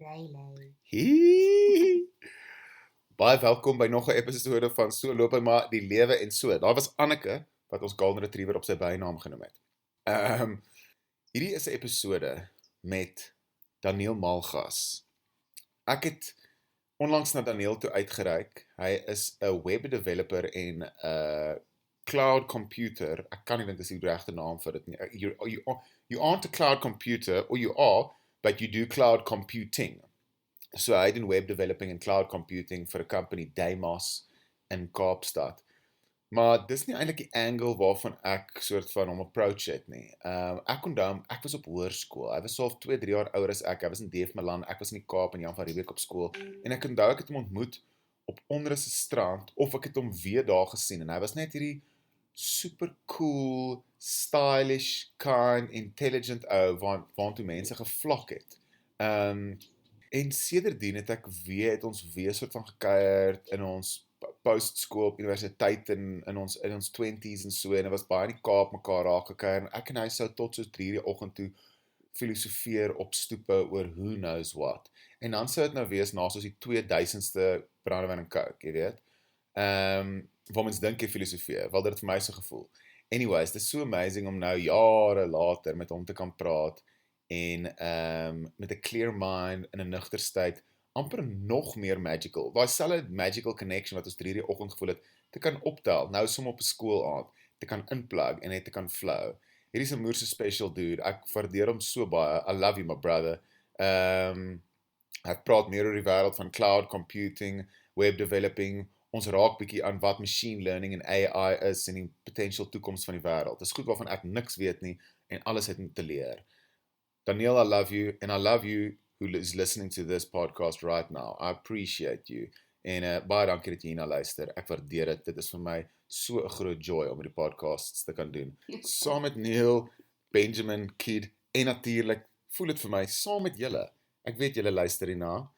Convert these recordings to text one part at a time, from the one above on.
Hee. Baie welkom by nog 'n episode van So loop hy maar die lewe en so. Daar was Anneke wat ons Golden Retriever op sy bynaam genoem het. Hierdie is 'n episode met Daneel Malgas. Ek het onlangs na Daneel toe uitgereik. Hy is 'n web developer en 'n cloud computer. Ek kan nie dink dis die regte naam vir dit nie. You aren't a cloud computer, or you are, but you do cloud computing. So hy doen web developing en cloud computing vir 'n company Damos in Kaapstad. Maar dis nie eintlik die angle waarvan ek soort van hom approach het nie. Ek onthou, ek was op hoërskool. Hy was self 2-3 jaar ouer as ek. Hy was in Deef Milan, ek was in die Kaap en Jan van Riebeeck op skool. En ek onthou ek het hom ontmoet op Onrus se strand, of ek het hom weer daar gesien. En hy was net hierdie super cool, stylish, kind, intelligent ou waartoe mense gevlak het. En sedertdien het ons weer soort van gekuier in ons postskool op universiteit in ons 20s en so, en dit was baie in die Kaap mekaar raak gekuier, en ek en hy sou tot soos 3 die oggend toe filosofeer op stoepe oor who knows what. En dan sou dit nou wees na soos die 2000ste brandewyn en coke, jy weet. Waar mens dink jy filosofeer, wel dit het vir my so gevoel. Anyways, dit is so amazing om nou jare later met hom te kan praat, en met 'n clear mind in 'n nugter state, amper nog meer magical. Daai selfde magical connection wat ons 3 die oggend gevoel het, te kan optel, nou som op 'n skoolaand, te kan inplug en net te kan flow. Hierdie is 'n moerse special dude. Ek waardeer hom so baie. I love you, my brother. Hy praat meer oor die wêreld van cloud computing, web developing. Ons raak bietjie aan wat machine learning en AI is en die potential toekoms van die wêreld. Dis goed waarvan ek niks weet nie en alles het om te leer. Daneel, I love you, and I love you who is listening to this podcast right now. I appreciate you. En baie dankie dat jy hierna luister. Ek waardeer dit. Dit is vir my so 'n groot joy om hierdie podcasts te kan doen. Saam met Neil, Benjamin, Kid, en natuurlik voel dit vir my saam met julle. Ek weet julle luister hierna,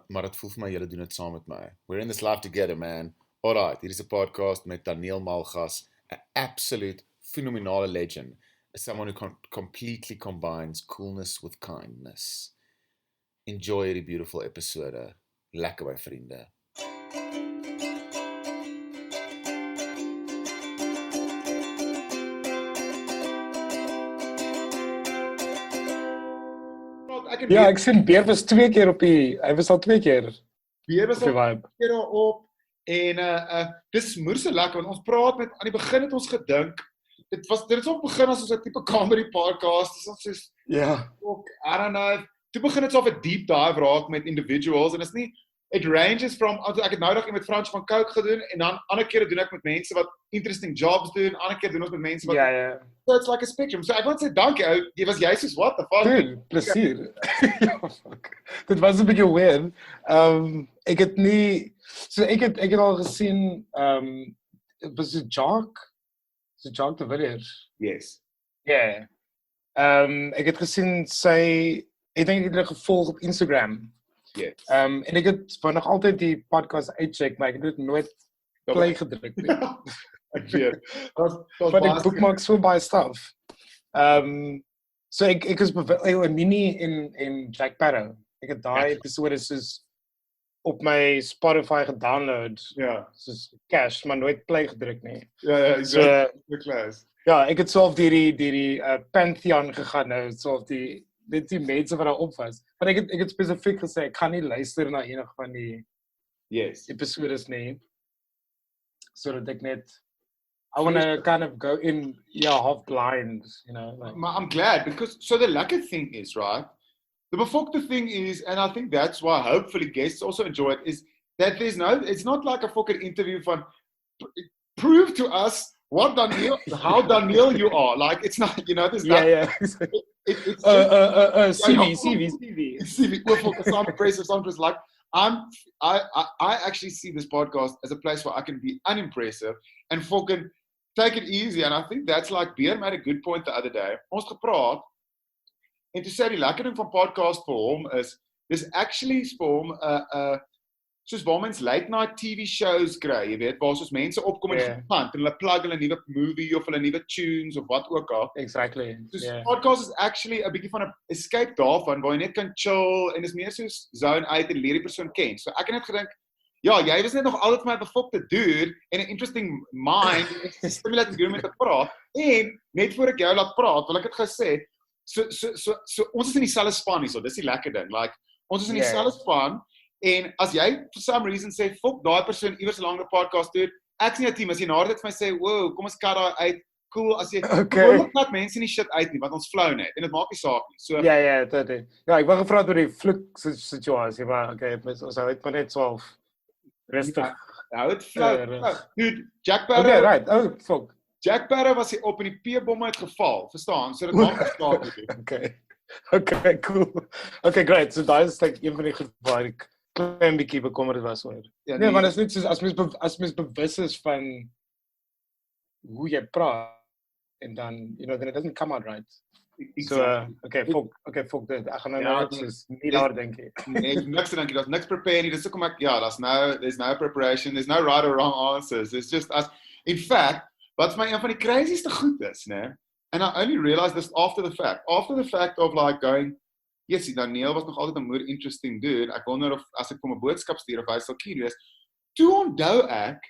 maar dit voel vir my julle doen dit saam met my. We're in this life together, man. Alright, hier is 'n podcast met Daneel Malgas, 'n absolute phenomenale legend. Someone who completely combines coolness with kindness. Enjoy die beautiful episode. Lekker my vriende. Ja, ek sien Beer was 2 keer op die, hy was al 2 keer. Beer was al 2 keer daarop, en dis moerse lekker, want ons praat met, aan die begin het ons gedink, dit is op begin as ons 'n tipe comedy podcast, dis soos, ja, I don't know, toe begin dit so 'n deep dive raak met individuals, en is nie, it ranges from, ek het nou nog met Frans van Coke gedoen, en dan ander kere doen ek met mense wat interesting jobs doen, ander keer doen ons met mense wat, so it's like a spectrum, so ek wil sê dankie, ou, jy was jy soos, what the fuck? Dude, plesier. Ja, fuck. Dit was 'n bietjie weird. Ek het nie, so ek het al gesien, het was die Jock de Villiers. Yes. Ja. Ek het gesien ek dink ek het gevolg op Instagram. Yes. En ek het nog altyd die podcast uitcheck, maar ek het dit nooit play gedruk nie. Ek weet. Want ek bookmark so baie stuff. So ek is Mini en Jack Sparrow. Ek het daai episode soos op my Spotify gedownload. Ja. Soos cash, maar nooit play gedruk nie. Ja, so class. Ja, ek het self die Pantheon gegaan nou, self die mense wat daar op was. Maar ek het spesifiek gesê, ek gaan nie luister na enig van die episodes nie. So dat ek net, I want to kind of go in, half blind, you know. Like. I'm glad, because, so the lekker thing is, right, the befokte thing is, and I think that's why hopefully guests also enjoy it, is that it's not like a fucking interview from, prove to us how Daneel you are. Like, it's not, you know, there's not. Yeah. It's CV. Some impressive, some just like, I actually see this podcast as a place where I can be unimpressive and fucking take it easy. And I think that's like, Beer made a good point the other day. Ons gepraat, en toe sê die lekker ding van podcast vir hom is, dis actually vir hom soos waar mens late night TV shows kry, jy weet, waar soos mense opkom in die pand en hulle plug hulle nuwe movie of hulle nuwe tunes of wat ook al. Exactly. Dus podcast is actually 'n bietjie van 'n escape daarvan waar jy net kan chill en is meer soos zone uit en leer die persoon ken. So ek het net gedink, ja, jy was net nog altyd vir my befokte dude en 'n interesting mind, stimulating dude om te praat. En net voor ek jou laat praat, wil ek dit gesê, so ons is in dieselfde span hierso. Dis die lekker ding. Like ons is in dieselfde span en as jy for some reason sê, "Fok, daai persoon iewers 'n langer podcast doen," ek sien jou team as jy na dit vir my sê, "Wow, kom ons kat daai uit." Cool, as jy kat mense nie shit uit nie, want ons flow net en dit maak nie saak nie. So dit. Ja, ek wou gevra het oor die vloek situasie, maar okay, ons hou dit maar net 12. Rustig. Hou dit flow. Dude, Jack Barrow. Okay, right. Oh, fuck. Jack Barrow was hier op en die P-bomme het geval, verstaan? So dit maak nie saak nie. Okay, cool. Okay, great. So daai is like een van die goed waar ek klein bietjie bekommerd was oor. Ja, nee, maar dit is net soos as mens bewus is van hoe jy praat en dan, then it doesn't come out right. Exactly. So, fuck dit. Ek gaan nou soos nie daar dink ek. Nee, niks te dink, daar's niks prepare nie. Dis hoekom ek there's no preparation, there's no right or wrong answers. It's just as in fact, wat vir my een van die crazieste goed is, né? And I only realized this after the fact of like going, yes, Daneel was nog altyd 'n more interesting dude. Ek wonder of as ek hom 'n boodskap stuur of hy sal curious. Toe onthou ek,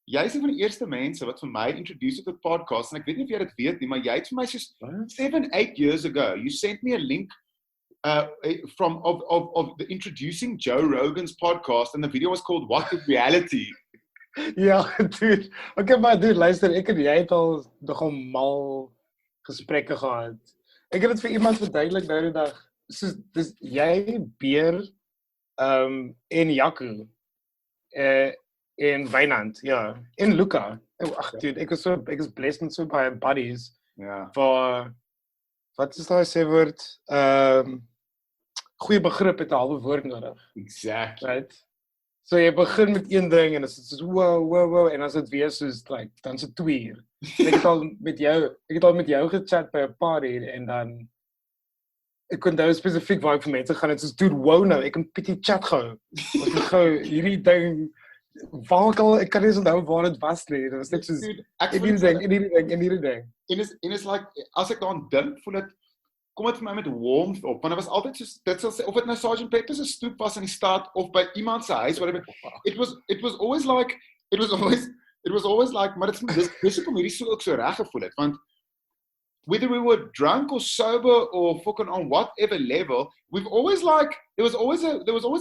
jy's een van die eerste mense wat vir my introduce het tot podcast en ek weet nie of jy dit weet nie, maar jy het vir my soos 7-8 years ago, you sent me a link from the introducing Joe Rogan's podcast and the video was called What is Reality? Ja, dude. Okay, maar dude, luister, ek en jy het al nogal mal gesprekke gehad. Ek het dit vir iemand verduidelik nou die dag. Soos dis jy Beer en Jaco en Wynand, ja, en Luca. Ag dude, ek is blessed met so baie buddies. Ja. Vir wat is daai sê woord? Goeie begrip het 'n halwe woord nodig. Exactly. Right? So jy begin met een ding en as dit soos wow en as dit weer soos like dan se 2 uur. Ek het al met jou gechat by 'n party en dan ek kon daar spesifiek waar ek vir mense gaan en soos dude wow nou, ek kan bietjie chat gehou. Ons moet gou hierdie ding ek kan nie onthou waar dit was nie. Dit was net soos in hierdie ding. En is like as ek daaraan dink, voel dit kom dit vir my met warmth op, want dit was altyd soos dit sal sê of dit nou Sergeant Pepper's se stoep was in die stad of by iemand se huis whatever. It was always like maar dis hoekom hierdie so ook so reg gevoel het, want whether we were drunk or sober or fucking on whatever level, we've always like there was always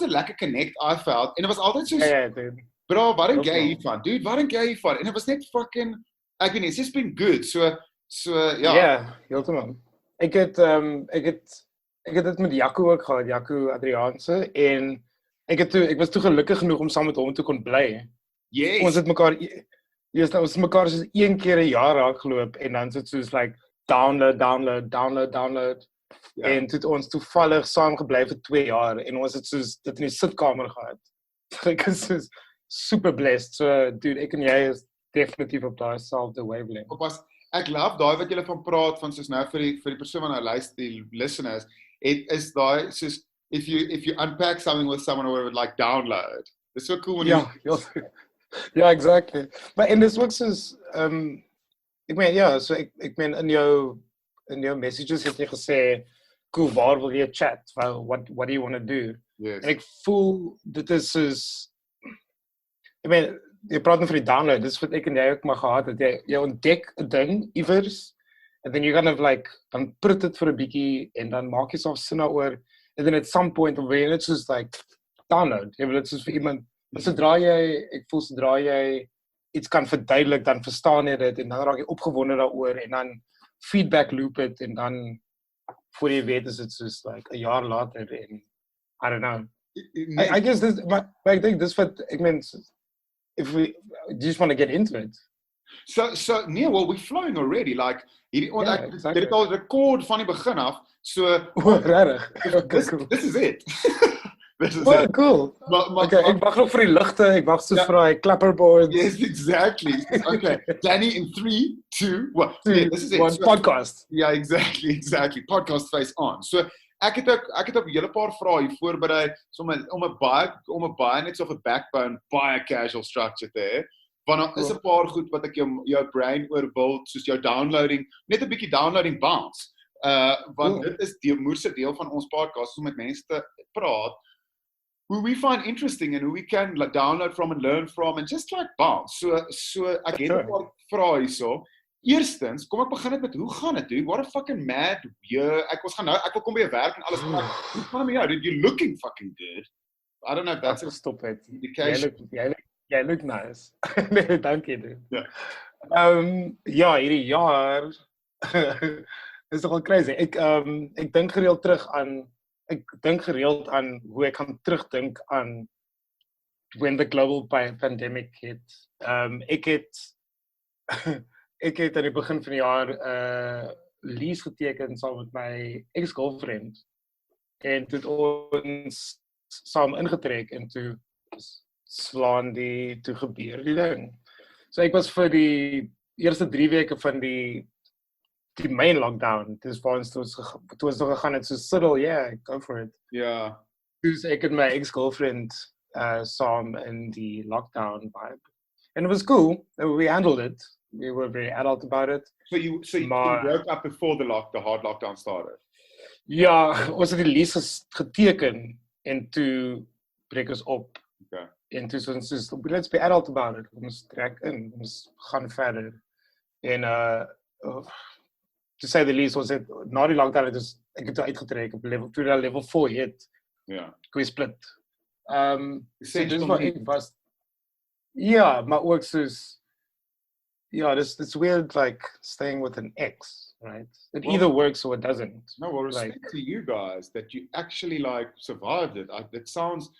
a lekker connect I felt en dit was altyd soos dude. Bro, wat dink jy hiervan? Dude, wat dink jy hiervan? En dit was net fucking ek weet nie, it's just been good. So ja. Ja, heeltemal. Ek het dit met Jaco ook gehad, Jaco Adriaanse en ek was toe gelukkig genoeg om saam met hom te kon bly. Yes. Ons het mekaar soos een keer 'n jaar raak geloop en dan sit soos like download en toe het ons toevallig saam gebly vir 2 jaar en ons het soos dit in die sitkamer gehad. Ek is soos super blessed. So dude, ek en jy is definitief op daai selfde wavelength. Ek love daai wat julle van praat van soos nou vir die persoon wat nou luister, die listeners, is daai soos if you unpack something with someone or would like download. Dis so cool. Ja, exactly. Maar en dis ook soos ek meen ja, so ek meen in jou messages het jy gesê, cool, waar wil jy chat? What do you want to do? Yes. En ek voel dit is soos ek meen jy praat nou van die download, dis wat ek en jy ook maar gehad het, jy ontdek 'n ding iewers, and then you kind of like, dan prut dit vir 'n bietjie, en dan maak jy self sin daaroor, and then at some point, dan wil jy net soos like, download, jy wil dit soos vir iemand, sodra jy iets kan verduidelik, dan verstaan jy dit, en dan raak jy opgewonde daaroor, en dan feedback loop het, en dan, voor jy weet, is dit soos like, 'n jaar later, en I don't know. I guess this, maar ek dink, dis wat, ek meen, if we just want to get into it. So nee, well, we're flowing already, like, hierdie exactly. Dit het al rekord van die begin af, so regtig. This is it. This is it. Cool. Okay, ek wag nog vir die ligte, ek wag so vir daai clapperboards. Yes, exactly. Okay, Danny in 3, 2, 1. Yeah, this is it. One podcast. Yeah, exactly. Podcast face on. So ek het ook 'n hele paar vrae hier voorberei om 'n baie net so 'n backbone, baie casual structure te hê. Want daar is 'n paar goed wat ek jou brain oorbuild, soos jou downloading, net 'n bietjie downloading bounce. Want dit is die moerse deel van ons podcast, om met mense te praat, who we find interesting and who we can download from and learn from and just like bounce. So ek het 'n paar vrae hierso. Eerstens, kom ek begin dit met, hoe gaan dit, dude? What a fucking mad year. Ek wil kom by jou werk en alles, maar hoe gaan dit met jou, dude? You're looking fucking good. I don't know if that's a stop it. indication. Jy look nice. Nee, dankie, dude. Ja. Ja, hierdie jaar is nogal crazy. Ek dink gereeld aan hoe ek kan terugdink aan when the global pandemic hit. Ek het aan die begin van die jaar lease geteken saam met my ex-girlfriend en toe het ons saam ingetrek en toe slaan toe gebeur die ding. So ek was vir die eerste 3 weke van die main lockdown, dis waar ons toe ons nog gegaan het, so sidle, yeah, go for it. Ja. Dus ek en my ex-girlfriend saam in die lockdown vibe. And it was cool, we handled it. We were very adult about it. So you broke up before the hard lockdown started? Ja, ons het die lease geteken en toe breek ons op. Okay. En toe ons let's be adult about it. Ons trek in, ons gaan verder. En to say the least, ons het na die lockdown het ek het uitgetrek op level 4 hit. Ja. Ek was split. So dis wat ek was. Ja, maar ook soos it's weird, like staying with an ex, right? It either works or it doesn't. No, well, respect to you guys that you actually like survived it. It sounds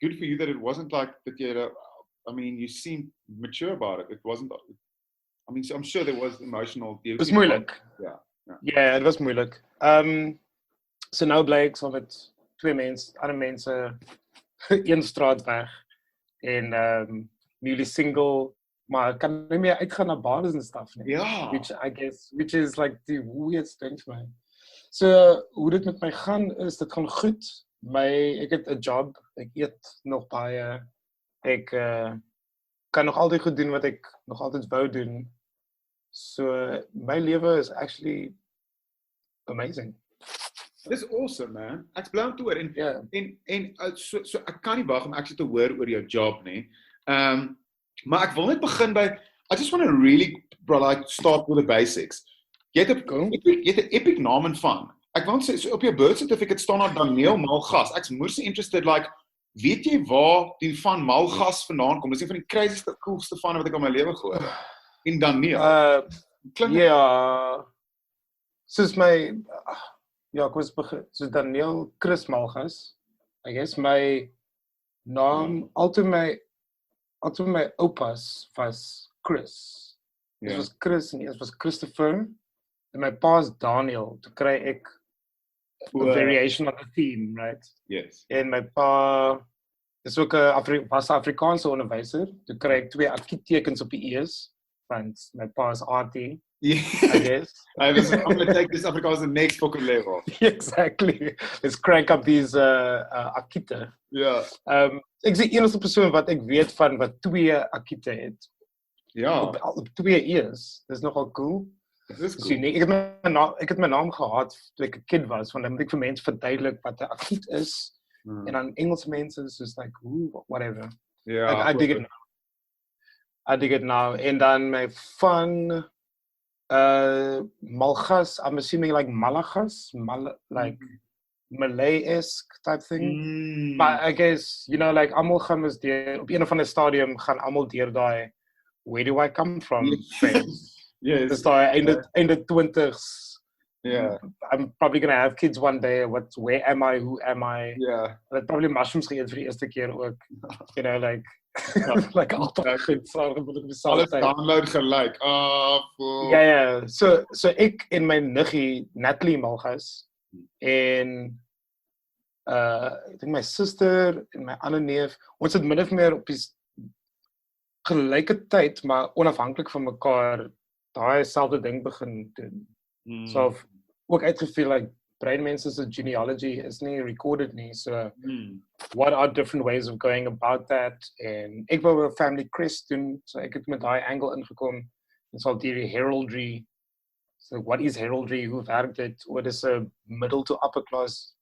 good for you that it wasn't like that. You seem mature about it. It wasn't. I'm sure there was emotional. It was moeilijk. Ja, het was moeilijk. So nou blyk so met 2 ander mense, een straat weg en newly single. Maar kan nie meer uitgaan na bars en stuff nie. Ja. Which is like the weirdest thing for me. So, hoe dit met my gaan is, dit gaan goed. Ek het 'n job, ek eet nog baie. Ek kan nog altyd goed doen wat ek nog altyd wou doen. So, my lewe is actually amazing. Dis awesome, man. Ek's bly om te hoor. So ek kan nie wag om actually te hoor oor jou job nie. Maar ek wil net begin by, I just want to really start with the basics. Jy het 'n epic naam en van. Ek wil sê, so op jou birth certificate staan daar Daneel Malgas. Ek's moerse interested, like, weet jy waar die van Malgas vandaan kom? Dis een van die crazyste, coolste van wat ek in my lewe gehoor het. En Daneel. Ja, soos my, ek was begin, soos Daneel Chris Malgas. I guess my naam, altyd my oupas was Chris. Dit was Chris en eers was Christopher. En my pa's Daneel. Toe kry ek a variation of the theme, right? Yes. En my pa is ook 'n Afrikaanse onderwyser. Toe kry ek 2 akiettekens op die e's, want my pa is arty. Yeah. I guess. I'm going to take this Afrikaans to the next fucking level. Exactly. Let's crank up these akite. Ja. Ek is die enigste persoon wat ek weet van wat 2 akite het. Ja. Op 2 e's. Dis nogal cool. Dis cool. So, nee, ek het my naam gehad toe ek 'n kind was, want dan moet ek vir mense verduidelik wat 'n akiet is. En dan Engelse mense is just like, whatever. Ja. I dig it now. En dan my van Malgas, I'm assuming like Malagas, like Malay-esque type thing. But I guess, like almal gaan mos deur op een of ander stadium gaan almal deur daai where do I come from phase. Yes. Dis daai einde 20s. Yeah. I'm probably going to have kids one day. Where am I? Who am I? Yeah. I'd probably mushrooms geëet vir die eerste keer ook. Like like altyd goed saam met alles download gelyk. Cool. Ja. So ek en my niggie Natalie Malgas en ek dink my suster en my ander neef, ons het min of meer op die gelyke tyd, maar onafhanklik van mekaar daai selfde ding begin doen. So ook uitgefeel like breinmense se genealogy is nie recorded nie. So what are different ways of going about that? En ek wou 'n family crest doen, so ek het met daai angle ingekom. En sal die heraldry. So what is heraldry? Hoe werk dit? What is a middle to upper class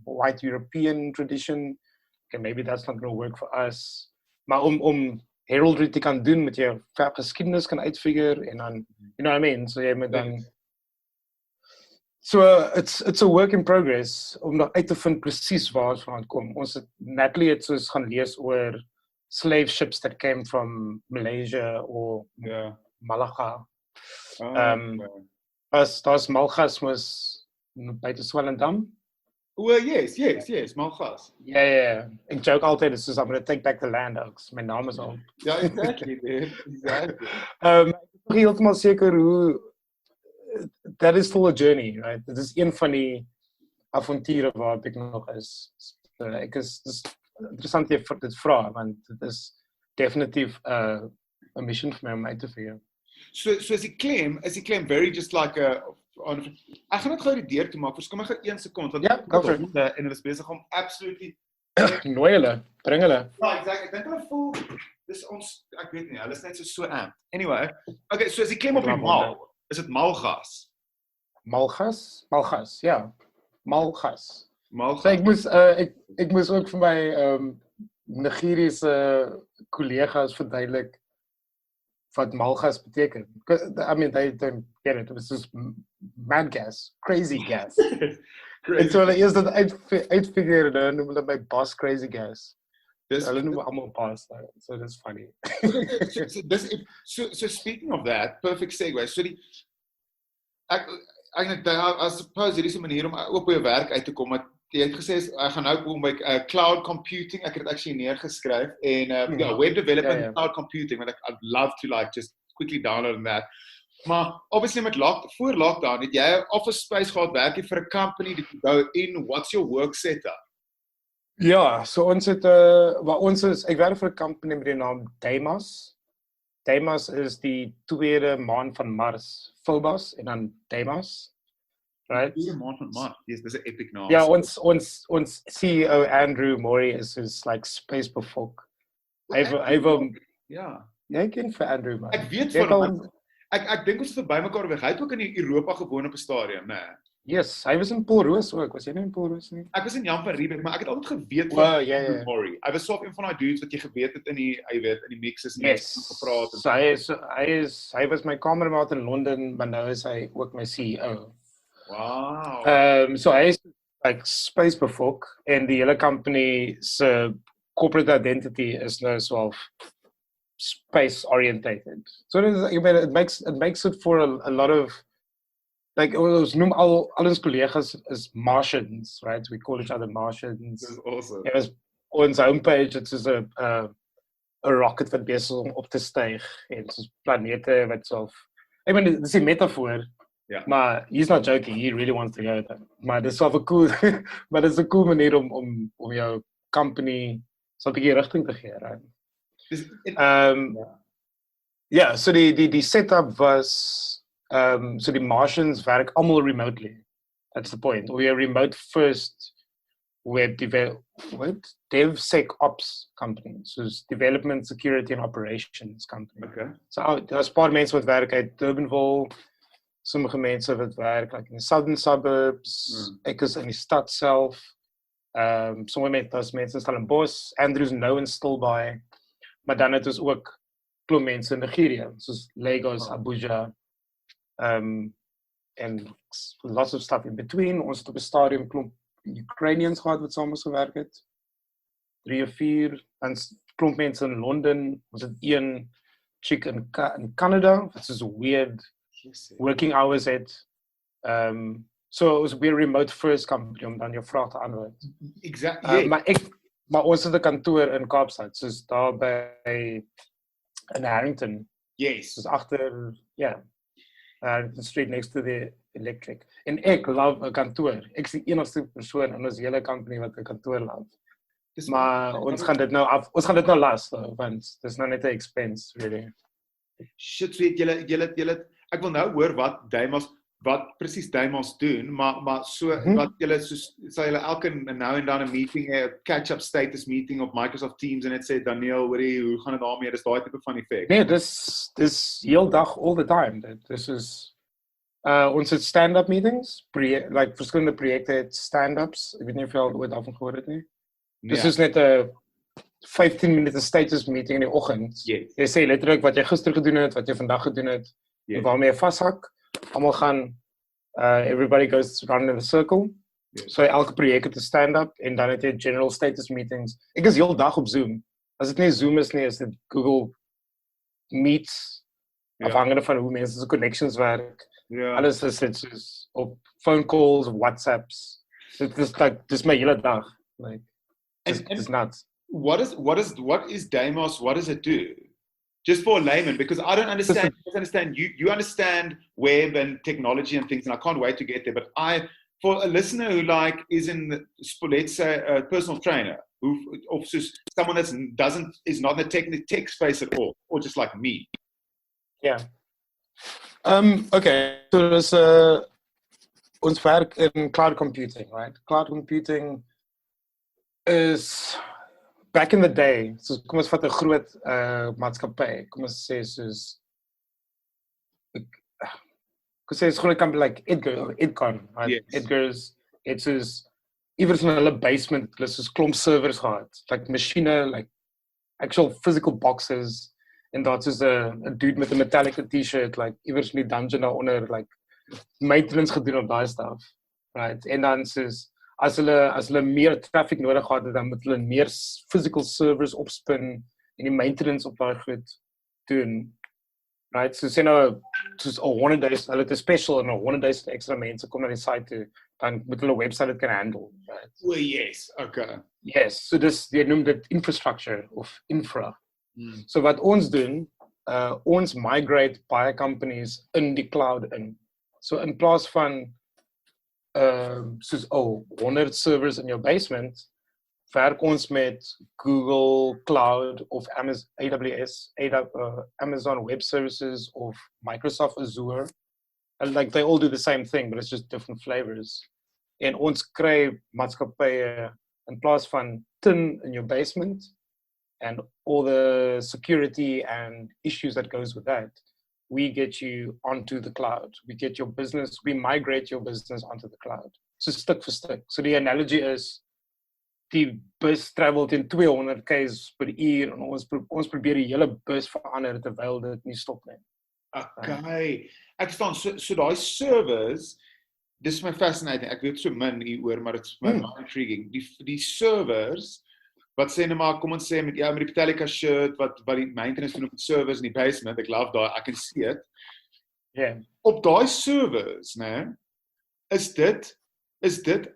white European tradition? Okay, maybe that's not going to work for us. Maar om heraldry te kan doen met jou geskiedenis kan uitfigure en dan, you know what I mean? So jy moet dan So it's a work in progress om nog uit te vind presies waar ons vandaan kom. Ons het Natalie het soos gaan lees oor slave ships that came from Malaysia or Malaga. As Malgas was buite Swellendam. Oh yes, Malgas. Yeah. Ek joke altyd, it's just I'm going to take back the land, my naam is al. Ja, exactly, exactly. Ek is heeltemal seker hoe that is still a journey, right? Dit is een van die avonture waar ek nog is. So, ek is interessant jy vir dit vra, want dit is definitief 'n mission vir my om uit te figure. So is die claim very just like ek gaan net gou die deur toe maak, verskoon my gou 1 sekond, want go for it. En hulle is besig om absolutely nooi hulle, bring hulle. Ja, exactly. Ek dink hulle voel dis ons, ek weet nie, hulle is net so amped. Anyway, okay, so is die claim op die mal. Is dit Malgas? Malgas, ja. Malgas. Malgas. So ek moes ook vir my Nigeriese kollegas verduidelik wat Malgas beteken. I mean, they don't get it. It was just mad gas, crazy gas. En so hulle eers dit uitfigure, dan noem hulle my boss crazy gas. Hulle noem almal boss, so that's funny. So speaking of that, perfect segue. So I suppose hierdie is 'n manier om ook by jou werk uit te kom, want jy het gesê ek gaan nou kom by cloud computing. Ek het dit actually neergeskryf en web development and cloud computing, want I'd love to just quickly download that. Maar obviously met voor lockdown het jy 'n office space gehad, werk jy vir 'n company, did you go in, what's your work setup? Ja, so ons het ek werk vir 'n company met die naam Deimos. Deimos is die tweede maan van Mars, Phobos en dan Deimos. Right? Die maan van Mars. Yes, dis 'n epic naam. Ja, ons CEO Andrew Mori is like space bevolk. Hy wil ja. Jy ken vir Andrew man. Ek weet van hom. Ek dink ons het verby mekaar weg. Hy het ook in Europa gewoon op 'n stadium, né? Yes, hy was in Polroos ook. Was jy nie in Polroos nie? Ek was in Jan van Riebeeck, maar ek het altyd geweet van Mori. Hy was so een van daai dudes wat jy geweet het in die mixes en gepraat en so hy was my kamermaat in Londen, maar nou is hy ook my CEO. Wow. So hy is like space bevolk en die hele company se corporate identity is nou so space orientated. So it makes it for a lot of like ons noem al ons kollegas is Martians, right? We call each other Martians. That's awesome. Ja, ons homepage, het is 'n rocket wat besig om op te styg en soos planete wat so ek bedoel dis 'n metafoor. Ja. Maar he's not joking, he really wants to go there. Maar dis so 'n cool maar dis 'n cool manier om jou company so 'n bietjie rigting te gee, right? Ja, so die setup was so die Martians werk almal remotely. That's the point. We are remote first web DevSecOps company. So it's development, security and operations company. Okay. So daar's 'n paar mense wat werk uit Durbanville, sommige mense wat werk like in the southern suburbs, ek is in die stad self. Sommige mense staan in Bos, Andrews nou in Stilbaai. Maar dan het ons ook klomp mense in Nigeria, soos Lagos, Abuja, and lots of stuff in between. Ons het op 'n stadium klomp Ukrainians gehad wat saam ons gewerk het. 3 of 4, en klomp mense in Londen. Ons het een chick in Canada, wat is weird working hours het. So it was a remote first company om dan jou vraag te antwoord. Exactly. Maar ons het 'n kantoor in Kaapstad, soos daar by in Harrington. Yes. Soos agter, the street next to the electric. En ek love 'n kantoor. Ek is die enigste persoon in ons hele company wat 'n kantoor love. Maar ons gaan dit nou las, want dis nou net 'n expense really. Shit, weet julle ek wil nou hoor wat Deimos wat presies Daymals doen, maar so wat julle sê julle elke nou en dan 'n meeting, 'n catch-up status meeting op Microsoft Teams en dit sê Daneel, hoorie, hoe gaan dit daarmee? Dis daai tipe van effek. Nee, dis heel dag all the time. Dis is ons het stand-up meetings, like verskillende projekte het stand-ups. Ek weet nie of jy al ooit daarvan gehoor het nie. Dis is net 'n 15 minute status meeting in die oggend. Yes. Jy sê letterlik wat jy gister gedoen het, wat jy vandag gedoen het, en waarmee jy vashak. Almal gaan everybody goes round in a circle. Yes. So elke projek het 'n stand-up en dan het jy general status meetings. Ek is heel dag op Zoom. As dit nie Zoom is nie, is dit Google Meets. Afhangende van hoe mense se connections werk. Alles is dit soos op phone calls, WhatsApps. Dit is like dis my hele dag. Like it's nuts. What is Daymals? What does it do? Just for a layman, because I don't understand. You understand web and technology and things, and I can't wait to get there. But for a listener who is in, let's say, a personal trainer, or someone that is not in the tech space at all, or just like me. Yeah. Okay. So there's ons werk in cloud computing, right? Cloud computing is back in the day, so kom ons vat 'n groot maatskappy, kom ons sê soos it's groot company like Edcon, right? Yes. Edgar's, it's soos iewers in hulle basement, hulle soos klomp servers gehad, like masjiene, like actual physical boxes, en daar's soos 'n dude met 'n Metallica t-shirt, like iewers in die dungeon daaronder, like maintenance gedoen op daai stuff, right? En dan soos as hulle meer traffic nodig gehad het, dan moet hulle meer physical servers opspin en die maintenance op daai goed doen. Right? So sê nou soos 100 days, hulle het 'n special en 100 days extra mense kom na die site toe, dan moet hulle website dit kan handle. Right? Oh yes, okay. Yes, so dis jy noem dit infrastructure of infra. So wat ons doen, ons migrate baie companies in die cloud in. So in plaas van soos 100 servers in jou basement, werk ons met Google Cloud of AWS, Amazon Web Services of Microsoft Azure. And like they all do the same thing, but it's just different flavors. En ons kry maatskappye in plaas van tin in your basement and all the security and issues that goes with that. We get you onto the cloud. We get your business, we migrate your business onto the cloud. So stuk vir stuk. So die analogy is, die bus travel teen 200 km per uur en ons probeer die hele bus verander terwyl dit nie stop nie. Okay. Ek verstaan, so daai servers, dis my fascinating. Ek weet so min hieroor, maar dit's my intriguing. Die servers wat sê nou maar, kom ons sê met die Metallica shirt, wat die maintenance doen op die servers in die basement, ek love daai, ek kan see it. Yeah. Op daai servers, né, is dit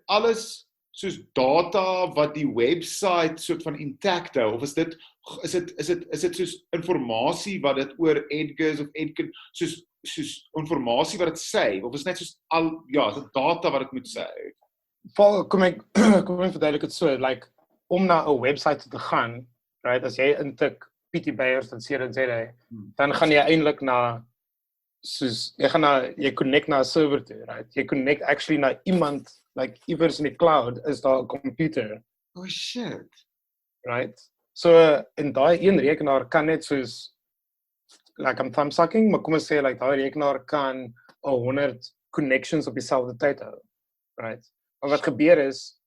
alles soos data wat die website soort van intact hou, of is dit soos informasie wat dit oor Edgar's of Edgar, soos informasie wat dit sê, of is net soos is dit data wat dit moet sê? Kom ek verduidelik dit so, like, om na 'n website te gaan, right, as jy intik PT Beyers en sê, dan gaan jy eintlik na, soos, jy connect na 'n server toe, right? Jy connect actually na iemand, like, iewers in die cloud is daar 'n computer. Oh shit. Right? So, in daai een rekenaar kan net soos, like, I'm thumb sucking, maar kom ons sê, like, daai rekenaar kan 100 connections op dieselfde tyd hou, right? Maar wat gebeur is,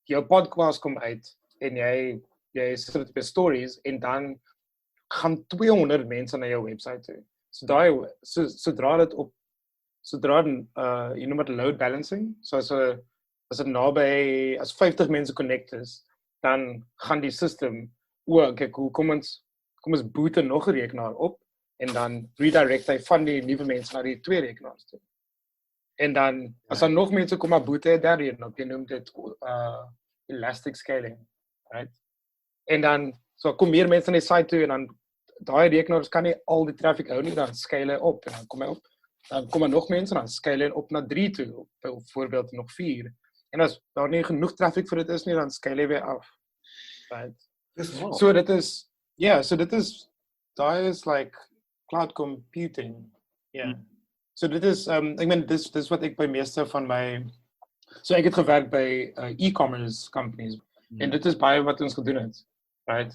jou podcast kom uit en jy sit dit op stories en dan gaan 200 mense na jou website toe. So sodra jy noem dit load balancing, so as dit naby as 50 mense connect is, dan gaan die system kom ons boot nog 'n rekenaar op en dan redirect hy van die nuwe mense na die twee rekenaars toe. En dan as daar nog mense kom maar boot daarin op, jy noem dit elastic scaling, right? En dan kom meer mense na die site toe en dan daai rekenaars kan nie al die traffic hou nie, dan scale hy op en dan kom hy op. Dan kom nog mense en dan scale hy op na 3 toe, byvoorbeeld nog 4. En as daar nie genoeg traffic vir dit is nie, dan scale hy weer af. Right? So dit is, daai is like cloud computing. Yeah. So dit is ek meen dis wat ek by meeste van my so ek het gewerk by e-commerce companies en dit is baie wat ons gedoen het. Right?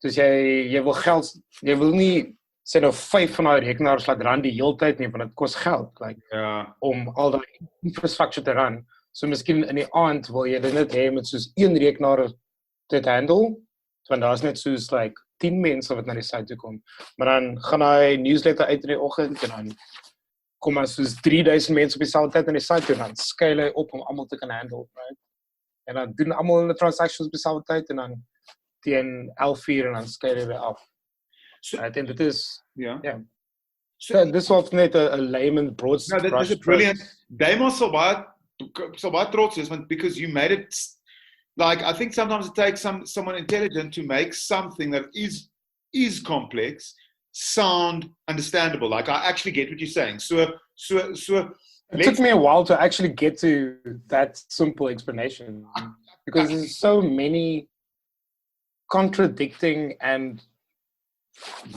Dus jy wil geld, jy wil nie sê nou 5 van daai rekenaars laat ran die hele tyd nie, want dit kos geld, like om al daai infrastructure te ran. So miskien in die aand wil jy dit net hê met soos 1 rekenaar dit handle, want daar's net soos like 10 mense wat na die site toe kom. Maar dan gaan hy newsletter uit in die oggend en dan kom maar soos 3000 mense op dieselfde tyd in die site toe en dan skuil hy op om almal te kan handle, right? En dan doen almal hulle transactions op dieselfde tyd en dan teen 11:00 en dan skuil hy weer af. So I think dit is So dis was net 'n layman broad No, that is a brilliant. Damon sal baie trots is, want because you made it like I think sometimes it takes someone intelligent to make something that is complex sound understandable. Like I actually get what you're saying. So it took me a while to actually get to that simple explanation because there's so many contradicting and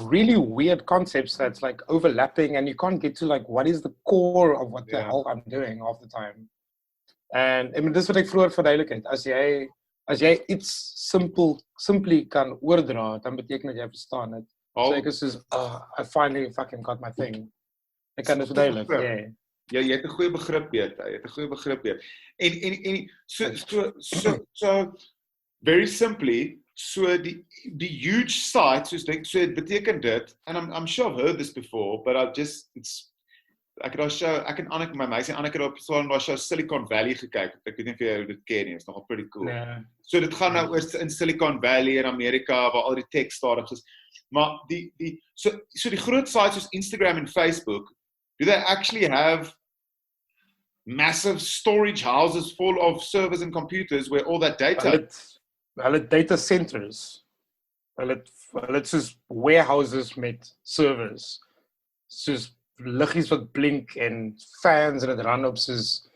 really weird concepts that's like overlapping and you can't get to like what is the core of what the hell I'm doing half the time. And I mean dis wat ek vroeër verduidelik het. As jy iets simply kan oordra, dan beteken dit jy verstaan dit. So ek is soos I finally fucking got my thing. Ek kan dit verduidelik. Ja, jy het 'n goeie begrip beter. Jy het 'n goeie begrip beter. En so very simply, so die huge site, so it beteken dit, and I'm sure I've heard this before, but ek en Anneke, my meisie Anneke het op daai show Silicon Valley gekyk. Ek weet nie of jy dit ken nie, is nogal pretty cool. Yeah. So dit gaan nou oor in Silicon Valley in Amerika waar al die tech startups is. Maar so die groot sites soos Instagram en Facebook, do they actually have massive storage houses full of servers and computers where all that data Hulle data centers. Hulle het soos warehouses met servers. Soos liggies wat blink en fans en dit run op soos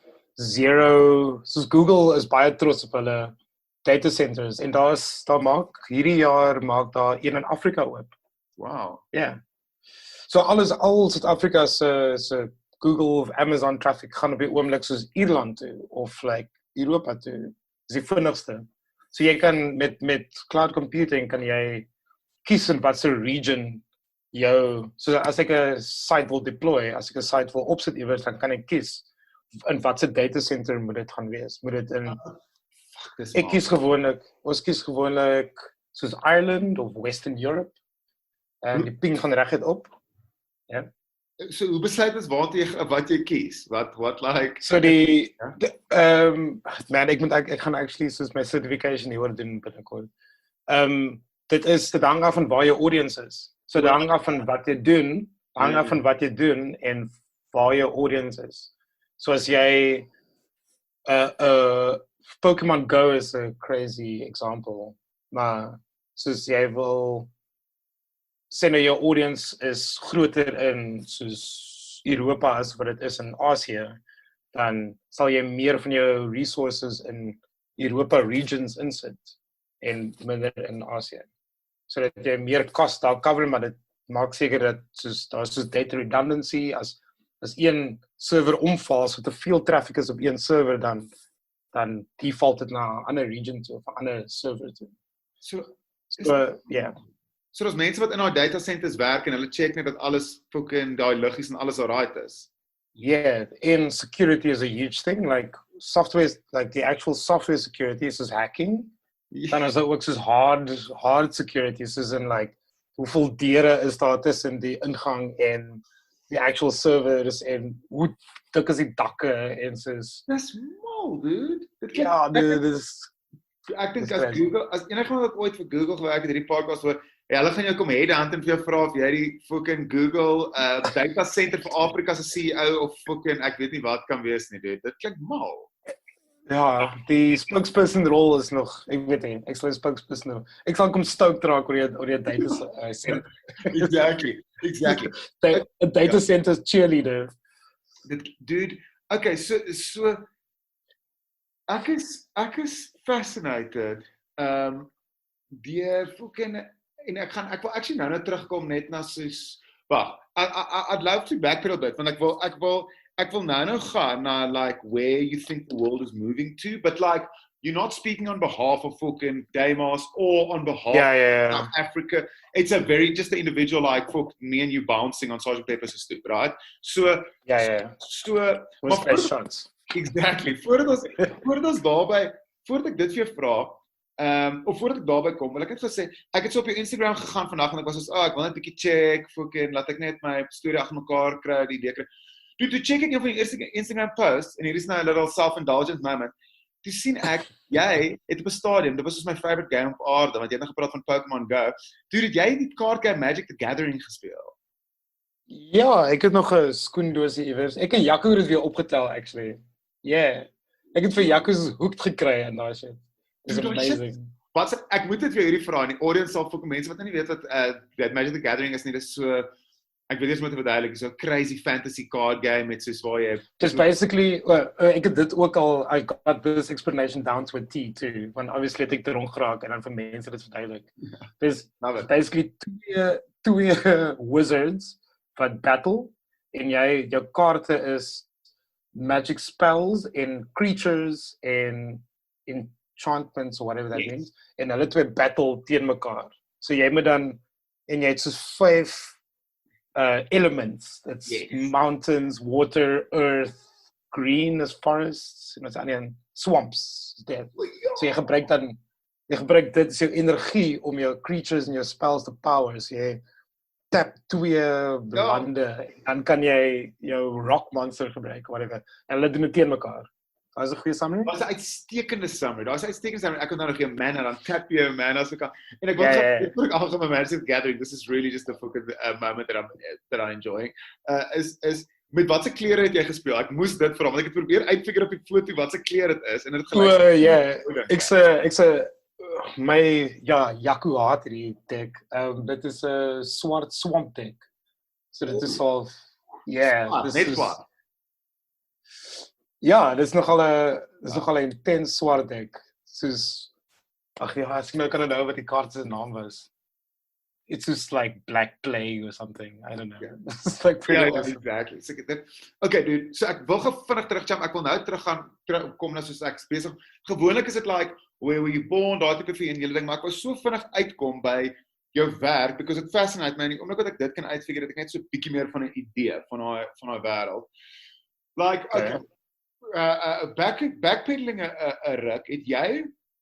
Google is baie trots op hulle data centers en hierdie jaar maak daar een in Afrika oop. Wow. Yeah. So al Suid-Afrika se Google of Amazon traffic gaan op die oomblik soos Ierland toe of like Europa toe. Dis die vinnigste. So jy kan met cloud computing kan jy kies in wat se region so as ek 'n site wil deploy, as ek 'n site wil opsit iewers, dan kan ek kies in wat se data center moet dit gaan wees. Moet dit in ons kies gewoonlik soos Ireland of Western Europe. En die ping gaan reguit op. Ja. So hoe besluit ons wat jy kies? Wat like so man, ek gaan actually soos my certification hier word doen binnekort. Dit hang af van waar jou audience is. So dit hang af van wat jy doen, en waar jou audience is. So as jy Pokemon Go is a crazy example, maar soos jy wil sê nou jou audience is groter in soos Europa as wat dit is in Asië, dan sal jy meer van jou resources in Europa regions insit en minder in Asië. Sodat jy meer kost daar cover, maar dit maak seker dat daar soos data redundancy, as een server omval, so te veel traffic is op een server, dan default dit na 'n ander region toe of 'n ander server toe. So daar's mense wat in daai data centers werk en hulle check net dat alles fucking daai liggies en alles alright is. Yeah, and security is a huge thing. Like software, like the actual software security is hacking. Dan is daar ook soos hard security, soos in like hoeveel deure is daar tussen die ingang en die actual servers en hoe dik is die dakke en soos. Dis mal, dude. Ja, ek dink as Google, as enige wat ooit vir Google gewerk het, hierdie podcast hoor, hulle gaan jou kom headhunt en vir jou vra of jy die fucking Google data center vir Afrika se CEO of fucking ek weet nie wat kan wees nie, dude. Dit klink mal. Ja, die spokesperson rol is nog, ek weet nie, ek sal die spokesperson ek sal kom stout raak oor die data center. Exactly. A data center cheerleader. Dude, okay, so ek is fascinated deur fucking en ek wil actually nou terugkom net na soos Wag, I'd love to backpedal a bit, want ek wil nou gaan na like where you think the world is moving to, but like you're not speaking on behalf of fucking Damas or on behalf of South Africa. It's a very just an individual like fuck me and you bouncing on Sergeant Pepper's stoop, right? So maar shots. Exactly. Voordat ek dit vir jou vra, of voordat ek daarby kom, wil ek net gesê, ek het so op jou Instagram gegaan vandag en ek was soos, ek wil net 'n bietjie check, fucking laat ek net my storie agter mekaar kry, die idee kry. Toe check ek een van die eerste Instagram posts en hier is nou 'n little self-indulgent moment. Toe sien ek, jy het op 'n stadium, dit was soos my favorite game op aarde, want jy het nou gepraat van Pokémon Go. Toe het jy die kaart game Magic the Gathering gespeel. Ja, ek het nog 'n skoendoosie iewers. Ek en Jaco het dit weer opgetel actually. Yeah. Ek het vir Jaco se hoek gekry en daai shit. It's amazing. Ek moet dit vir hierdie vra en die audience sal vir mense wat nie weet wat dat Magic the Gathering is nie, dis so ek weet nie hoe om te verduidelik, so 'n crazy fantasy card game met soos waar jy just basically ek het dit ook al I got this explanation down to a T too, want obviously het ek dit rondgeraak en dan vir mense dit verduidelik. There's basically twee wizards wat battle en jou kaarte is magic spells and creatures and enchantments or whatever that means. En hulle twee battle teen mekaar. So jy moet dan en jy het soos 5 elements. That's mountains, water, earth, green is forests, en dan swamps. So jy gebruik dit as jou energie om jou creatures en jou spells te power. So jy tap 2 lande, dan kan jy jou rock monster gebruik, whatever. En hulle doen dit teen mekaar. Daar is 'n goeie summary. Daar's 'n uitstekende summary. Ek het nou nog 'n mana, dan tap jy 'n mana so kan. En ek wil ook algemeen Magic the Gathering. This is really just a fucking moment that I'm enjoying. Is met watse klere het jy gespeel? Ek moes dit vra want ek het probeer uitfigure op die foto watse klere dit is en dit gelyk. Ek sê my Jaco haat hierdie deck. Dit is 'n swart swamp deck. So dit is al this is ja, dis nogal 'n intens swart deck. Soos as ek nou kan onthou wat die kaart se naam was. It's just like Black Plague or something. I don't know. It's like pretty awesome. Exactly. So okay, dude. So ek wil vinnig terugkom. Ek wil nou kom na soos ek besig. Gewoonlik is dit like where were you born, daai tipe van hele ding, maar ek wou so vinnig uitkom by jou werk because it fascinates my. Omdat ek dit kan uitfigure dat ek net so 'n bietjie meer van 'n idee van daai wêreld. Like okay. Backpedaling 'n ruk,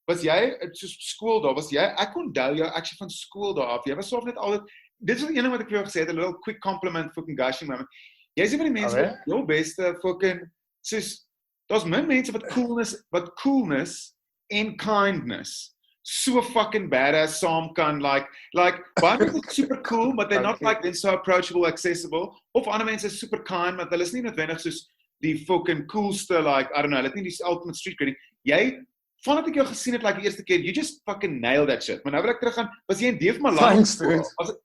was jy soos skool daar, ek onthou jou actually van skool daar af, jy was soms net altyd, dit is die ene wat ek vir jou gesê het, 'n little quick compliment fucking gushing moment, jy is een van die mense wat jou beste fucking, soos, daar's min mense wat coolness en kindness so fucking badass saam kan, like baie mense is super cool, but they're not like, they're so approachable, accessible, of ander mense is super kind, maar hulle is nie noodwendig soos die fucking coolste, like, I don't know, hulle het nie die ultimate street cred nie. Vandat ek jou gesien het, like, die eerste keer, you just fucking nailed that shit. Maar nou wil ek teruggaan, was jy in Deef Malang?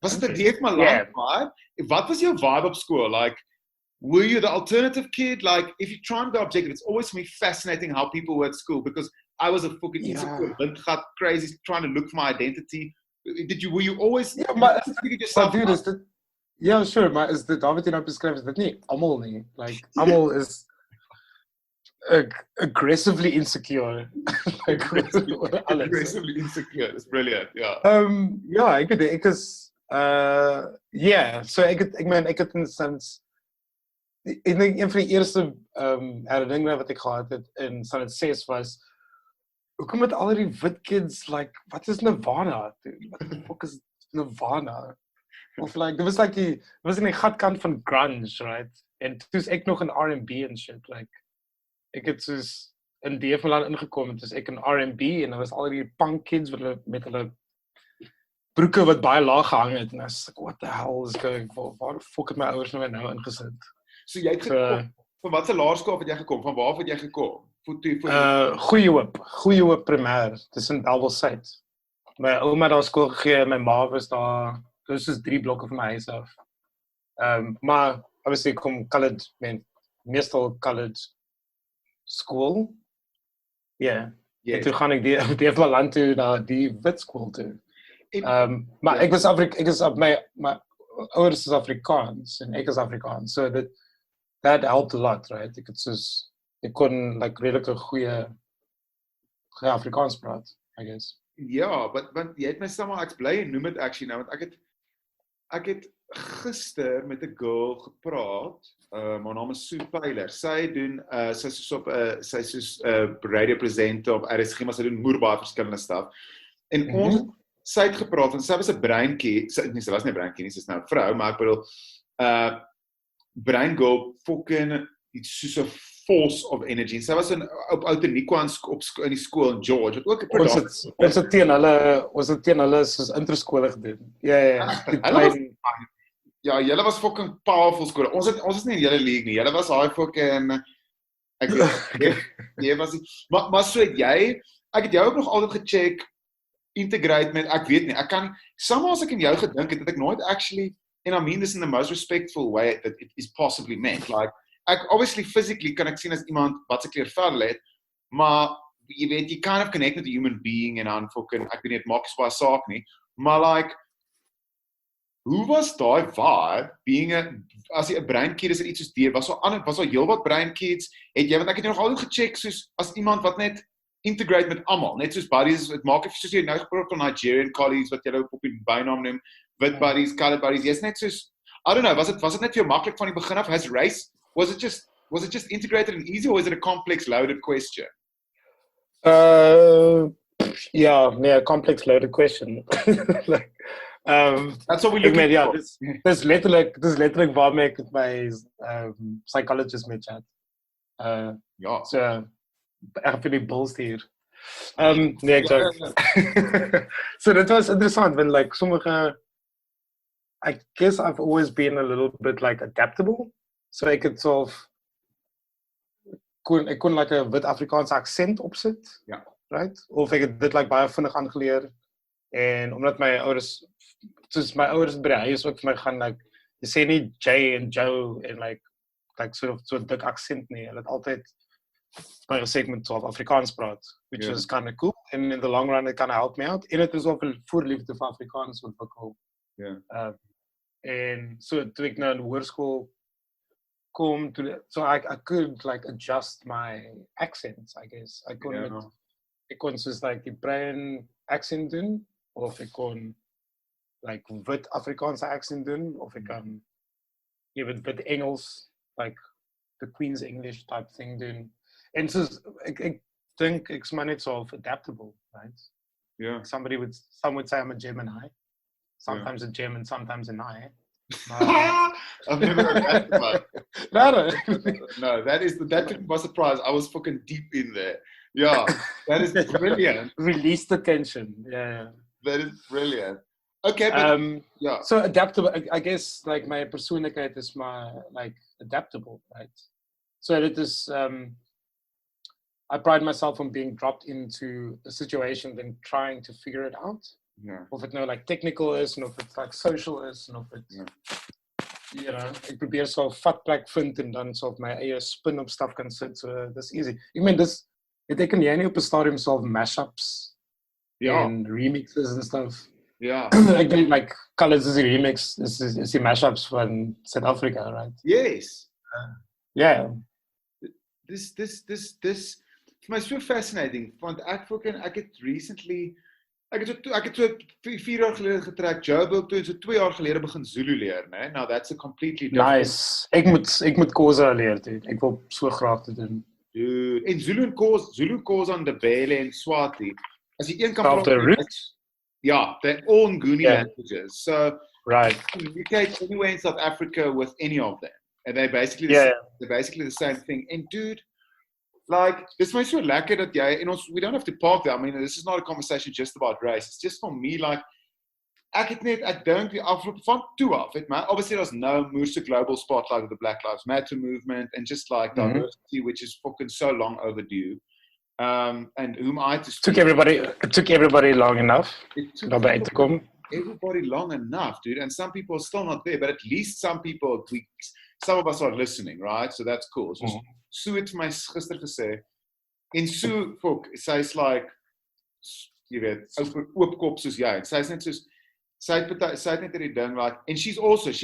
Was dit 'n Deef Malang vibe? Wat was jou vibe op school? Like, were you the alternative kid? Like, if you try and go objective, it's always for me fascinating how people were at school, because I was a fucking insecure, windgat, crazy, trying to look for my identity. Were you always... Ja, maar dude, is dit... Ja, sure, maar is dit, daar wat jy nou beskryf, is dit nie almal nie. Like, almal is aggressively insecure. Aggressively insecure, it's brilliant, ja. Ja, ek is, so ek het in sinds, ek dink een van die eerste herinneringe wat ek gehad het in standaard 6 was, hoekom het al die wit kids, like, wat is Nirvana? Wat die fuck is Nirvana? Of like, dit was in die gatkant van grunge, right? En toe is ek nog in R&B en shit, like, ek het soos in Deefmaland ingekom, en toe is ek in R&B, en daar was al die punk kids met hulle broeke wat baie laag gehang het, en I was like, what the hell is going on? Waar die fuck het my ouers nou ingesit? So jy het gekom, van wat se laerskool het jy gekom? Van waar het jy gekom? Goeie Hoop primêr, dis in Dalk. My ouma daar skool gegee, my ma was daar, dit is 3 blokke van my huis af. Maar obviously kom colored, meestal colored school. Ja. En toe gaan ek die land toe na die wit skool toe. Maar ek was ouers is Afrikaans en ek is Afrikaans. So that helped a lot, right? Ek kon like redelike goeie Afrikaans praat, I guess. Ja, want jy het my sommer ek's bly en noem dit actually nou, want ek het gister met 'n girl gepraat, haar naam is Soos Pyler. Sy doen sy soos radio presenter op RSG, maar sy doen baie verskillende stuff. En sy het gepraat en sy was 'n breinkie, sy was nie 'n breinkie nie, sy is nou 'n vrou, maar ek bedoel brain girl fucking iets soos 'n force of energy. En sy was op Outeniqua in die skool in George, wat ook 'n Ons het teen hulle soos introskole gedoen. Ja, julle was fucking powerful skole. Ons is nie in julle league nie. Julle was daai fucking jy was maar so het jy, ek het jou ook nog altyd gecheck, integrate met, ek weet nie, ek kan, somehow as ek in jou gedink het, dat ek nooit actually, and I mean this in the most respectful way that it is possibly meant, like, ek, obviously, physically, kan ek sien as iemand wat se kleurvel het, maar, jy weet, you kind of connect with a human being, en dan fucking, ek weet nie, het maak is baie saak nie, maar like, hoe was daai vibe, as jy 'n breinkied is, iets soos die, was daar heel wat breinkieds, het jy, want ek het nog altyd gecheck, soos, as iemand wat net integrate met almal, net soos buddies, het maak soos jy nou gepraat van Nigerian colleagues, wat jy op die bynaam noem, wit buddies, colored buddies, jy's net soos, I don't know, was it net vir jou maklik van die begin af, has race, was it just integrated and easy, or was it a complex, loaded question? Yeah, a complex, loaded question. Like, that's what we're looking for. Yeah, dis letterlik waarmee ek met my psychologist mee chat. Ja. So, ek vind die bulls hier. Nee, ek joke. So, dit was interessant, want like, sommige, I guess I've always been a little bit like adaptable. So ek het ek kon like 'n wit Afrikaanse aksent opsit. Ja. Right? Of ek het dit like baie vinnig aangeleer. En omdat my ouers by die huis ook vir my gaan like, jy sê nie J en Joe en like so dik aksent nie. Hulle het altyd my gesê ek moet so Afrikaans praat, which was kind of cool. And in the long run, it kind of helped me out. En het is ook 'n voorliefde vir Afrikaans ontwikkel. Ja. En so toe ek nou in hoërskool kom, so I could like adjust my accents, I guess. Ek kon soos like die bruin accent doen, of ek kon like wit Afrikaanse accent doen, of ek kan wit Engels, like the Queen's English type thing doen. En soos ek dink ek's maar net so adaptable, right? Yeah. Some would say I'm a Gemini. Sometimes a Gem and sometimes an I. I've never heard that one. No, that took me by surprise. I was fucking deep in there. Yeah, that is brilliant. Release the tension. Yeah. That is brilliant. Okay, but yeah. So adaptable. I guess like my persoonlikheid is maar like adaptable, right? So it is. I pride myself on being dropped into a situation, then trying to figure it out. Yeah. Of het nou like technical is, en of het like social is, en of het, you know, ek probeer so 'n vatplek vind en dan so op my eie spin op stuff kan sit, so dis easy. Ek meen, beteken jy nie op 'n stadium so mashups en remixes en stuff? Ja. Ek dink like Colors is die remix, is die mashups van South Africa, right? Yes. Yeah. This vir my so fascinating, want ek het recently, ek het so 4 jaar gelede getrek, Joburg toe, so 2 jaar gelede begin Zulu leer, né? Now that's a completely different... Nice. Ek moet Khoza leer, dude. Ek wil so graag te doen. Dude, en Zulu, Khoza, Ndebele en Swati, as jy een kan praat... the roots? Yeah, they're all Nguni languages. So, right. You communicate anywhere in South Africa with any of them. And they're basically the same thing. And dude, like, dis my so lekker dat jy, en we don't have to park there. I mean, this is not a conversation just about race. It's just for me, like, ek dink die afloop van toe af, obviously there's no MOERSE global spotlight of the Black Lives Matter movement, and just like diversity, which is fucking so long overdue. And whom I to speak. It took everybody long enough. Everybody long enough, dude. And some people are still not there, but at least some of us are listening, right? So that's cool. So Sue het my gister gesê, en Sue, sy's like, jy weet, oop kop soos jy, en sy's net soos, sy het net hierdie ding, like, and she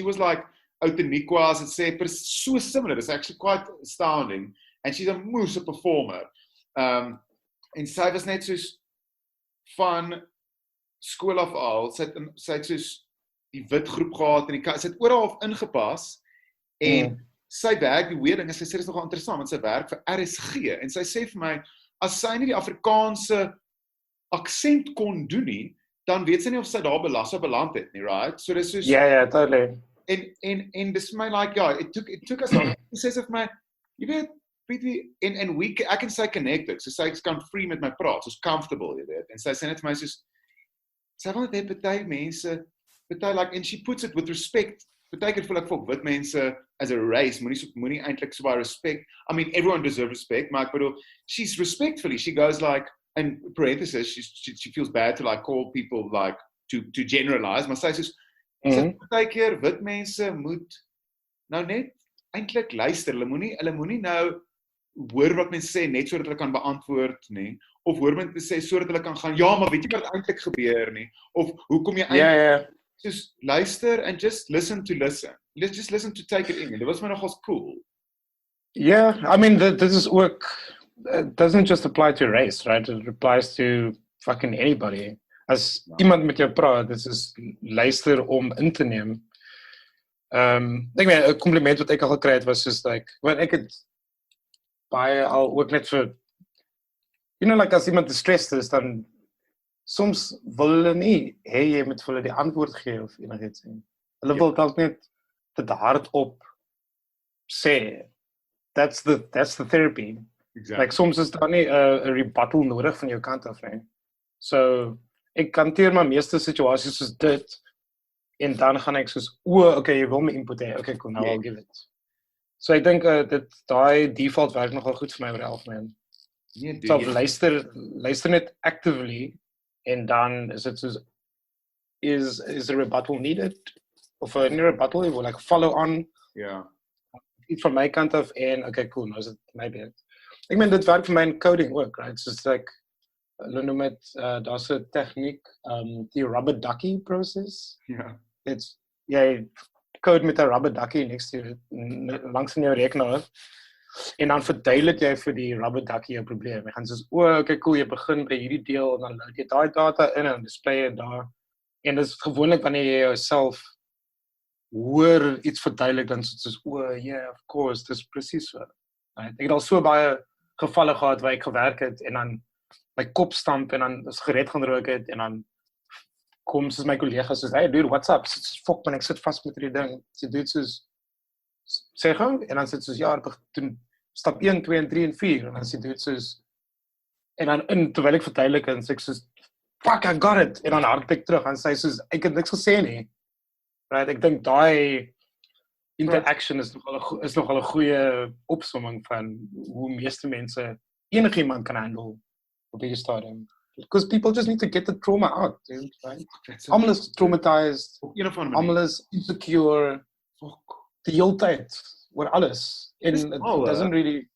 was like, out in Nikwa's, het sê, so similar, it's actually quite astounding, and she's a moose performer, en sy was net soos, van skool af al, sy het soos, die wit groep gehad, en sy het oral ingepas, en sy werk, die weird ding is, sy sê, dit is nogal interessant, want sy werk vir RSG, en sy sê vir my, as sy nie die Afrikaanse aksent kon doen nie, dan weet sy nie of sy daar beland het nie, right? So dis soos, Ja, totally. En dis vir my like, ja, it took us long, sy sê vir my, jy weet, en ek en sy connected, so sy kan free met my praat, soos comfortable, jy weet, en sy sê net vir my soos, sy wil net party mense, like, and she puts it with respect, party keer voel ek vir wit mense as a race, moenie eintlik so baie respect, I mean, everyone deserves respect, maar ek bedoel, she's respectfully, she goes like, in parenthesis, she feels bad to like call people like, to generalize, maar sy sê, party keer wit mense moet nou net eintlik luister, hulle moenie nou hoor wat mense sê net sodat hulle kan beantwoord nie, of hoor mense sê sodat hulle kan gaan, ja, maar weet jy wat eintlik gebeur nie, of hoekom jy eintlik, just luister and just listen to listen. Let's just listen to take it in. Dit was my nogals cool. Yeah, I mean, this is ook, it doesn't just apply to race, right? It applies to fucking anybody. As iemand met jou praat, dit is luister om in te neem. Ek meen, 'n compliment wat ek al gekry het was soos like, want ek het baie al ook net vir, you know, like as iemand gestrest is, dan soms wil hulle nie, jy moet vir hulle die antwoord gee of enigiets nie. Hulle wil dalk net dit hardop sê. That's the therapy. Exactly. Like soms is daar nie 'n rebuttal nodig van jou kant af nie. So ek hanteer my meeste situasies soos dit, en dan gaan ek soos, okay, jy wil my input hê, okay, cool, now I'll give it. So ek dink daai default werk nogal goed vir my oor die algemeen. So luister net actively, en dan is dit soos, is a rebuttal needed? Of nie rebuttal, or like follow on? Iets van my kant af, en okay, cool, nou is dit my beurt. Ek meen, dit werk vir my in coding ook, right? So it's like, hulle noem het, daar's 'n tegniek, die rubber ducky process. Jy code met 'n rubber ducky langs in jou rekenaar, en dan verduidelik jy vir die rubber ducky jou probleem. Jy gaan soos, okay, cool, jy begin by hierdie deel, en dan load jy daai data in, en display het daar. En dis gewoonlik wanneer jy jouself hoor iets verduidelik, dan soos, yeah, of course, dis presies so. Ek het al so baie gevalle gehad waar ek gewerk het, en dan my kop stamp, en dan sigaret gaan rook het, en dan kom soos my kollegas soos, hey dude, what's up? Fuck man, ek sit vast met hierdie ding. Sy doen soos, sê gou, en dan sit soos, ja, doen stap 1, 2 en 3 en 4, en dan sy doen soos, en dan terwyl ek verduidelik, en sê ek soos, fuck, I got it, en dan hard ek terug, en sy soos, ek het niks gesê nie. Right, ek dink daai interaction is nogal 'n goeie opsomming van hoe meeste mense enigiemand kan handle op hierdie stadium. Because people just need to get the trauma out, right? Almal is traumatized, almal is insecure, die hele tyd, oor alles. En it doesn't really,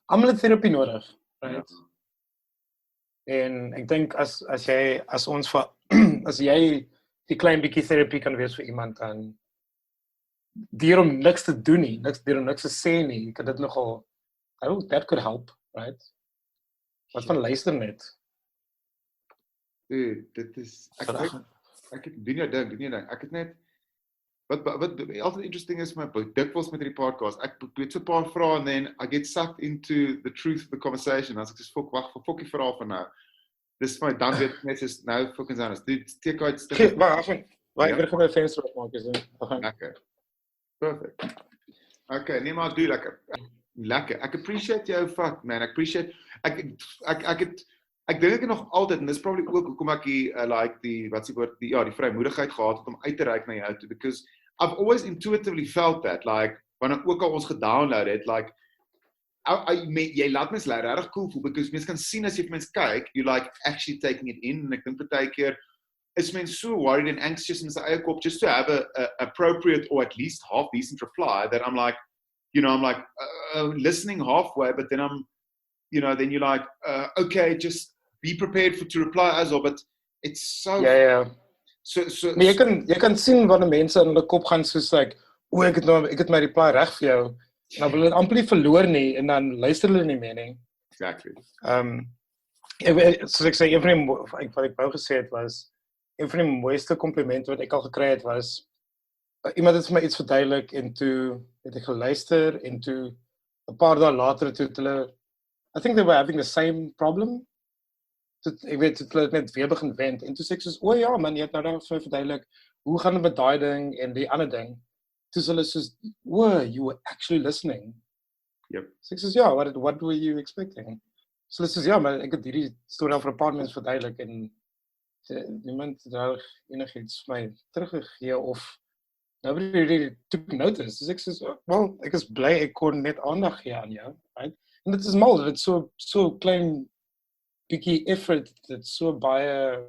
almal het therapie nodig, right? En ek dink as jy die klein bietjie therapie kan wees vir iemand, dan deur om niks te doen nie, deur om niks te sê nie, kan dit nogal, that could help, right? Wat van luister net? Dit is, ek doen jou ding, ek het net, wat altyd interesting is, my dikwels met hierdie podcast, ek weet so 'n paar vrae, and then I get sucked into the truth of the conversation, as ek sê, wag die verhaal van nou. Dis my, dan weet ek net, is nou fucking anders. Steek uit stuk. Wag, ek wil gou my venster opmaak, Lekker. Perfect. Okay, nee maar, doe lekker. Ek appreciate jou, fuck man, ek appreciate, ek dink ek nog altyd, en dis probably ook hoekom ek die vrymoedigheid gehad het om uit te reik na jou toe, because I've always intuitively felt that, like, wanneer ook al ons gedownload het, like, jy laat mens regtig cool voel, because mens kan sien as jy vir mens kyk, you like actually taking it in, en ek dink partykeer is mens so worried and anxious in sy eie kop, just to have a appropriate or at least half decent reply, that I'm like, listening halfway, but then then you're like, okay, just be prepared to reply as well, but it's so, Maar jy kan sien wanneer mense in hulle kop gaan soos like, ek het my reply reg vir jou. En dan wil hulle amper nie verloor nie en dan luister hulle nie meer nie. Exactly. Soos ek sê, een van die wat ek wou gesê het was, een van die mooiste komplimente wat ek al gekry het was, iemand het vir my iets verduidelik en toe het ek geluister en toe 'n paar dae later toe het hulle, I think they were having the same problem. Ek weet, het hulle net weer begin wend en toe sê ek soos, ja man, jy het nou daar vir my verduidelik, hoe gaan dit met daai ding en die ander ding? Toe is hulle soos, you were actually listening. Yep. So ek soos, ja, what were you expecting? So hulle soos, ja, maar ek het hierdie storie al vir 'n paar mense verduidelik en niemand het daar enigiets vir my teruggegee of nobody really took notice. Dus ek sê, wel, ek is bly ek kon net aandag gee aan jou, right? En dit is mal, dit is so klein bietjie effort, dit so baie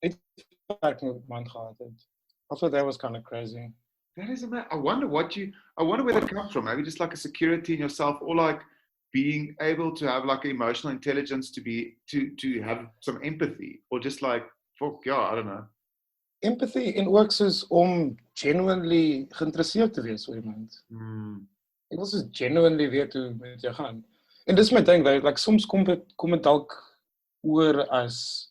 uitwerking op man gehad het. I thought that was kind of crazy. That is amazing. I wonder where that comes from. Maybe just like a security in yourself, or like being able to have like emotional intelligence to have some empathy, or just like, fuck yeah, I don't know. Empathy en ook soos om genuinely geïnteresseerd te wees oor iemand. Ek wil soos genuinely weet hoe met jou gaan. En dis my ding, like soms kom het dalk oor as,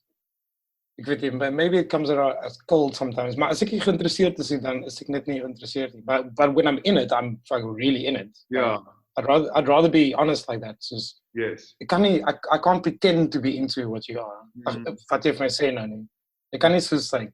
ek weet nie, maybe it comes around as cold sometimes, maar as ek nie geïnteresseerd is, dan is ek net nie geïnteresseerd nie. But when I'm in it, I'm like really in it. Yeah. I'd rather be honest like that. Soos, yes. I can't pretend to be into what you are. Wat jy vir my sê nou nie. Ek kan nie soos like,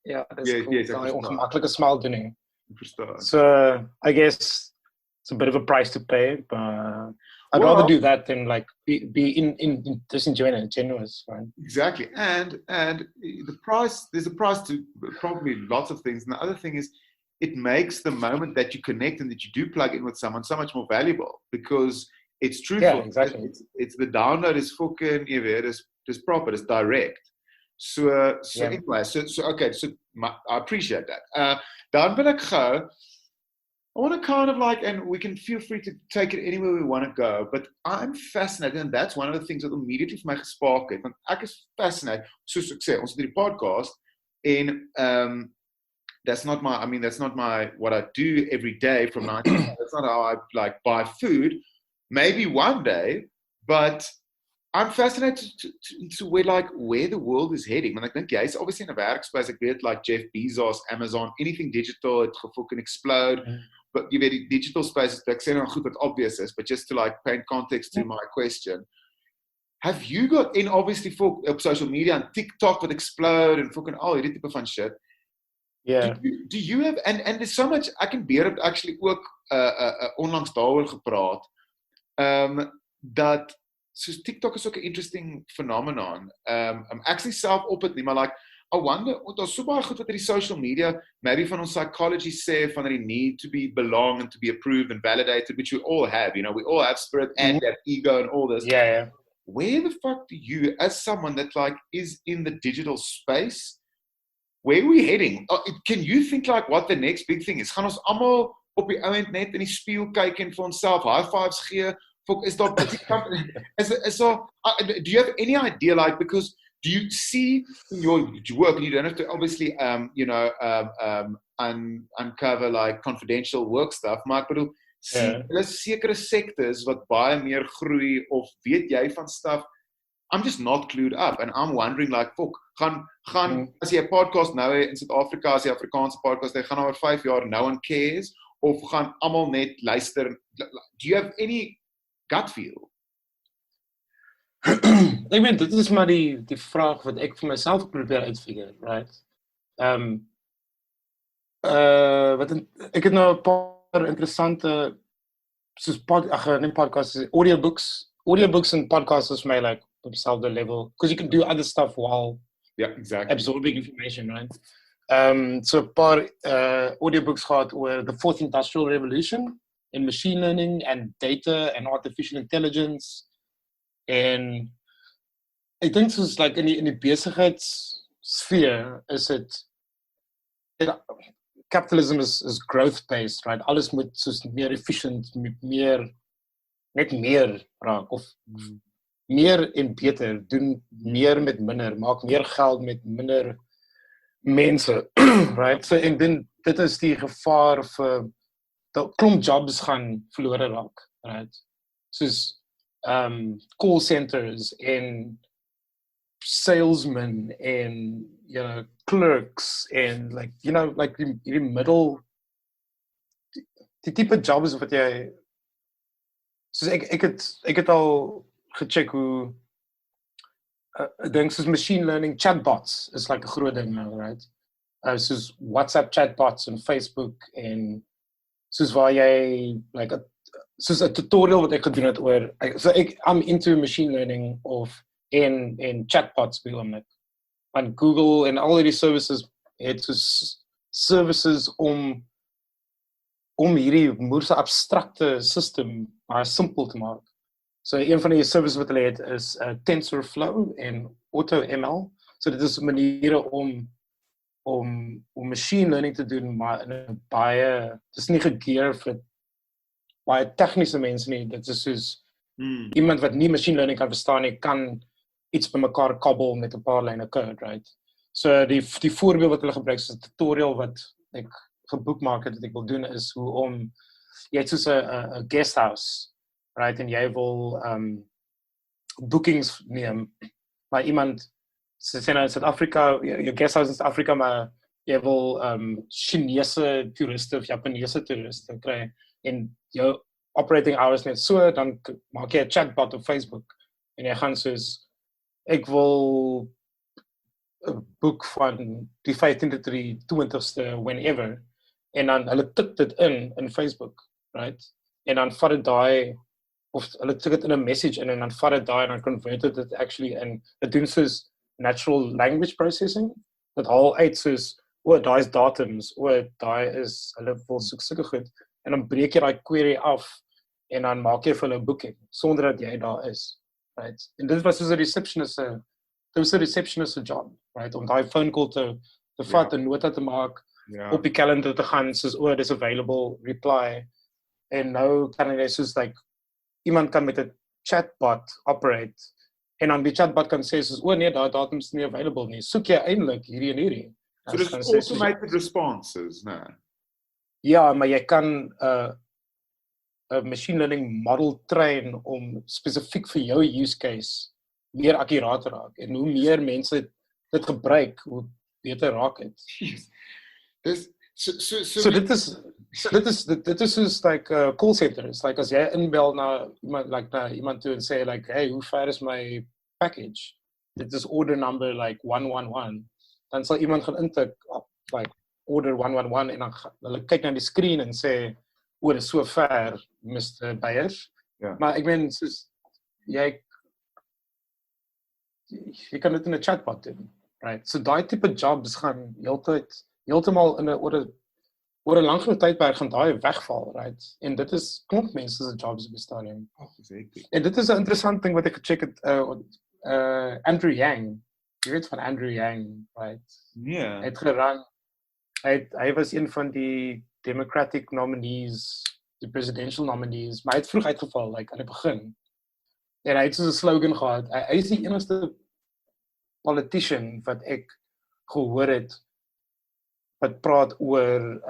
ja, dis cool, daai ongemaklike smile doen nie. Verstaan. So, I guess it's a bit of a price to pay, but I'd rather do that than like be in just enjoying it, genuine, right? Exactly. And there's a price to probably lots of things. And the other thing is, it makes the moment that you connect and that you do plug in with someone so much more valuable because it's truthful. Yeah, exactly. It's the download is fucking, jy weet, is proper, it's direct. So anyway, okay, so I appreciate that. Dan wil ek gou, I want to kind of like, and we can feel free to take it anywhere we want to go, but I'm fascinated, and that's one of the things that immediately vir my gespark het, want ek is fascinated, soos ek sê, ons het hierdie podcast, en that's not my, what I do every day from 9 to 5, that's not how I like buy food, maybe one day, but I'm fascinated to where the world is heading. Want ek dink jy is obviously in 'n werkspace, ek weet like Jeff Bezos, Amazon, anything digital, it fucking explode. But you weet die digital space, ek sê nou goed wat obvious is, but just to like paint context to my question. Have you got, en obviously op social media and TikTok wat explode and fucking al hierdie tipe van shit. Yeah. Do you have, and there's so much, ek en Beer het actually ook onlangs daaroor gepraat, dat soos TikTok is ook 'n interesting phenomenon. I'm actually self op het nie, maar like, I wonder, daar's so baie goed wat hierdie social media, maybe van ons psychology sê, van die need to be belong and to be approved and validated, which we all have, you know, we all have spirit and have ego and all this. Yeah. Where the fuck do you, as someone that like is in the digital space, where are we heading? Can you think like what the next big thing is? Gaan ons almal op die ouend net in die spieël kyk en vir onsself high fives gee? Is there, do you have any idea, like, because do you see in your work, and you don't have to obviously, uncover like confidential work stuff, maar ek bedoel, sien hulle sekere sectors wat baie meer groei, of weet jy van stuff, I'm just not clued up, and I'm wondering like, gaan as jy 'n podcast nou in Suid-Afrika, as jy 'n Afrikaanse podcast, hy gaan oor 5 jaar, no one cares, of gaan almal net luister, do you have any gut feel? Ek meen, dit is maar die vraag wat ek vir myself probeer uitfigure, right? Ek het nou 'n paar interessante, soos podcasts, audiobooks and podcasts is my like op dieselfde level, because you can do other stuff while absorbing information, right? So 'n paar audiobooks gehad oor the fourth industrial revolution, in machine learning and data and artificial intelligence. En ek dink soos like in die besigheidssfeer is it capitalism is growth based, right? Alles moet soos meer efficient, net meer raak, of meer en beter, doen meer met minder, maak meer geld met minder mense, right? So en dit is die gevaar vir dat klomp jobs gaan verlore raak, right? Soos call centers en salesmen en clerks en like die middel die tipe jobs wat jy soos ek het al gecheck hoe ek dink soos machine learning chatbots is like 'n groot ding nou, right? Soos WhatsApp chatbots en Facebook en soos waar jy like soos 'n tutorial wat ek gedoen het oor I'm into machine learning en chatbots by oomblik. Want Google en al die services het soos services om hierdie moerse abstrakte system maar simpel te maak. So een van die services wat hulle het is TensorFlow en AutoML. So dit is maniere om machine learning te doen, maar in 'n baie dis nie gegear vir baie tegniese mense nie. Dit is soos iemand wat nie machine learning kan verstaan nie, kan iets bymekaar kabbel met 'n paar lyne code, right? So die voorbeeld wat hulle gebruik is 'n tutorial wat ek geboekmaak het wat ek wil doen is hoe om jy het soos 'n guest house, right? En jy wil bookings neem by iemand sê nou in Suid-Afrika, jou guest house in Suid-Afrika, maar jy wil Chinese toeriste of Japaneese toeriste kry en jou operating hours net so, dan maak jy 'n chatbot op Facebook en jy gaan soos ek wil 'n boek van die 15de tot die 20ste whenever en dan hulle tik dit in Facebook, right? En dan vat dit daai of hulle tik dit in 'n message in en dan vat dit daai en dan convert dit actually in dit doen soos natural language processing. Dit haal uit soos daai is datums, daai is hulle wil soek sulke goed en dan breek jy daai query af en dan maak jy vir hulle 'n boeking sonder dat jy daar is, right? En dit was soos 'n receptionist se job, right? Om daai phone call te vat en nota te maak, op die kalender te gaan soos dis available, reply. En nou kan jy soos like iemand kan met 'n chatbot operate en dan die chatbot kan sê soos nee, daai datum is nie available nie. Soek jy eintlik hierdie en hierdie. So dis automated responses, né? Ja, maar jy kan 'n machine learning model train om spesifiek vir jou use case meer akkuraat te raak. En hoe meer mense dit gebruik, hoe beter raak dit. Dis so dit is soos like call centers. Like as jy inbel na iemand toe en sê like, hey, hoe ver is my package? Dit is order number like 111. Dan sal iemand gaan intik like order 111 en dan hulle kyk na die screen en sê dit is so ver, Mr. Beyers. Ja. Maar ek meen soos jy kan dit in 'n chatbot doen, right? So daai tipe jobs gaan heeltemal oor 'n lang tydperk gaan daai wegval, right? En dit is klomp mense se jobs op die stadium. En dit is 'n interessante ding wat ek gecheck het Andrew Yang. Jy weet van Andrew Yang, right? Nee. Hy het gerang. Hy was een van die Democratic nominees, die presidential nominees, maar hy het vroeg uitgeval, like aan die begin. En hy het so 'n slogan gehad. Hy is die enigste politician wat ek gehoor het wat praat oor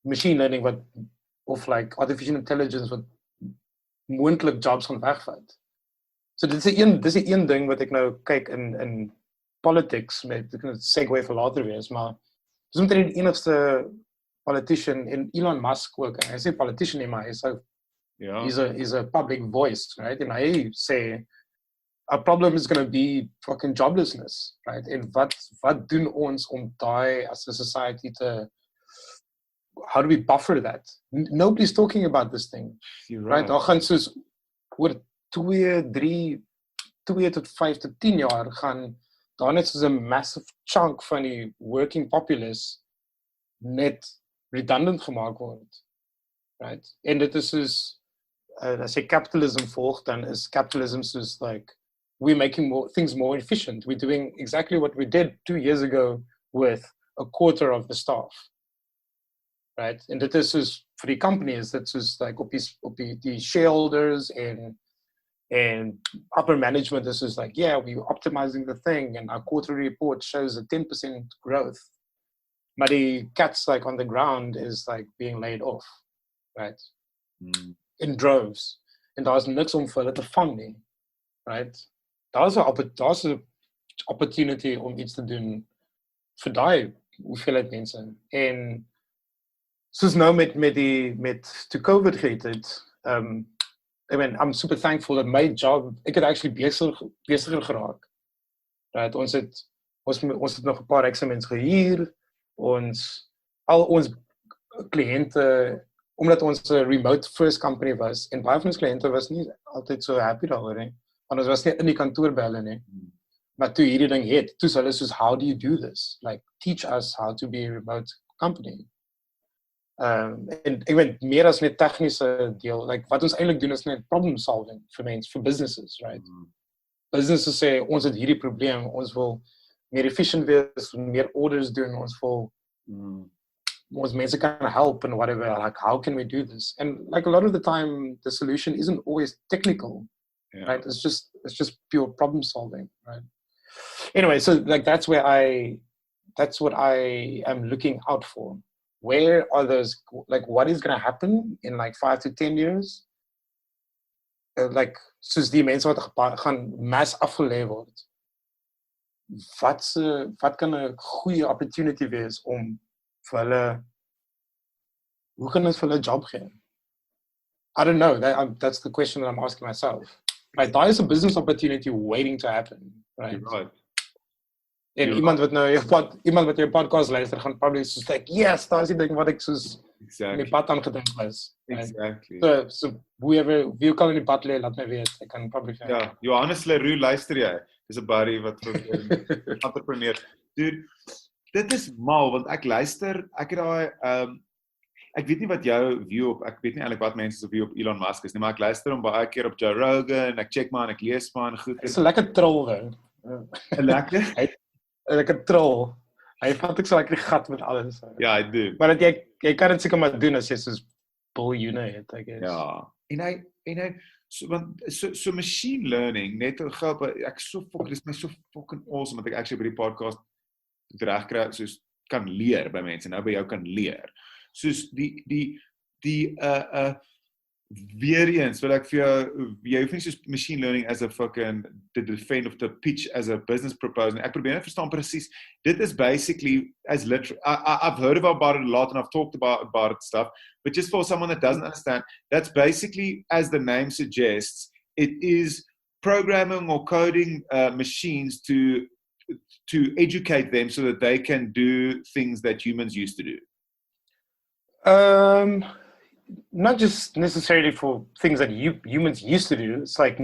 machine learning of like artificial intelligence wat moontlik jobs gaan wegvat. So dis 'n een ding wat ek nou kyk in politics met ek kan dit segue vir later wees, maar dis omtrent die enigste politician en Elon Musk ook. Hy sê politician nie, maar he's a public voice, right? En hy sê our problem is going to be fucking joblessness, right? En wat doen ons om daai as a society how do we buffer that? Nobody's talking about this thing, right? Daar gaan soos oor 2 tot 5 tot 10 jaar gaan daar net soos 'n massive chunk van die working populace net redundant gemaak word, right? En dit is soos as jy capitalism volg, dan is capitalism soos like we're making things more efficient. We're doing exactly what we did 2 years ago with a quarter of the staff, right? And dit is soos vir die companies, dit is like op die shareholders en And upper management is just like, yeah, we're optimizing the thing, and our quarterly report shows a 10% growth. But the cats like on the ground is like being laid off, right? In droves. En daar's niks om vir hulle te vang nie, right? Daar's 'n opportunity om iets te doen vir daai hoeveelheid mense. En soos nou met toe COVID gehit het, I mean, I'm super thankful that my job, ek het actually besiger geraak. Right? Ons het nog 'n paar ekstra mense gehuur. Al ons kliënte, omdat ons 'n remote first company was, en baie van ons kliënte was nie altyd so happy daaroor nie, want ons was nie in die kantoor by hulle nie. Maar toe hierdie ding het, toe hulle soos, how do you do this? Like, teach us how to be a remote company. En ek weet, meer as net tegniese deel, like, wat ons eintlik doen is net problem solving vir businesses, right? Businesses sê, ons het hierdie probleem, ons wil meer efficient wees, meer orders doen, ons wil ons mense kan help and whatever, like, how can we do this? And like a lot of the time, the solution isn't always technical, right? It's just pure problem solving, right? Anyway, so like that's what I am looking out for. Where are those, like, what is going to happen in like 5 to 10 years? Like, soos die mense wat gaan mass afgelê word. Wat kan 'n goeie opportunity wees om vir hulle, hoe kan ons vir hulle job gee? I don't know. That's the question that I'm asking myself. Right, there is a business opportunity waiting to happen, right? You're right. En iemand wat jou podcast luister, gaan probably soos like, yes, daar is die ding wat ek soos in die pad aan gedink was. Right? Exactly. So wie kan in die pad lê, laat my weet. Ek kan probably find. Ja, Johannes Leroux, luister jy? Dis 'n buddy wat vir entrepreneur. Dude, dit is mal want ek luister, ek het daai ek weet nie wat jou view op, ek weet nie eintlik wat mense se view op Elon Musk is nie, maar ek luister hom baie keer op Joe Rogan, ek check maar en ek lees maar en goed. Dis 'n lekker troll though. 'n Lekker? Lekker troll. Hy vat ek so lekker die gat met alles. Ja, hy doen. Maar dat jy kan dit seker maar doen as jy soos biljoene het, I guess. Ja. En hy so machine learning, net gou, dis my so fucking awesome dat ek actually by die podcast reg kry, soos kan leer by mense, nou by jou kan leer. Soos weer eens wil ek vir jou, jy hoef nie soos machine learning as a fucking to defend of to pitch as a business proposal. Ek probeer net verstaan presies. Dit is basically as literal. I've heard about it a lot and I've talked about it stuff, but just for someone that doesn't understand, that's basically, as the name suggests, it is programming or coding machines to educate them so that they can do things that humans used to do. Not just necessarily for things that humans used to do. It's like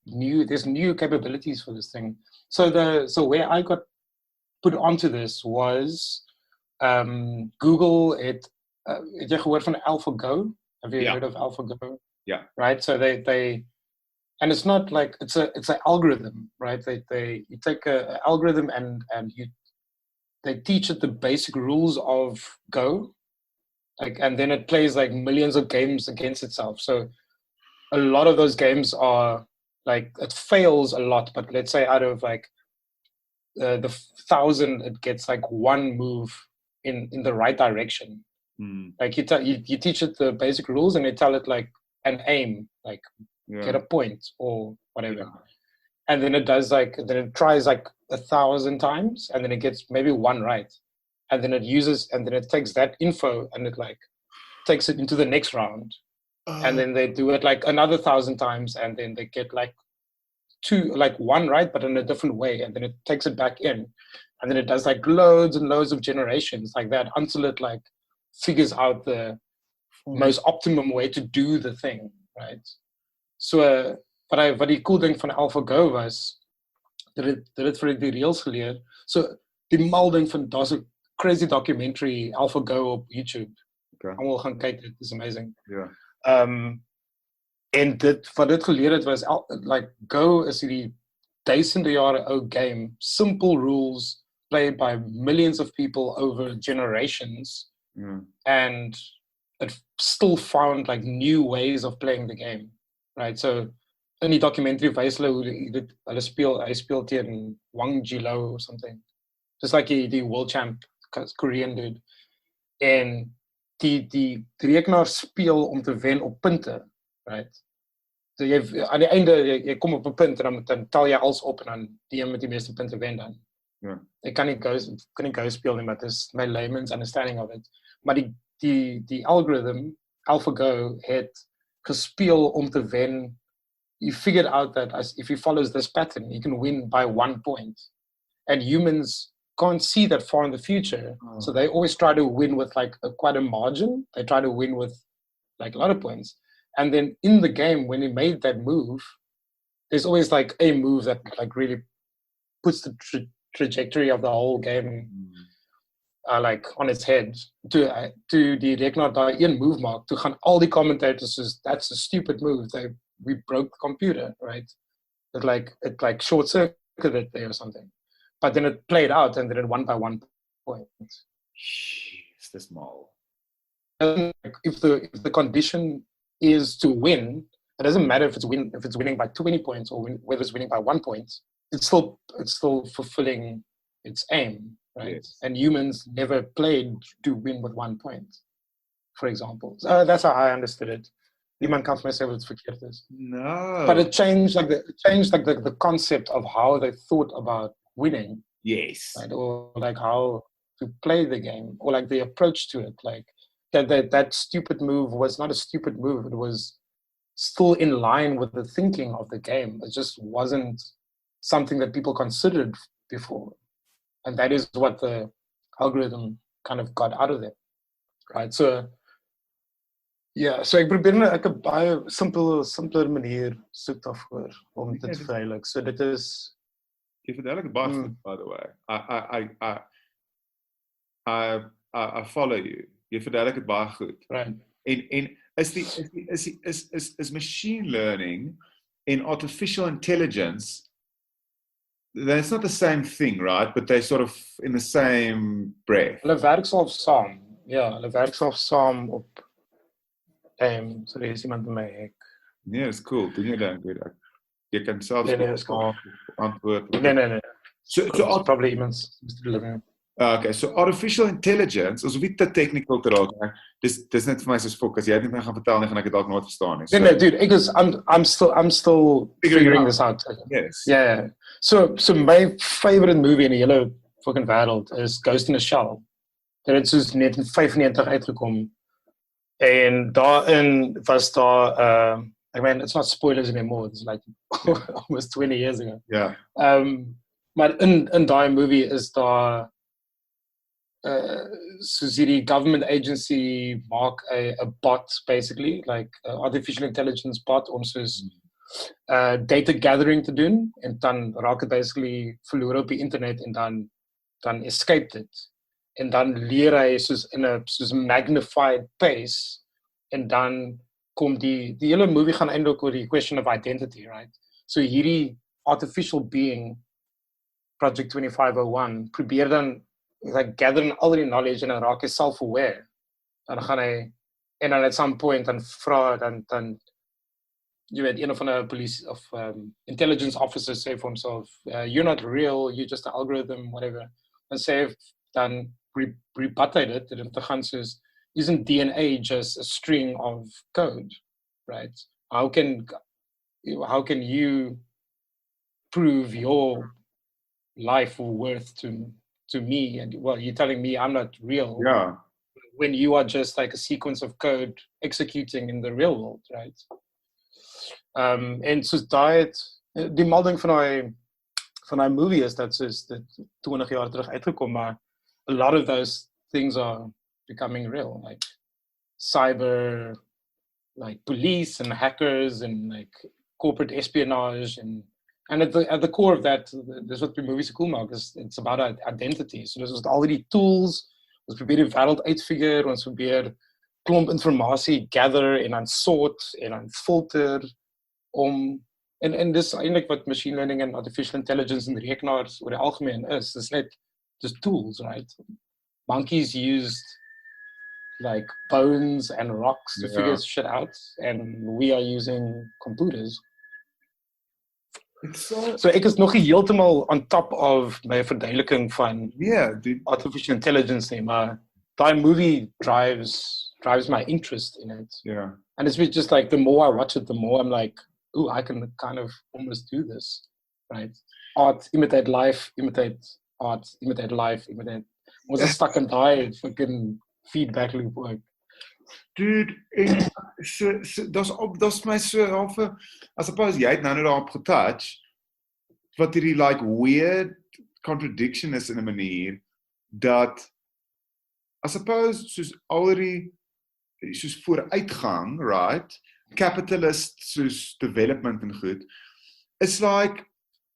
there's new capabilities for this thing. So where I got put onto this was Google. Het jy gehoor van AlphaGo? Have you heard of AlphaGo? Yeah. Right. So they and it's not like it's an algorithm, right? You take an algorithm and they teach it the basic rules of Go. Like, and then it plays like millions of games against itself. So a lot of those games are like, it fails a lot, but let's say out of like the 1,000, it gets like one move in the right direction. Like you teach it the basic rules and you tell it like an aim, like get a point or whatever. Yeah. And then it does then it tries like 1,000 times and then it gets maybe one right. And then it takes that info and it like takes it into the next round. And then they do it like another 1,000 times and then they get like one right, but in a different way. And then it takes it back in. And then it does like loads and loads of generations like that until it like figures out the most optimum way to do the thing, right? So, wat die cool ding van AlphaGo was, dit het vir die reels geleer. So, die mal ding van, daar's 'n crazy documentary, AlphaGo op YouTube. Okay. Almal gaan kyk, dit is amazing. Ja. En wat dit geleer het was, like, Go is hierdie duisende jare ou game, simple rules, played by millions of people over generations, and it still found like new ways of playing the game, right? So in die documentary wys hulle hoe hy speel teen Wang Jilo or something. Just like die world champ Korean dude. En die rekenaar speel om te wen op punte, right? So aan die einde jy kom op 'n punt en dan tel jy alles op en dan die een met die meeste punte wen dan. Ja. Ek kan nie go speel nie, maar dis my layman's understanding of it. Maar die algorithm AlphaGo het gespeel om te wen. He figured out that if he follows this pattern, he can win by 1 point. And humans can't see that far in the future. Oh. So they always try to win with like quite a margin. They try to win with like a lot of points. And then in the game, when he made that move, there's always like a move that like really puts the trajectory of the whole game like on its head. To die rekenaar daai een move maak, toe gaan al die commentators soos, that's a stupid move. We broke the computer, right? It like short circuited there or something. But then it played out and then it won by 1 point. Jeez, dis mal. If the condition is to win, it doesn't matter if it's winning by 20 points or whether it's winning by 1 point. It's still fulfilling its aim, right? Yes. And humans never played to win with 1 point, for example. So that's how I understood it. Niemand kan vir my sê wat verkeerd is. No. But it changed the concept of how they thought about winning. Yes. Right? Or like how to play the game, or like the approach to it. Like that stupid move was not a stupid move. It was still in line with the thinking of the game. It just wasn't something that people considered before. And that is what the algorithm kind of got out of it. Right? So ja, so ek probeer 'n baie simpeler manier soek daarvoor om dit te verduidelik. So dit is jy verduidelik baie goed, by the way. I follow you. Jy verduidelik dit baie goed. Right. En is machine learning and artificial intelligence, then it's not the same thing, right? But they sort of in the same breath. Hulle werk self saam. Ja, hulle werk self saam op so is iemand by my hek. Nee, is cool. Doen jy dan goed. Jy kan selfs antwoord. Nee. So probably iemand Mr. Living. Okay, so artificial intelligence, asof dit te technical te raak. Dis net vir my soos fok, as jy dit net my gaan vertel, dan gaan ek dit dalk nooit verstaan nie. So, nee, dude, I'm still figuring this out. Yes. Yeah. So my favorite movie in die hele fucking wêreld is Ghost in the Shell. Dit het soos 1995 uitgekom. En daarin was daar I mean, it's not spoilers anymore. It's like almost 20 years ago. Yeah. Maar in daai movie is daar soos die government agency maak 'n bot basically, like artificial intelligence bot om soos data gathering te doen, en dan raak dit basically verlore op die internet en dan escape dit. En dan leer hy soos in 'n soos magnified pace, en dan kom die hele movie gaan eintlik oor die question of identity, right? So hierdie artificial being, Project 2501, probeer dan like gather all the knowledge en dan raak hy self-aware. Dan gaan hy, en dan at some point dan vra dan jy weet, een of ander police of intelligence officers sê vir homself, you're not real, you're just an algorithm, whatever. Dan sê dan rebut hy dit, en dan gaan soos, isn't DNA just a string of code, right? How can you prove your life worth to me? And well, you're telling me I'm not real. Yeah. When you are just like a sequence of code executing in the real world, right? En soos die melding van die movie is dat soos dit 20 jaar terug uitgekom, maar a lot of those things are becoming real, like cyber, like police and hackers and like corporate espionage, and at the core of that, dis wat die movie so cool maak, is it's about identity. So dis al die tools, ons probeer die wêreld uitfigure, ons probeer klomp informasie gather en dan sort en dan filter en dis eintlik wat machine learning en artificial intelligence en rekenaars oor die algemeen is. Dis net just tools, right? Monkeys used like bones and rocks to figure shit out, and we are using computers. So ek is nog nie heeltemal on top of my verduideliking van dude. artificial intelligence nie, maar that movie drives my interest in it. Yeah. And it's just like the more I watch it, the more I'm like, ooh, I can kind of almost do this, right? Art, imitate life, imitate art, imitate life, imitate. Was it stuck in die fucking feedback loop ook? Dude, en daar's my so half I suppose jy het nou daarop getouch wat hierdie like weird contradiction is in 'n manier dat I suppose soos already soos vooruitgang, right? Capitalist soos development and good. It's like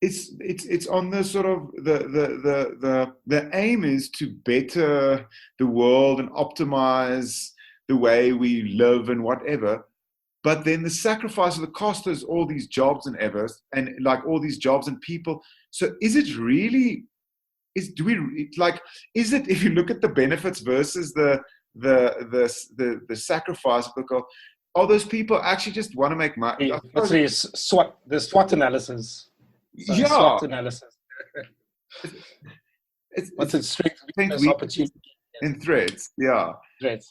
it's on the sort of the aim is to better the world and optimize the way we live and whatever. But then the sacrifice of the cost is all these jobs and like all these jobs and people. So is it really is it if you look at the benefits versus the sacrifice, because all those people actually just want to make money. That's the SWOT analysis. Yeah. SWOT analysis. What's its strength, weakness, opportunity, and threats? Yeah. Threats.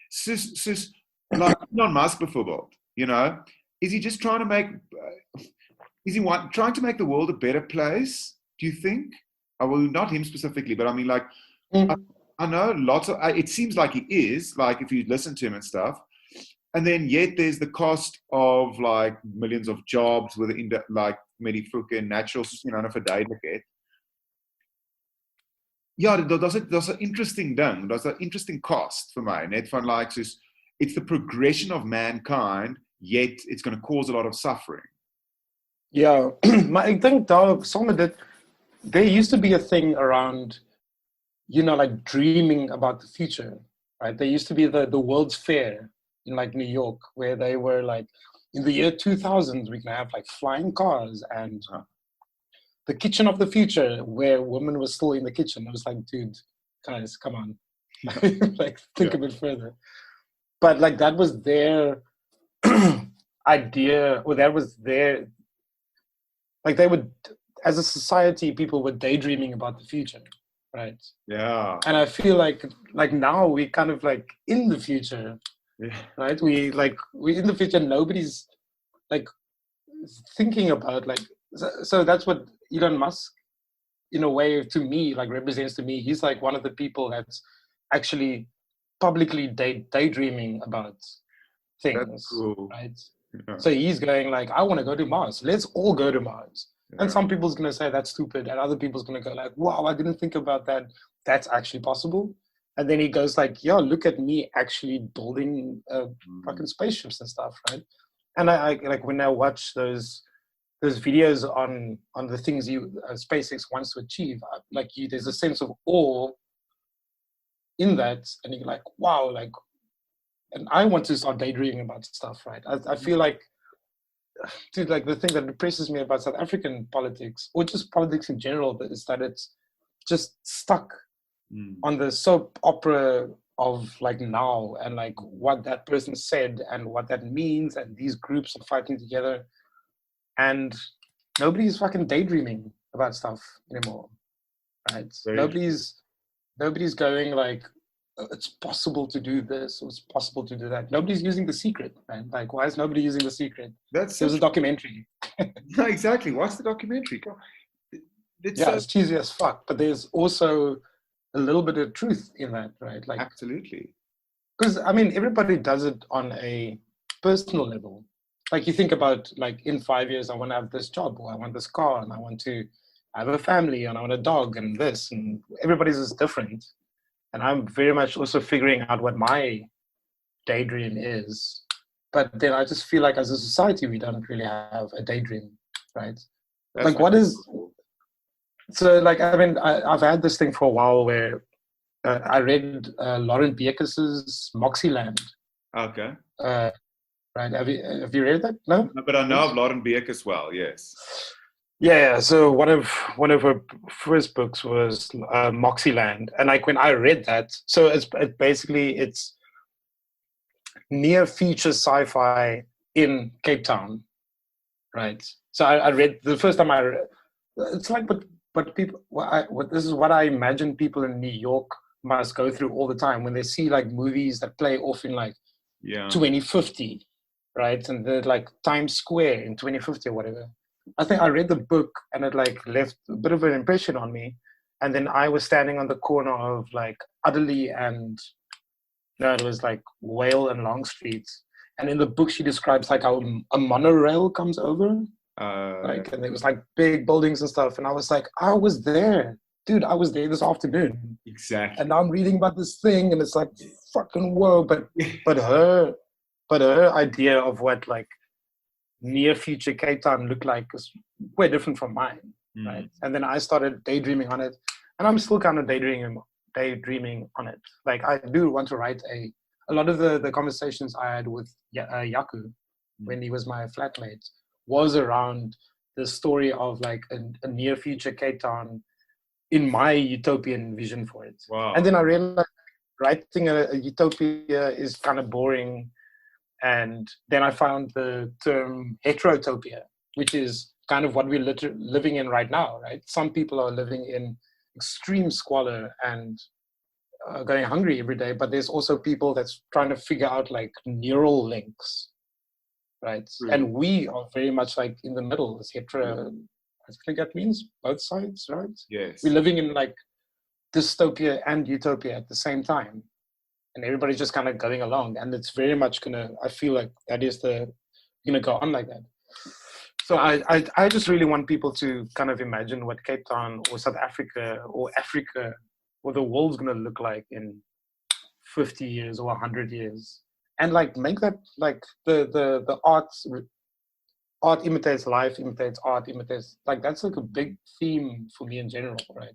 Sus, like Elon Musk, bijvoorbeeld, you know, is he just trying to make? Trying to make the world a better place? Do you think? Well, not him specifically, but I mean, like, I know lots of. It seems like he is, like, if you listen to him and stuff. And then yet there's the cost of like millions of jobs within the, like met die fucking natural, you know, verduidelik het. Ja, that's an interesting ding. That's an interesting cost for my net van like soos it's the progression of mankind, yet it's going to cause a lot of suffering. Yeah, maar ek dink daar some of it there used to be a thing around, you know, like dreaming about the future, right? There used to be the World's Fair in like New York, where they were like, in the year 2000, we can have like flying cars and the kitchen of the future, where women were still in the kitchen. I was like, dude, guys, come on, like think a bit further. But like that was their idea, or that was their, like they would, as a society, people were daydreaming about the future, right? Yeah. And I feel like now we kind of like in the future. Yeah. Right, we in the future. Nobody's like thinking about like so. That's what Elon Musk, in a way, to me, like represents to me. He's like one of the people that's actually publicly daydreaming about things. That's cool. Right? Yeah. So he's going like, I want to go to Mars. Let's all go to Mars. Yeah. And some people's gonna say that's stupid, and other people's gonna go like, wow, I didn't think about that. That's actually possible. And then he goes like, yeah, look at me actually building fucking spaceships and stuff, right? And I like when I watch those videos on the things SpaceX wants to achieve, there's a sense of awe in that, and you're like, wow, like, and I want to start daydreaming about stuff, right? I feel like, dude, like the thing that depresses me about South African politics, or just politics in general, is that it's just stuck on the soap opera of like now, and like what that person said and what that means, and these groups are fighting together, and nobody's fucking daydreaming about stuff anymore, right? Nobody's going like, it's possible to do this, or it's possible to do that. Nobody's using The Secret, man. Like, why is nobody using The Secret? There's a documentary. No, exactly. What's the documentary? It's cheesy as fuck, but there's also a little bit of truth in that, right? Like, absolutely. Because I mean, everybody does it on a personal level. Like you think about, like, in 5 years, I want to have this job, or I want this car, and I want to have a family, and I want a dog, and this, and everybody's is different. And I'm very much also figuring out what my daydream is. But then I just feel like as a society, we don't really have a daydream, right? That's like, what is... So, like, I mean, I've had this thing for a while where I read Lauren Beekes's Moxieland. Okay. Right. Have you read that? No? But I know of Lauren Beek as well, yes. Yeah, so one of her first books was Moxieland. And like when I read that, so it's near future sci-fi in Cape Town. Right. So I read the first time I read, it's like but people this is what I imagine people in New York must go through all the time when they see like movies that play off in like 2050, right? And they're like Times Square in 2050 or whatever. I think I read the book and it like left a bit of an impression on me. And then I was standing on the corner of like Adderley and no, it was like Whale and Long Street. And in the book, she describes like how a monorail comes over, like, and it was like big buildings and stuff. And I was like, I was there, dude. I was there this afternoon. Exactly. And now I'm reading about this thing, and it's like fucking whoa. But her idea of what like near future Cape Town looked like is way different from mine, right? And then I started daydreaming on it, and I'm still kind of daydreaming on it. Like I do want to write a lot of the conversations I had with Yaku when he was my flatmate was around the story of like a near future Cape Town in my utopian vision for it. Wow. And then I realized writing a utopia is kind of boring. And then I found the term heterotopia, which is kind of what we're living in right now, right? Some people are living in extreme squalor and going hungry every day, but there's also people that's trying to figure out like neural links, right? And we are very much like in the middle. It's hetero. I think that means both sides, right? Yes. We're living in like dystopia and utopia at the same time, and everybody's just kind of going along. And it's very much I feel like that is gonna go on like that. So I just really want people to kind of imagine what Cape Town or South Africa or Africa or the world's gonna look like in 50 years or 100 years, and like make that like the art imitates life, imitates art, imitates like that's like a big theme for me in general, right?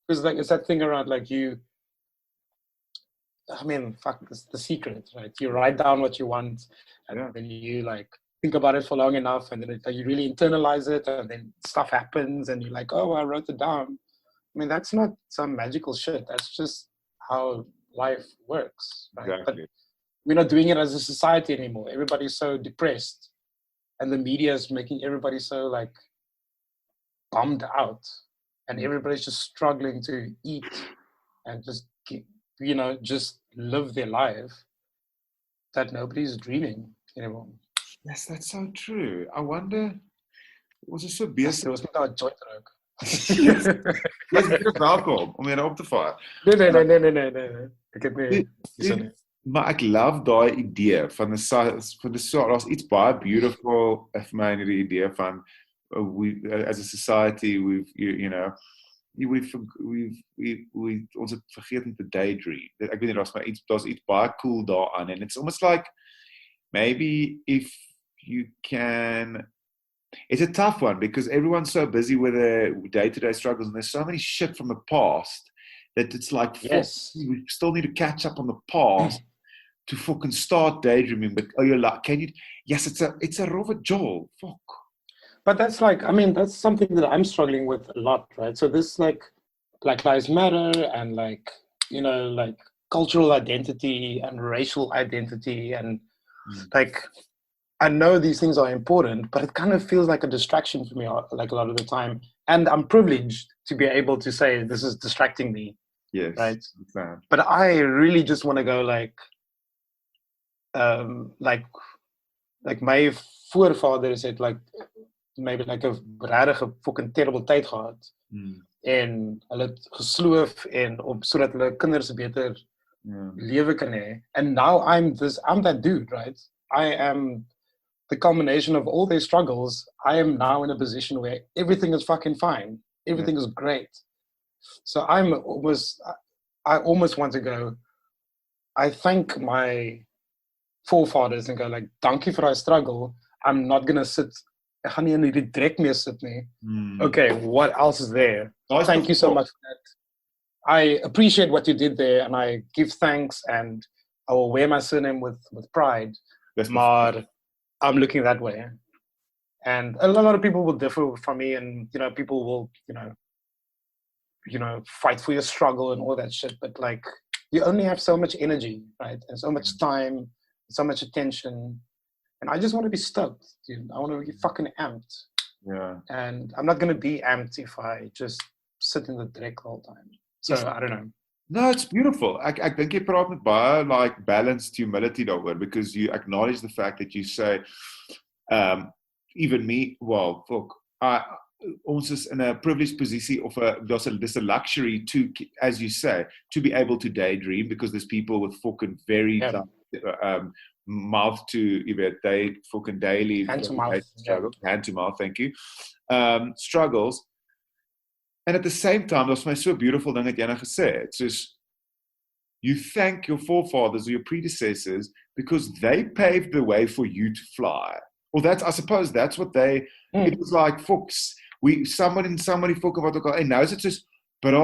Because like it's that thing around like it's the secret, right? You write down what you want, and then you like think about it for long enough, and then you really internalize it, and then stuff happens, and you're like, oh, I wrote it down. I mean, that's not some magical shit. That's just how life works, right? Exactly. But we're not doing it as a society anymore. Everybody's so depressed, and the media is making everybody so like bummed out, and everybody's just struggling to eat and just just live their life, that nobody's dreaming anymore. Yes, that's so true. I wonder, was het so bezig? Dit was met daai joint rook. Yes, baie welkom om hier op te vaar. Nee. Ek het nie. Maar ek love daai idee van daar's iets baie beautiful vir my in die idee van we as a society we've ons het vergeet om te daydream. Ek weet nie, daar's iets baie cool daaraan, and it's almost like maybe if you can. It's a tough one because everyone's so busy with their day-to-day struggles, and there's so many shit from the past that it's like, yes, we still need to catch up on the past to fucking start daydreaming. But you're like, can you? Yes, it's a Robert Joel. Fuck. But that's like, I mean, that's something that I'm struggling with a lot, right? So this like Black Lives Matter and like, like cultural identity and racial identity and like, I know these things are important, but it kind of feels like a distraction for me like a lot of the time. And I'm privileged to be able to say this is distracting me. Yes. Right. Exactly. But I really just want to go like my voorvaders het like maybe like 'n regtig fucking terrible tyd gehad. En hulle het gesloof en op sodat hulle kinders 'n beter lewe kan hê. And now I'm that dude, right? I am the culmination of all their struggles. I am now in a position where everything is fucking fine. Everything is great. So I almost want to go, I thank my forefathers and go like, dankie vir daai struggle. I'm not going to sit, ek gaan nie in hierdie drek mee sit nie. Okay, what else is there? Thank you so much for that. I appreciate what you did there, and I give thanks, and I will wear my surname with pride. Maar I'm looking that way. And a lot of people will differ from me, and people will fight for your struggle and all that shit, but like you only have so much energy, right? And so much time, so much attention. And I just want to be stoked, dude. I want to be fucking amped. Yeah. And I'm not going to be amped if I just sit in the trek the whole time. So, yes. I don't know. No, it's beautiful. Ek dink jy praat met baie like balanced humility daaroor, because you acknowledge the fact that you say, even me, well, look, ons is in a privileged position of there's a luxury to, as you say, to be able to daydream, because there's people with fucking very mouth to, you know, they fucking daily hand to mouth struggles, hand to mouth, thank you, struggles. And at the same time, that's my so beautiful thing that jy nou gesê het. Soos, you thank your forefathers or your predecessors because they paved the way for you to fly. Well, I suppose that's what it was like, folks, somebody fuck about the and now it's just, but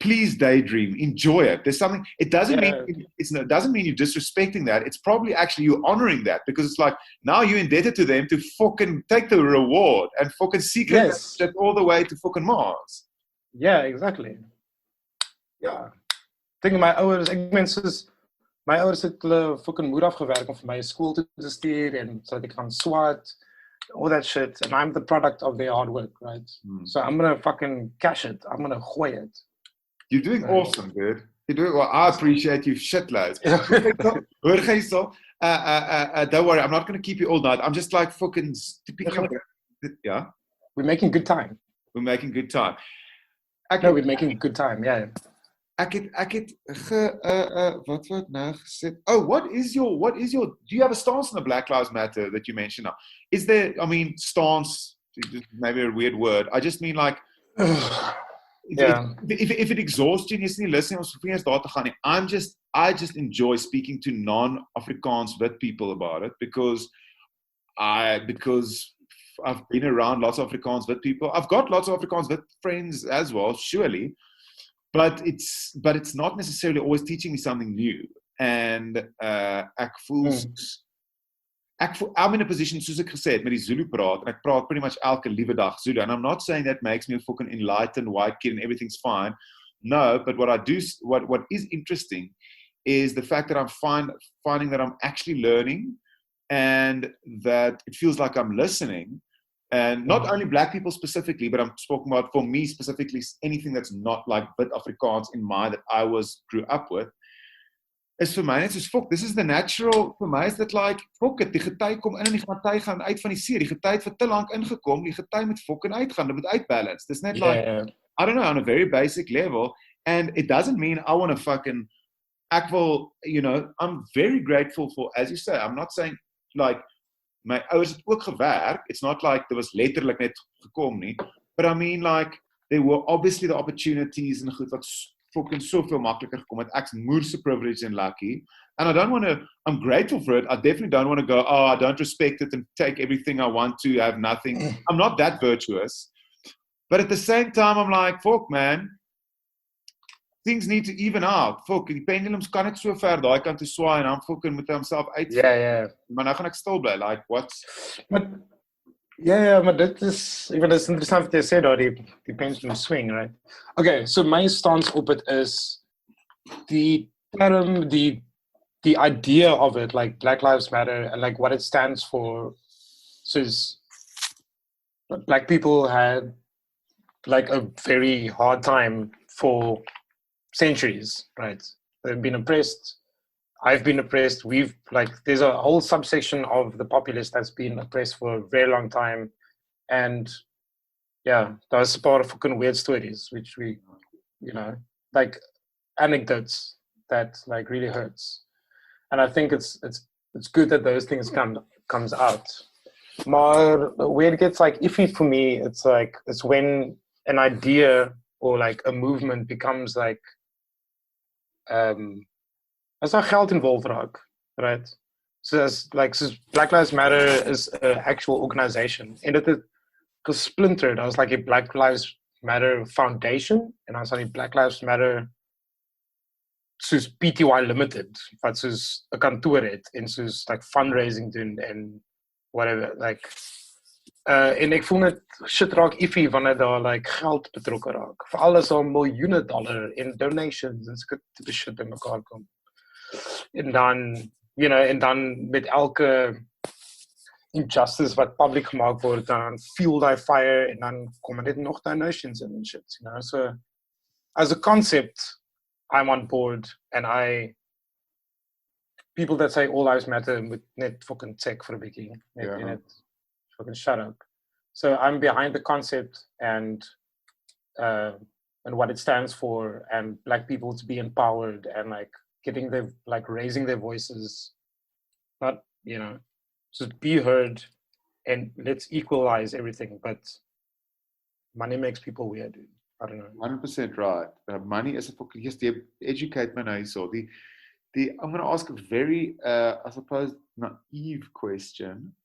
please daydream, enjoy it. There's something, it doesn't mean, it doesn't mean you're disrespecting that. It's probably actually you honoring that, because it's like, now you're indebted to them to fucking take the reward and fucking seek it all the way to fucking Mars. Yeah, exactly. Yeah. Think my ouers, my ouers het hulle fucking moed afgewerk om vir my skool toe te stuur en sodat ek kan swat, all that shit, and I'm the product of their hard work, right? So I'm gonna fucking cash it. I'm gonna gooi it. You're doing awesome, dude. You're doing well. I appreciate you shitloads. Hoor jy so? Don't worry, I'm not gonna keep you all night. I'm just like fucking yeah. We're making good time. We're making good time. We're making good time, yeah. Ek het wat nou gesê? Oh, what is your, do you have a stance on the Black Lives Matter that you mentioned now? Is there, I mean, stance, maybe a weird word. I just mean like, if it exhausts you and you're listening, I just enjoy speaking to non-Afrikaans wit people about it, because I've been around lots of Afrikaans wit people. I've got lots of Afrikaans wit friends as well, surely. But it's not necessarily always teaching me something new. And ek voel I'm in a position, soos ek gesê het, met die Zulu praat, en ek praat pretty much elke liewe dag Zulu. And I'm not saying that makes me a fucking enlightened white kid and everything's fine. No, but what is interesting is the fact that I'm finding that I'm actually learning, and that it feels like I'm listening. And not only black people specifically, but I'm talking about, for me specifically, anything that's not like bit Afrikaans in mind that I grew up with. Is vir my net soos, fuck, this is the natural, vir my is dit like, fuck it, die gety kom in en die gety gaan uit van die see, die gety het vir te lank ingekom, die gety moet fucking uitgaan, dit moet uitbalance. Dis net like, I don't know, on a very basic level, and it doesn't mean I want to fucking, ek wil, you know, I'm very grateful for, as you say, I'm not saying, like, my ouers het ook gewerk. It's not like there was letterlik net gekom nie. But I mean, like, there were obviously the opportunities and goed wat fucking soveel makliker gekom het. Ek's moerse privileged and lucky. And I don't want to, I'm grateful for it. I definitely don't want to go, I don't respect it and take everything I want to, have nothing. I'm not that virtuous. But at the same time, I'm like, fuck, man, things need to even out. Fuck, die pendulums kan net so ver daai kant toe swaai en dan fucking moet hy homself uit. Ja. Maar nou gaan ek stil bly, like, what? Maar dit is, ek vind dit is interessant wat jy sê daar, die pendulum swing, right? Okay, so my stance op het is, die term, the idea of it, like Black Lives Matter, and like what it stands for, so black people had like a very hard time for centuries, right? They've been oppressed. I've been oppressed. We've there's a whole subsection of the populace that's been oppressed for a very long time. And yeah, there's a part of fucking weird stories, which we, you know, like anecdotes that like really hurts. And I think it's good that those things comes out. Maar where it gets like iffy for me, it's when an idea or like a movement becomes like as daar geld involved raak, right? So Black Lives Matter is an actual organization. En dit het gesplinterd. Daar was like 'n Black Lives Matter Foundation en dan was daar die Black Lives Matter soos PTY Limited, wat soos 'n kantoor het en soos like fundraising doen en whatever, like en ek voel net shit raak iffy wanneer daar like geld betrokke raak. Veral as daar miljoene dollar in donations en so tipe shit bymekaar kom. En dan, you know, en dan met elke injustice wat public gemaak word, dan fuel die fire en dan kom dit nog daai notions and shit, you know. So as a concept, I'm on board, and people that say all lives matter moet net fucking tech for a bietjie. Net fucking shut up. So I'm behind the concept and what it stands for, and black people to be empowered and like getting their, like raising their voices, not, you know, just be heard, and let's equalize everything. But money makes people weird, dude. I don't know. 100% right. Money is a fucking, yes, they educate me now. So I'm going to ask a very, I suppose, naive question.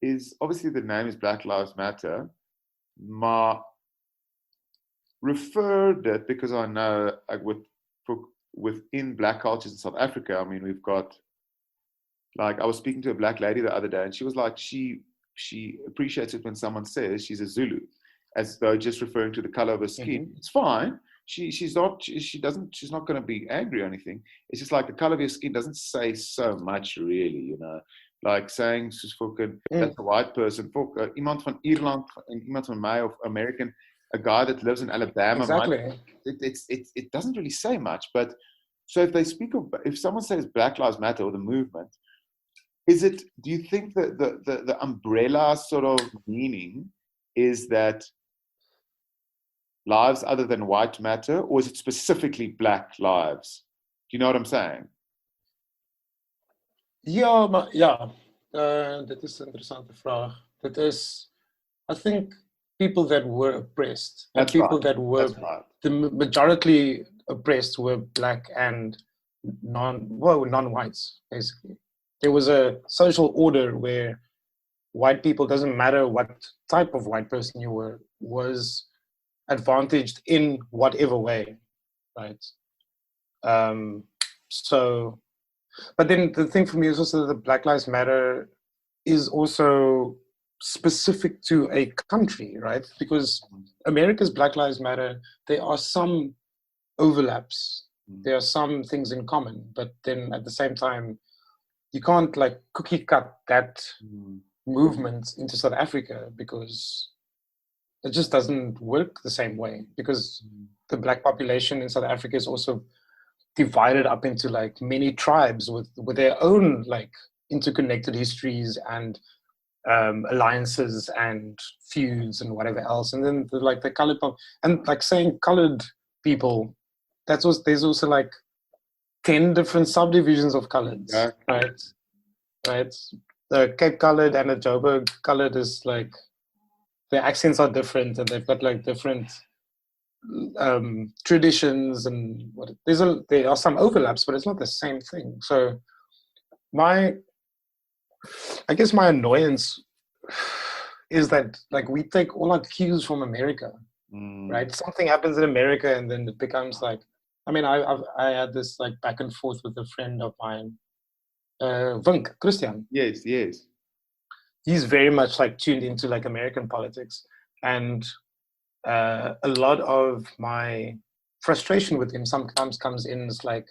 Is obviously the name is Black Lives Matter, maar referred it because I know like within black cultures in South Africa, I mean, we've got, like, I was speaking to a black lady the other day, and she was like, she appreciates it when someone says she's a Zulu, as though just referring to the color of her skin. Mm-hmm. It's fine. She's not going to be angry or anything. It's just like the color of your skin doesn't say so much, really, you know. Like saying soos fucking that's a white person, iemand van Ierland en iemand van my, of American, a guy that lives in Alabama. Exactly. It doesn't really say much. But so if someone says Black Lives Matter or the movement, do you think that the umbrella sort of meaning is that lives other than white matter, or is it specifically black lives? Do you know what I'm saying? Ja, maar ja, dit is 'n interessante vraag. Dit is, I think, people that were oppressed. That's people right. that were, right. The majority oppressed were black and non-whites, basically. There was a social order where white people, doesn't matter what type of white person you were, was advantaged in whatever way, right? But then the thing for me is also that Black Lives Matter is also specific to a country, right? Because America's Black Lives Matter, there are some overlaps. There are some things in common, but then at the same time, you can't like cookie cut that movement into South Africa, because it just doesn't work the same way, because the black population in South Africa is also divided up into like many tribes with their own like interconnected histories and alliances and feuds and whatever else. And then the colored people, and like saying colored people, there's also like 10 different subdivisions of coloreds, right? The Cape colored and the Joburg colored is like, their accents are different, and they've got like different traditions, and there are some overlaps, but it's not the same thing. So I guess my annoyance is that like we take all our cues from America, right? Something happens in America, and then it becomes like, I mean, I had this like back and forth with a friend of mine, Vink, Christian. Yes. He's very much like tuned into like American politics, and a lot of my frustration with him sometimes comes in as like,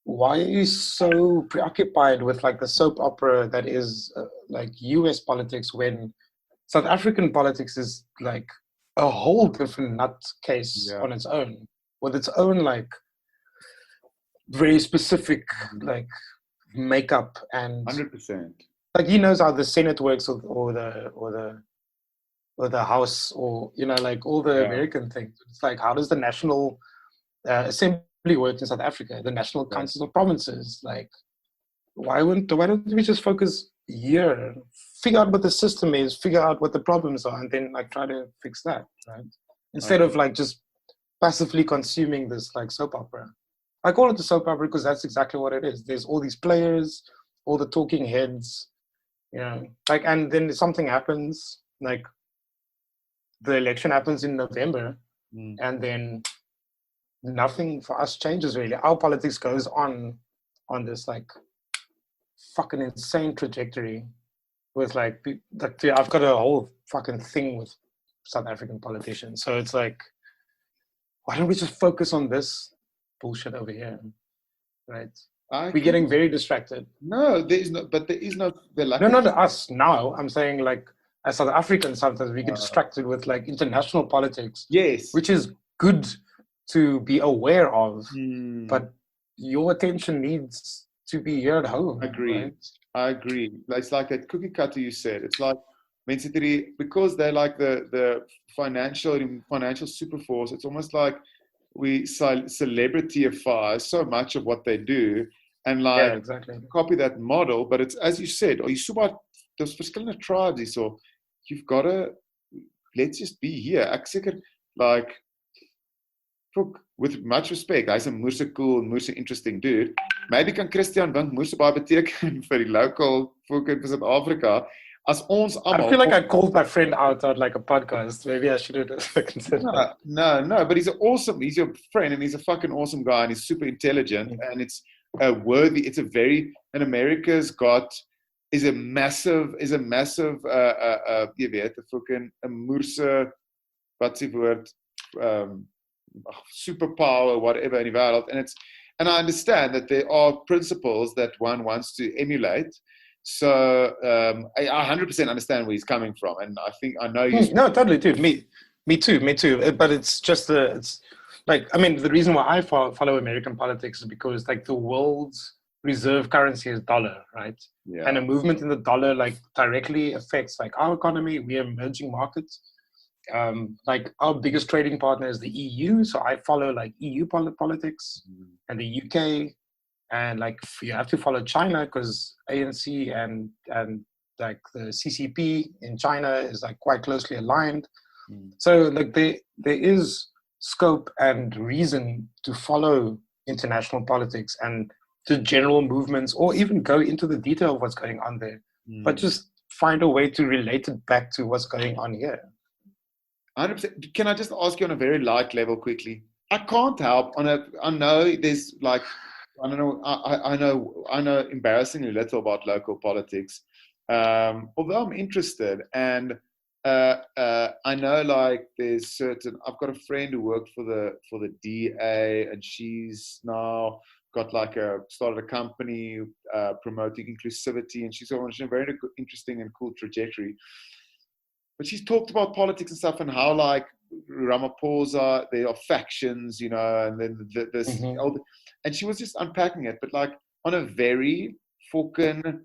why are you so preoccupied with like the soap opera that is like US politics, when South African politics is like a whole different nutcase on its own, with its own like very specific like makeup and 100%. Like he knows how the Senate works, or the House, or you know, like all the American things. It's like, how does the National Assembly work in South Africa? The National Councils of Provinces. Like, why don't we just focus here, figure out what the system is, figure out what the problems are, and then like try to fix that, right? Instead of like just passively consuming this like soap opera. I call it the soap opera because that's exactly what it is. There's all these players, all the talking heads. You know, like, and then something happens, like the election happens in November, and then nothing for us changes really. Our politics goes on this like fucking insane trajectory with like I've got a whole fucking thing with South African politicians. So it's like, why don't we just focus on this bullshit over here, right? We're getting very distracted. No, there is no. But there is no. No, not us now. I'm saying like as South Africans, sometimes we get distracted with like international politics. Yes, which is good to be aware of, but your attention needs to be here at home. I agree. It's like that cookie cutter you said. It's like because they're like the financial superforce. It's almost like we celebrityify so much of what they do, and like copy that model. But it's as you said, or you saw about those verskillende tribes. You saw, you've got to let's just be here. Ek seker like. With much respect, hy's 'n moerse cool en moerse interesting dude. Maybe kan Christian dink moerse baie beteken vir die local folk in Suid-Afrika. As ons almal, I feel like I called my friend out on like a podcast. Maybe I should have considered. No, but he's your friend and he's a fucking awesome guy and he's super intelligent and it's America's is a massive jy weet, 'n fucking 'n moerse wat se woord superpower, whatever in the world, and I understand that there are principles that one wants to emulate. So I 100% understand where he's coming from, and I know you. No, totally, dude. Me too. But it's just it's like the reason why I follow American politics is because like the world's reserve currency is dollar, right? Yeah. And a movement in the dollar like directly affects like our economy. We are emerging markets. Like our biggest trading partner is the EU, so I follow like EU politics and the UK, and like you have to follow China because ANC and like the CCP in China is like quite closely aligned. So like there is scope and reason to follow international politics and the general movements, or even go into the detail of what's going on there, but just find a way to relate it back to what's going on here. 100%. Can I just ask you on a very light level quickly? I can't help I know there's like, I don't know, I know embarrassingly little about local politics, although I'm interested, and I know like I've got a friend who worked for the DA, and she's now got like started a company promoting inclusivity, and she's on a very interesting and cool trajectory. But she's talked about politics and stuff and how like Ramaphosa, there are factions, you know, and then this, and she was just unpacking it, but like on a very the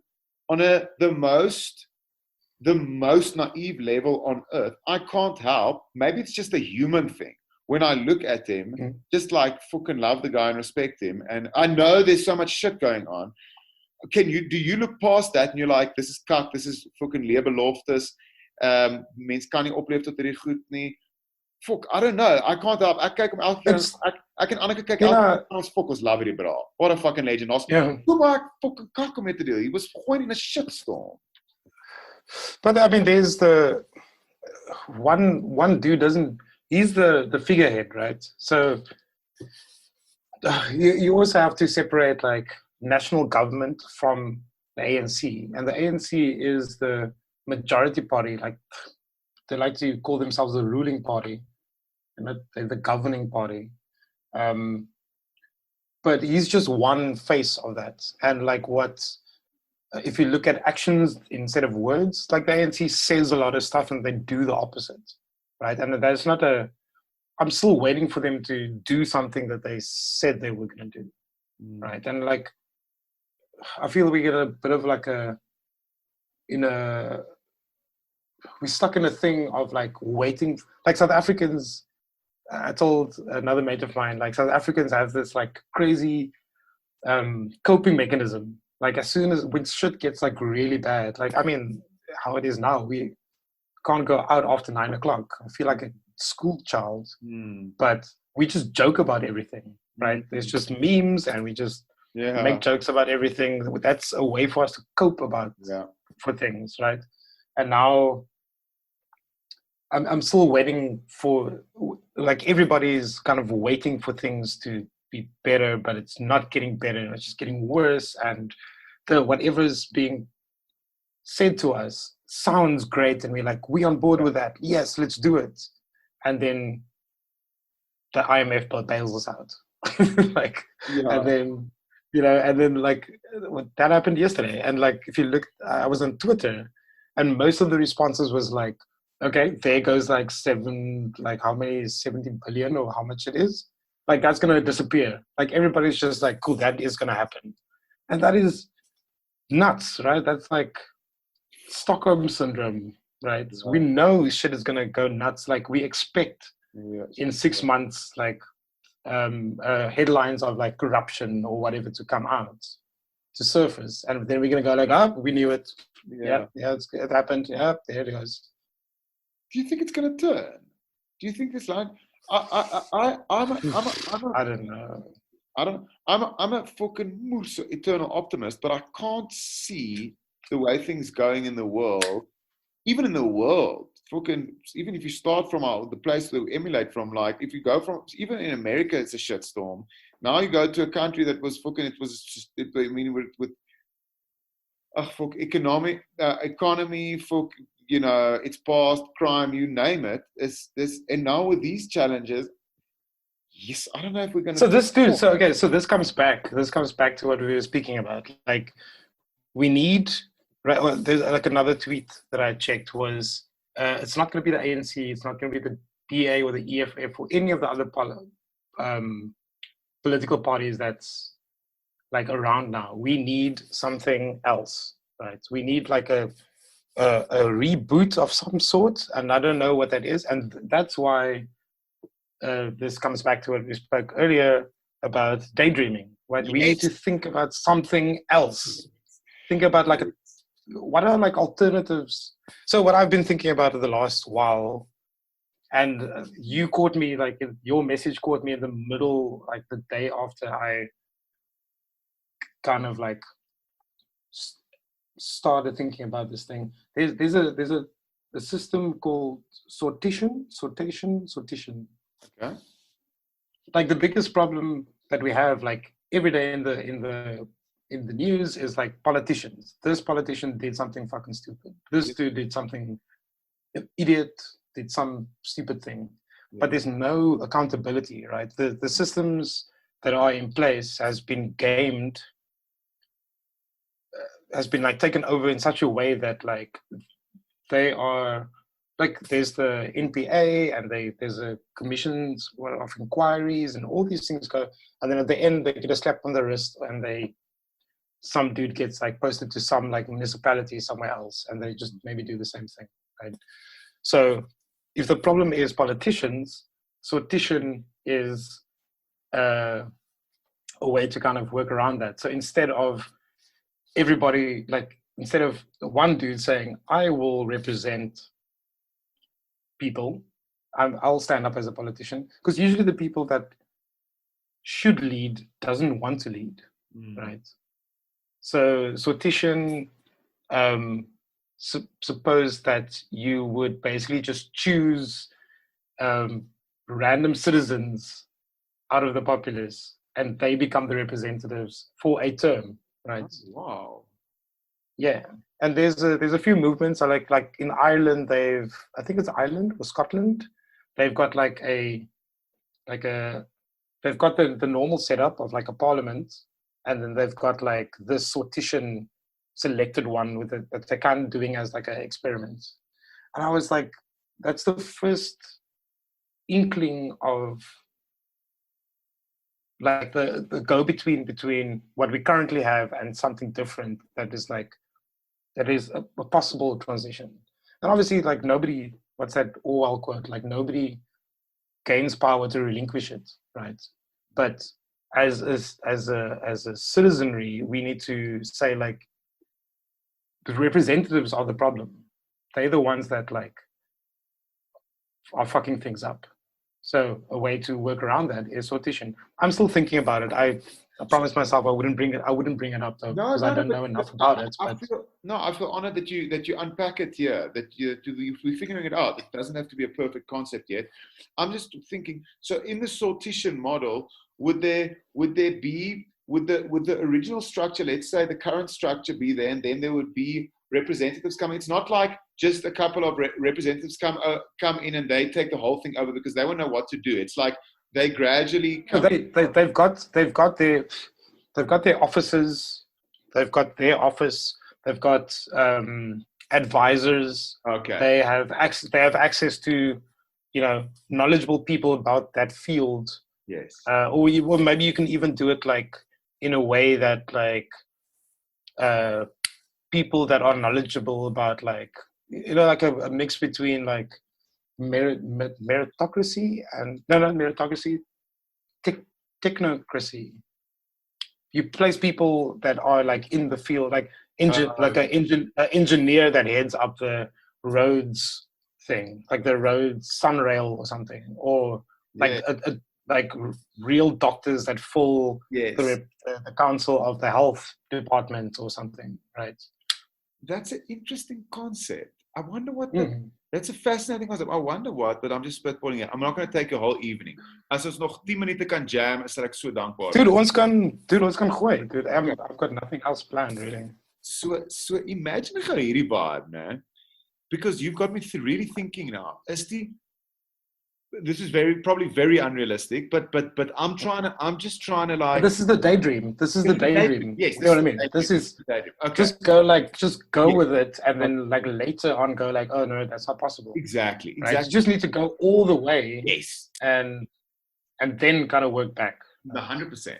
most naive level on earth. I can't help, maybe it's just a human thing. When I look at him, just like fucking love the guy and respect him. And I know there's so much shit going on. Do you look past that and you're like, this is cut, this is fucking leerbeloftes. Mens kan nie opleef tot hierdie goed nie. Fuck, I don't know. I can't help. Ek kyk hom elke keer. Ek en Anneke kyk elke keer ons fuck ons love hierdie bra. What a fucking legend. Kom maar, fucking kak om mee te deel. He was going in a shitstorm. But I mean, there's the one dude he's the figurehead, right? So you also have to separate like national government from the ANC, and the ANC is the majority party. Like they like to call themselves the ruling party, and they're the governing party. But he's just one face of that. And like if you look at actions instead of words, like the ANC says a lot of stuff and they do the opposite, right? And that's not I'm still waiting for them to do something that they said they were going to do, right? And like, I feel we get a bit of like we're stuck in a thing of like waiting, like South Africans. I told another mate of mine, like South Africans have this like crazy coping mechanism. Like as soon as when shit gets like really bad, like I mean how it is now, we can't go out after 9 o'clock. I feel like a school child, but we just joke about everything, right? There's just memes and we just make jokes about everything. That's a way for us to cope for things, right? And now I'm still waiting for, like everybody's kind of waiting for things to be better, but it's not getting better. It's just getting worse. And whatever's being said to us sounds great. And we're like, we on board with that. Yes, let's do it. And then the IMF bails us out. And then and then like that happened yesterday. And like, if you look, I was on Twitter, and most of the responses was like, okay, there goes like how many, 70 billion or how much it is. Like, that's going to disappear. Like, everybody's just like, cool, that is going to happen. And that is nuts, right? That's like Stockholm syndrome, right? Yeah. We know shit is going to go nuts. Like, we expect in 6 months, like, headlines of like corruption or whatever to come out, to surface. And then we're going to go like, oh, we knew it. Yeah, it happened. Yeah, there it goes. Do you think it's going to turn? Do you think this line? I don't know. I'm a fucking moose eternal optimist, but I can't see the way things going in the world. Even in the world, fucking, even if you start from the place that we emulate from, like if you go from, even in America, it's a shitstorm. Now you go to a country that was fucking, it was just, I mean, with fuck economy, fuck, it's past, crime, you name it. It's this, and now with these challenges, yes, I don't know if we're going to. So this comes back to what we were speaking about. Like, we need, right? Well, there's like another tweet that I checked was, it's not going to be the ANC, it's not going to be the DA or the EFF or any of the other political parties that's like around now. We need something else, right? We need like a reboot of some sort, and I don't know what that is. And that's why this comes back to what we spoke earlier about daydreaming. Right? We need to think about something else. Think about like what are like alternatives. So what I've been thinking about in the last while, and you caught me, like your message caught me in the middle, like the day after I kind of like started thinking about this thing. There's a system called sortition. Okay. Like the biggest problem that we have, like every day in the news, is like politicians. This politician did something fucking stupid. This dude did something, an idiot did some stupid thing. Yeah. But there's no accountability, right? The systems that are in place has been gamed, has been like taken over in such a way that like they are like, there's the NPA and there's a commissions of inquiries and all these things go, and then at the end they get a slap on the wrist and some dude gets like posted to some like municipality somewhere else, and they just maybe do the same thing, right? So if the problem is politicians, sortition is a way to kind of work around that. So instead of everybody, like instead of one dude saying, I will represent people, I'll stand up as a politician, because usually the people that should lead doesn't want to lead, right? So sortition suppose that you would basically just choose random citizens out of the populace, and they become the representatives for a term, right? Oh, wow. Yeah, and there's a few movements. Like in Ireland, I think it's Ireland or Scotland, they've got they've got the normal setup of like a parliament, and then they've got like this sortition selected one that they're kind of doing as like an experiment. And I was like, that's the first inkling of like the go between what we currently have and something different that is a possible transition. And obviously, like nobody, what's that Orwell quote? Like nobody gains power to relinquish it, right? But as a citizenry, we need to say like the representatives are the problem. They're the ones that like are fucking things up. So a way to work around that is sortition. I'm still thinking about it. I promised myself I wouldn't bring it up though, because I don't know enough about it. I feel honored that you unpack it here, that we're figuring it out. It doesn't have to be a perfect concept yet. I'm just thinking, so in the sortition model, would the original structure, let's say the current structure be there, and then there would be representatives coming. It's not like just a couple of representatives come in and they take the whole thing over because they won't know what to do. It's like they gradually come. They've got they've got their offices, they've got their office, they've got advisors. Okay. They have access to, knowledgeable people about that field. Yes. Or maybe you can even do it like in a way that like people that are knowledgeable about like like a mix between like meritocracy and not meritocracy, technocracy. You place people that are like in the field, like an engineer that heads up the roads thing, like the roads sunrail or something, or like like real doctors that full the council of the health department or something, right? That's an interesting concept. I wonder what that's a fascinating concept. I wonder what, but I'm just spitballing it. I'm not going to take a whole evening. As ons nog 10 minute kan jam, is ek so dankbaar. Dude, ons kan gooi. Dude, I've got nothing else planned really. So imagine gou hierdie vibe, né? Because you've got me really thinking now. This is probably very unrealistic, but I'm just trying to like. But this is the daydream. This is the daydream. Yes, you know what I mean. This is okay. Just go with it, and then like later on go like, oh no, that's not possible. Exactly. Right? You just need to go all the way. Yes. And then kind of work back. 100%.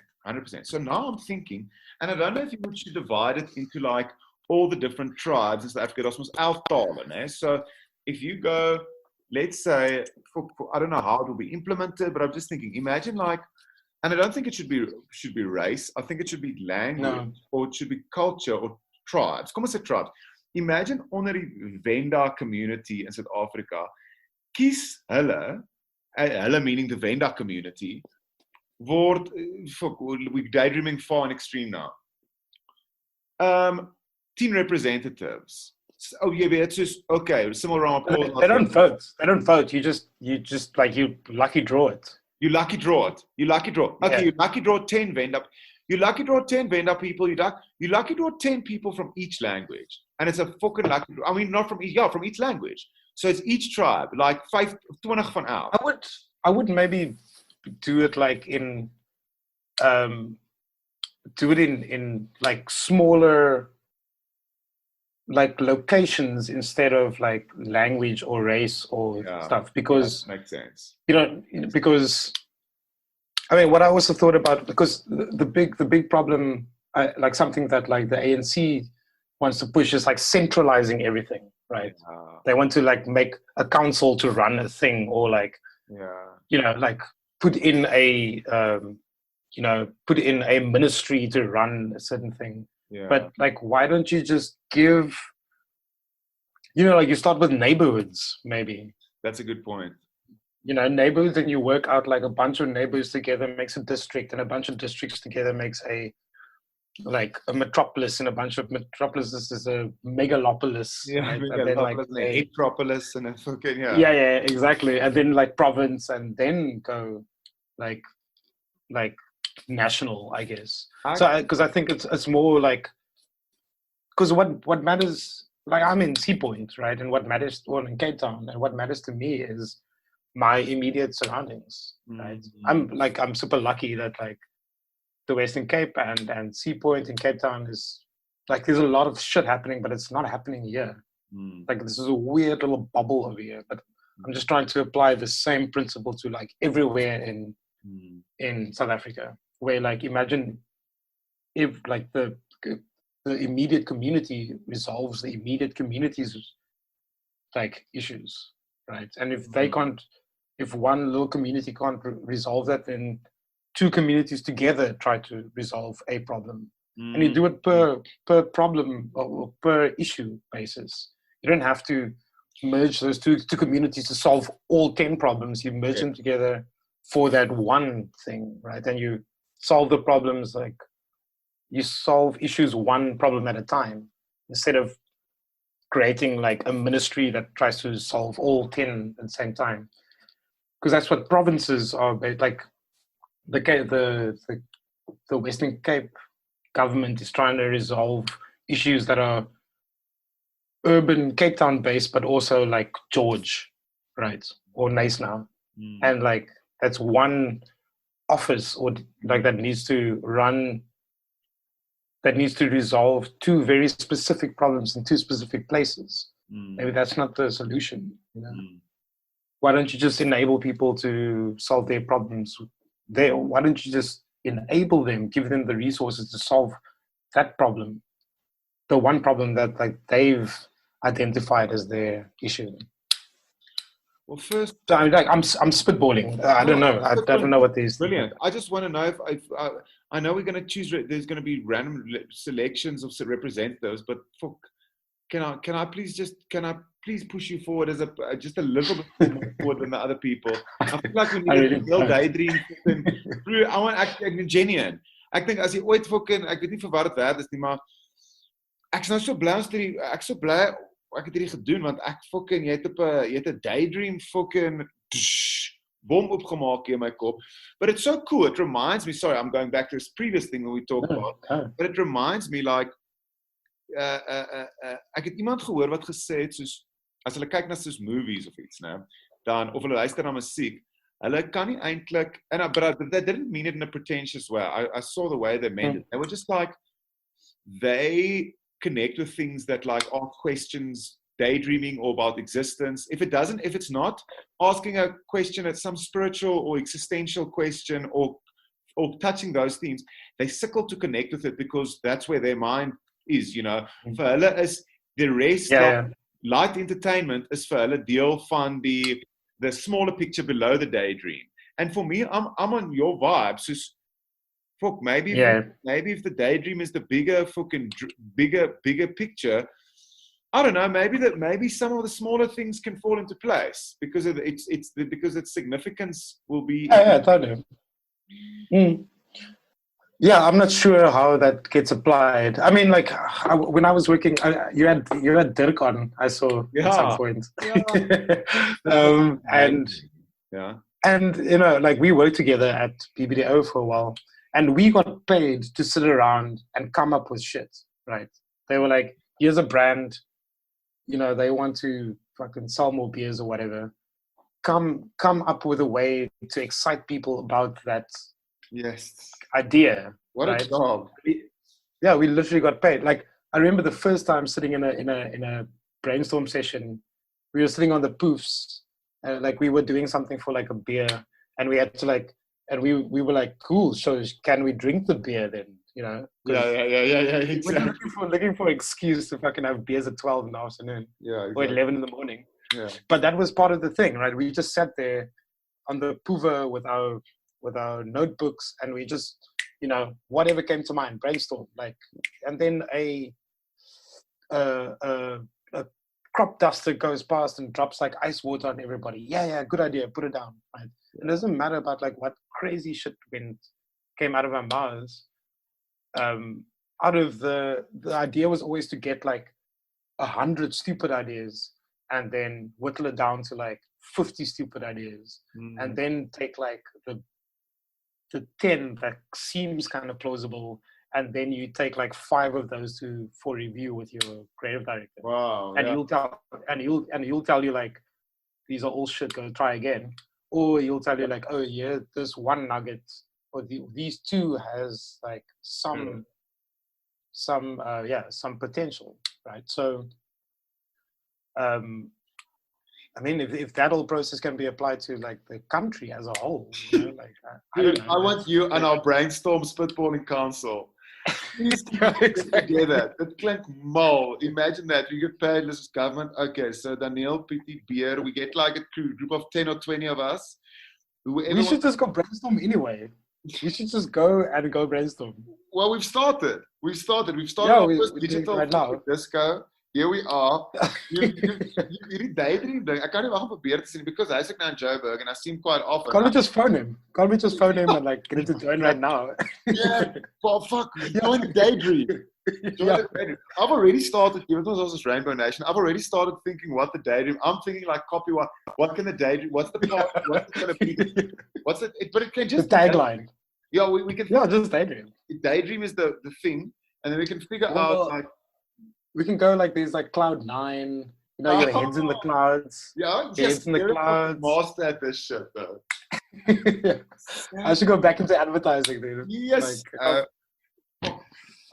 So now I'm thinking, and I don't know if you should divide it into like all the different tribes in South Africa. Daar's mos 11 tale, né? So if you go, let's say, for I don't know how it will be implemented, but I'm just thinking, imagine like, and I don't think it should be race. I think it should be language, or it should be culture or tribes. Kom ons sê tribes. Imagine onder die Venda community in South Africa, kies hulle meaning the Venda community, we're daydreaming far and extreme now. 10 representatives. Oh, jy weet, soos, okay, similar around. They don't vote. You just like, you lucky draw it. You lucky draw. Okay, yeah. You lucky draw 10 Venda. You lucky draw 10 Venda people. You lucky draw 10 people from each language. And it's a fucking lucky draw. I mean, not from each language. So it's each tribe, like 20 van elk. I would maybe do it like in like smaller like locations instead of like language or race or stuff, because that makes sense. Because I mean, what I also thought about, because the big problem, like something that like the ANC wants to push is like centralizing everything, right? They want to like make a council to run a thing, or like like put in a ministry to run a certain thing. But like, why don't you just give, like you start with neighborhoods, maybe. That's a good point. Neighborhoods, and you work out like a bunch of neighborhoods together makes a district, and a bunch of districts together makes a metropolis, and a bunch of metropolises is a megalopolis. Right? And then like a metropolis and a fucking exactly. And then like province, and then go like national, I guess. Because I think it's more like, because what matters, like I'm in Sea Point, right, and what matters, or in Cape Town, and what matters to me is my immediate surroundings, right? I'm super lucky that like the Western Cape and Sea Point in Cape Town is like, there's a lot of shit happening, but it's not happening here. Like this is a weird little bubble over here, but I'm just trying to apply the same principle to like everywhere in South Africa, where like, imagine if like the immediate community resolves the immediate community's like issues, right? And if they can't, if one little community can't resolve that, then two communities together try to resolve a problem. And you do it per problem or per issue basis. You don't have to merge those two communities to solve all 10 problems. You merge them together for that one thing, right? And you solve the problems, like you solve issues one problem at a time, instead of creating like a ministry that tries to solve all 10 at the same time. Because that's what provinces are, like the Western Cape government is trying to resolve issues that are urban Cape Town based, but also like George, right? Or Naisna. And like, that's one office, or like that needs to run that needs to resolve two very specific problems in two specific places. Maybe that's not the solution. You know? Why don't you just enable people to solve their problems there? Why don't you just enable them, give them the resources to solve that problem, the one problem that like they've identified as their issue? Well, first, So I'm spitballing. I don't know. I don't know what these. Brilliant. I just want to know if I know we're going to choose. There's going to be random selections of representatives, but can I please push you forward as just a little bit more forward than the other people? I feel like we need to build daydream. I want actually genuine. Ek dink as jy ooit fucking ek weet nie vir wat dit werd is nie, maar ek's nou so bly ek's so bly ek het hierdie gedoen want ek fucking jy het 'n daydream fucking bom opgemaak in my kop. But it's so cool. It reminds me, sorry, I'm going back to this previous thing that we talked about. But it reminds me like ek het iemand gehoor wat gesê het soos as hulle kyk na soos movies of iets, né? Dan of hulle luister na musiek, hulle kan nie eintlik but they didn't mean it in a pretentious way. I saw the way they meant it. They were just like they connect with things that like aren't questions, daydreaming or about existence. If it's not asking a question at some spiritual or existential question or touching those themes, they sickle to connect with it because that's where their mind is, you know. Vir hulle is the rest of light entertainment is vir hulle deel van the smaller picture below the daydream. And for me, I'm on your vibe. So fuck, maybe if the daydream is the bigger picture, I don't know, maybe some of the smaller things can fall into place because because its significance will be totally. Yeah, I'm not sure how that gets applied. I mean, like when I was working, you had Dirk on, I saw at some point. And you know, like we worked together at BBDO for a while, and we got paid to sit around and come up with shit, right? They were like, here's a brand, you know, they want to fucking sell more beers or whatever. Come up with a way to excite people about that idea. What a job. We literally got paid. Like I remember the first time sitting in a brainstorm session, we were sitting on the poofs, like we were doing something for like a beer, and we had to like, and we were like, cool, so can we drink the beer then? You know? Exactly. We're looking for an excuse to fucking have beers at 12 in the afternoon. Or 11 in the morning. Yeah. But that was part of the thing, right? We just sat there on the poover with our notebooks, and we just, you know, whatever came to mind, brainstorm, like, and then a crop duster goes past and drops like ice water on everybody. Yeah, good idea, put it down. Right? It doesn't matter about like what crazy shit came out of our mouths. Out of the idea was always to get like 100 stupid ideas and then whittle it down to like 50 stupid ideas, and then take like the 10 that seems kind of plausible, and then you take like 5 of those for review with your creative director. Wow! And he'll tell you like, these are all shit, go try again, or he'll tell you like, oh yeah, this one nugget or these 2 has like some potential, right? So I mean, if that whole process can be applied to like the country as a whole, you know, like I want you on our brainstorm spitballing council. Please get together. That klinkt mal. Imagine that you get paid as government. Okay, so Daneel, Pietie, Beer, we get like a group of 10 or 20 of us. We should just go brainstorm anyway. We should just go brainstorm. Well, we've started. We're digital right now. disco. Here we are. Hierdie daydream ding. Ek kan nie wag om probeer te sien because hy's ek nou in Joburg and I see him quite often. Can't we just phone him? And like get him to join right now? Yeah, but fuck, join the daydream. I've already started, even though this is Rainbow Nation, I've already started thinking what the daydream. I'm thinking like copy what can the daydream, what's the part, what's it gonna be? What's it? But it can just the tagline. Yeah, we can. Yeah, just daydream. Daydream is the thing, and then we can figure out like. We can go like there's like Cloud 9, you know, your head's in the clouds. Yeah, head's in the clouds. Master at this shit though. I should go back into advertising, dude. Yes. Like,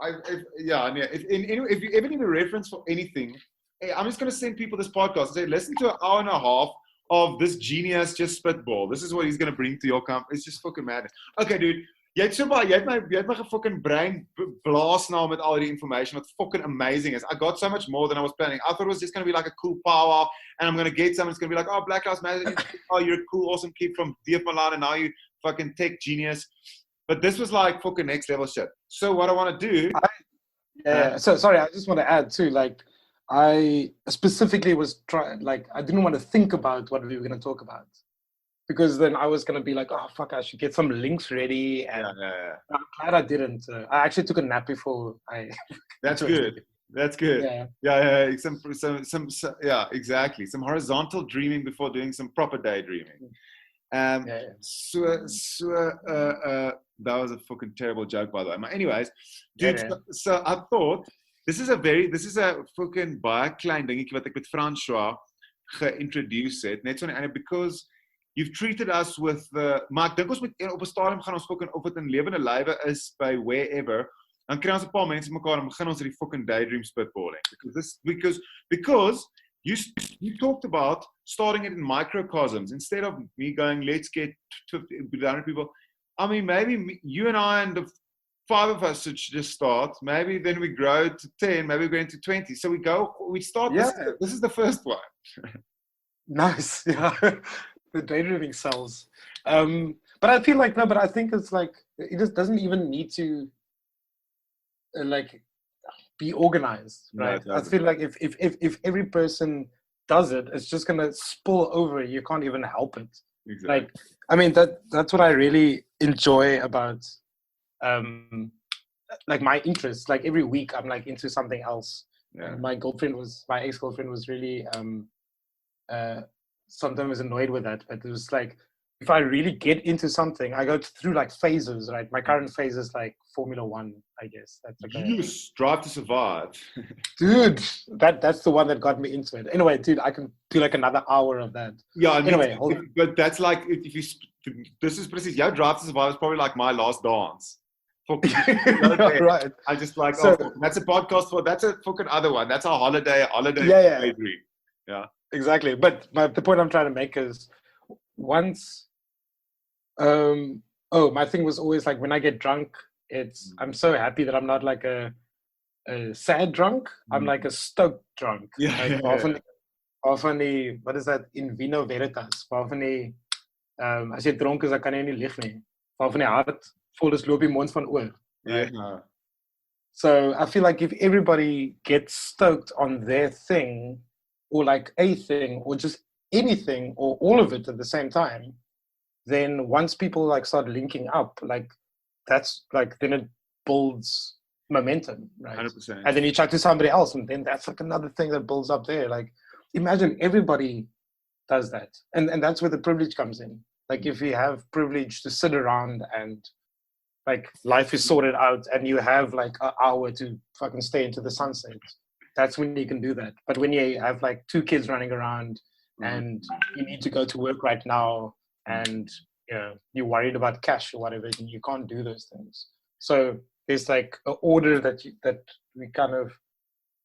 If you ever need a reference for anything, hey, I'm just going to send people this podcast and say, listen to an hour and a half of this genius just spitball. This is what he's going to bring to your company. It's just fucking mad. Okay, dude. Jy het my fucking brain blaas now met al die information wat fucking amazing is. I got so much more than I was planning. I thought it was just going to be like a cool power and I'm going to get someone that's going to be like, oh, Black Lives Matter. Oh, you're a cool, awesome kid from DF Milan and now you fucking tech genius. But this was like fucking next level shit. So what I want to do... So sorry, I just want to add too, like, I specifically was trying, like, I didn't want to think about what we were going to talk about. Because then I was going to be like, oh, fuck, I should get some links ready. And I'm glad I didn't. I actually took a nap before I... That's good. That's good. Yeah, exactly. Some horizontal dreaming before doing some proper daydreaming. So that was a fucking terrible joke, by the way. But anyways, dude, so I thought, this is a fucking baie klein dingetjie wat ek met François geïntroduce het, net so net because you've treated us with maar ek dink ons moet op 'n stadium gaan ons fucking of dit in lewende lywe is by wherever, dan kry ons 'n paar mense mekaar en begin ons hierdie fucking daydream spitballing because you talked about starting it in microcosms instead of me going let's get 100 people. I mean, maybe you and I and the 5 of us should just start. Maybe then we grow to 10, maybe we go into 20. So we start. This is the first one. Nice, yeah. The daydreaming cells. But I feel like, no, but I think it's like, it just doesn't even need to like be organized, right? No, I feel like if every person does it, it's just gonna spill over. You can't even help it. Exactly. Like, I mean, that's what I really enjoy about like my interests. Like every week I'm like into something else. Yeah. My ex-girlfriend was really sometimes annoyed with that, but it was like, if I really get into something, I go through like phases, right? My current phase is like Formula One, I guess. That's like Drive to Survive. Dude, that's the one that got me into it. Anyway, dude, I can do like another hour of that. Yeah, I mean, anyway, but that's like, if you, this is precies, your Drive to Survive is probably like my last dance. Right. I just like, that's a podcast that's a fucking other one. That's our holiday daydream. Yeah. Exactly. But the point I'm trying to make is once, my thing was always like when I get drunk, I'm so happy that I'm not like a sad drunk. I'm like a stoked drunk. Yeah. Like, often what is that? In vino veritas. Often as jy dronk is, dan kan jy nie lieg nie. Often die hart vol is loop die mond van oor. Right? Yeah. So I feel like if everybody gets stoked on their thing, or like a thing, or just anything, or all of it at the same time, then once people like start linking up, like that's like, then it builds momentum, right? 100%. And then you chat to somebody else, and then that's like another thing that builds up there. Like, imagine everybody does that, and that's where the privilege comes in. Like, if you have privilege to sit around and like life is sorted out, and you have like an hour to fucking stay into the sunset, that's when you can do that. But when you have like 2 kids running around and you need to go to work right now, and you're worried about cash or whatever, and you can't do those things. So there's like an order that